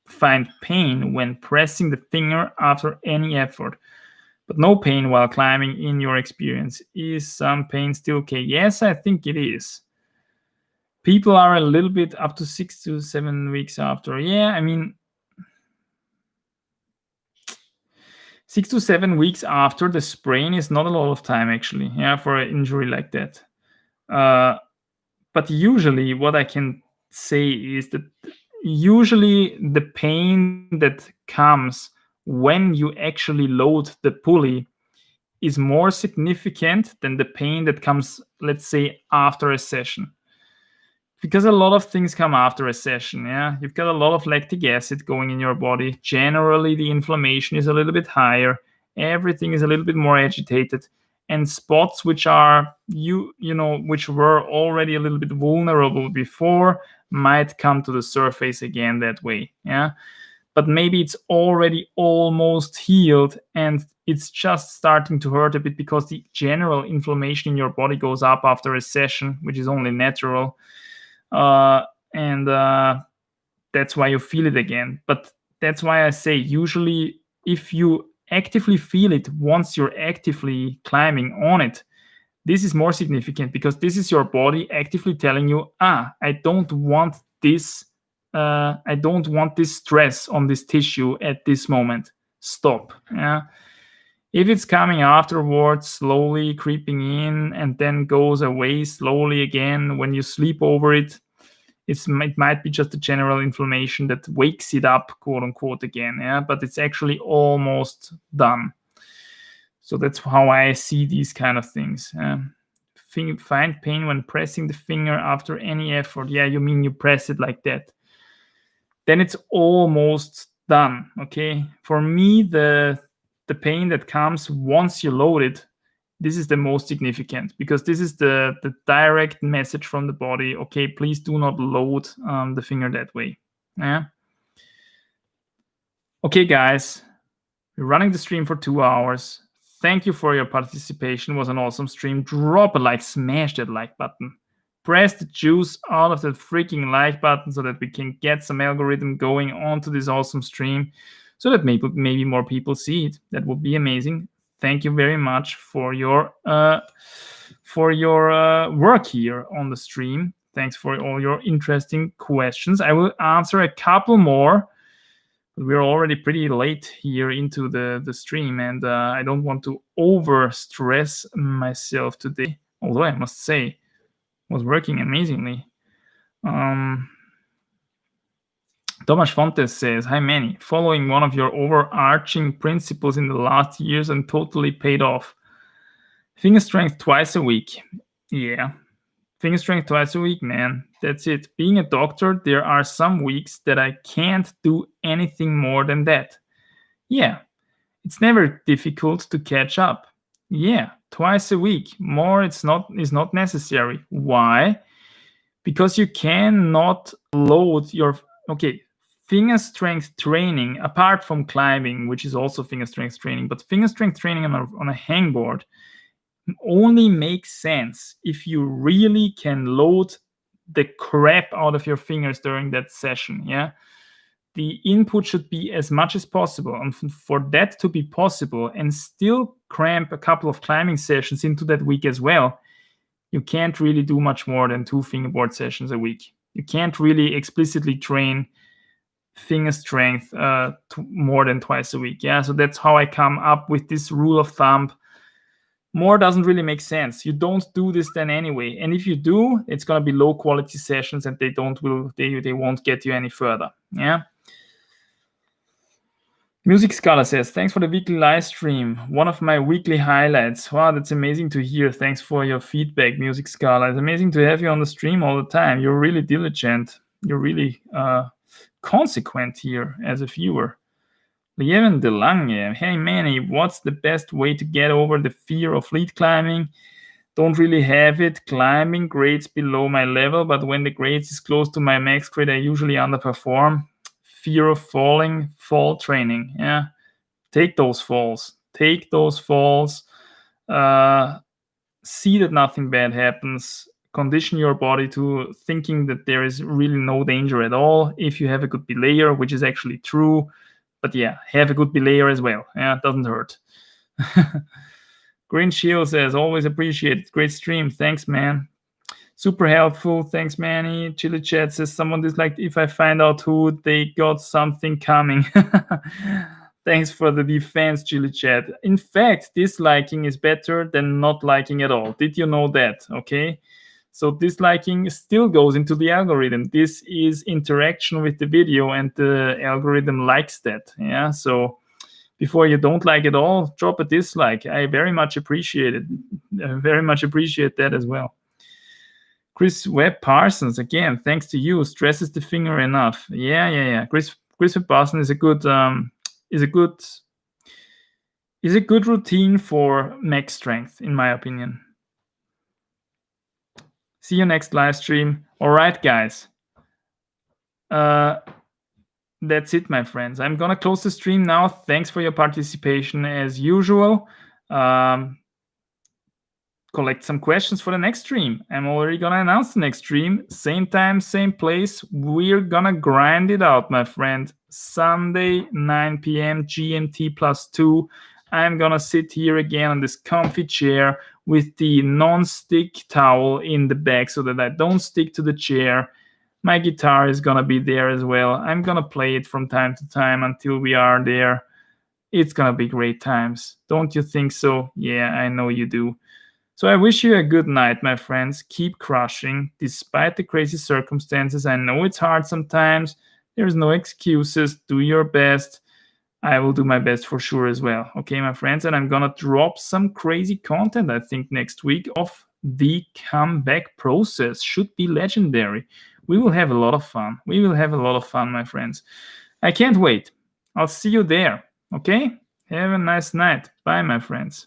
find pain when pressing the finger after any effort. But no pain while climbing in your experience. Is some pain still okay? Yes, I think it is. People are a little bit up to 6 to 7 weeks after. Yeah, I mean, 6 to 7 weeks after the sprain is not a lot of time, actually, yeah, for an injury like that. But usually, what I can say is that usually the pain that comes when you actually load the pulley is more significant than the pain that comes, let's say, after a session. Because a lot of things come after a session, yeah? You've got a lot of lactic acid going in your body. Generally, the inflammation is a little bit higher. Everything is a little bit more agitated. And spots which are, which were already a little bit vulnerable before might come to the surface again that way, yeah? But maybe it's already almost healed and it's just starting to hurt a bit because the general inflammation in your body goes up after a session, which is only natural. And that's why you feel it again. But that's why I say usually if you actively feel it once you're actively climbing on it, this is more significant because this is your body actively telling you, I don't want this stress on this tissue at this moment. Stop. Yeah. If it's coming afterwards, slowly creeping in, and then goes away slowly again when you sleep over it, it might be just a general inflammation that wakes it up, quote unquote, again. Yeah, but it's actually almost done. So that's how I see these kind of things. Find pain when pressing the finger after any effort. Yeah, you mean you press it like that. Then it's almost done. Okay. For me, the pain that comes once you load it, this is the most significant because this is the direct message from the body. Okay, please do not load the finger that way. Yeah. Okay, guys, we're running the stream for 2 hours. Thank you for your participation. It was an awesome stream. Drop a like, smash that like button. Press the juice out of that freaking like button so that we can get some algorithm going onto this awesome stream so that maybe more people see it. That would be amazing. Thank you very much for your work here on the stream. Thanks for all your interesting questions. I will answer a couple more. We're already pretty late here into the stream, and I don't want to over stress myself today. Although I must say, it was working amazingly. Tomas Fontes says, "Hi Manny, following one of your overarching principles in the last years and totally paid off. Finger strength twice a week." Yeah, finger strength twice a week, man. That's it. Being a doctor, there are some weeks that I can't do anything more than that. Yeah, it's never difficult to catch up. Yeah, twice a week. More is not necessary. Why? Because you cannot load your finger strength training, apart from climbing, which is also finger strength training, but finger strength training on a hangboard only makes sense if you really can load the crap out of your fingers during that session. Yeah, the input should be as much as possible, and for that to be possible and still cramp a couple of climbing sessions into that week as well, you can't really do much more than 2 fingerboard sessions a week. You can't really explicitly train finger strength more than twice a week. Yeah, so that's how I come up with this rule of thumb. More doesn't really make sense. You don't do this then anyway, and if you do, it's gonna be low quality sessions, and they won't get you any further. Yeah. Music Scholar says, "Thanks for the weekly live stream. One of my weekly highlights." Wow, that's amazing to hear. Thanks for your feedback, Music Scholar. It's amazing to have you on the stream all the time. You're really diligent. You're really consequent here as a viewer. Lieven de Lange, "Hey Manny, what's the best way to get over the fear of lead climbing? Don't really have it. Climbing grades below my level, but when the grades is close to my max grade, I usually underperform. Fear of falling, fall training." Yeah, take those falls. See that nothing bad happens. Condition your body to thinking that there is really no danger at all if you have a good belayer, which is actually true. But yeah, have a good belayer as well. Yeah, it doesn't hurt. Green Shield says, "Always appreciate it. Great stream. Thanks, man. Super helpful. Thanks, Manny." Chili Chat says, "Someone disliked if I find out who, they got something coming." Thanks for the defense, Chili Chat. In fact, disliking is better than not liking at all. Did you know that? Okay. So disliking still goes into the algorithm. This is interaction with the video, and the algorithm likes that. Yeah. So before you don't like it all, drop a dislike. I very much appreciate it. I very much appreciate that as well. Chris Webb Parsons, again, thanks to you, stresses the finger enough. Yeah. Chris Webb Parsons is a good routine for max strength, in my opinion. See you next live stream. All right, guys. That's it, my friends. I'm gonna close the stream now. Thanks for your participation as usual. Collect some questions for the next stream. I'm already gonna announce the next stream. Same time, same place. We're gonna grind it out, my friend. Sunday, 9 p.m. GMT +2. I'm gonna sit here again on this comfy chair with the non-stick towel in the back so that I don't stick to the chair. My guitar is gonna be there as well. I'm gonna play it from time to time until we are there. It's gonna be great times. Don't you think so? Yeah, I know you do. So I wish you a good night, my friends. Keep crushing despite the crazy circumstances. I know it's hard sometimes. There's no excuses. Do your best. I will do my best for sure as well. Okay, my friends, and I'm gonna drop some crazy content, I think, next week of the comeback process. Should be legendary. We will have a lot of fun. We will have a lot of fun, my friends. I can't wait. I'll see you there. Okay? Have a nice night. Bye, my friends.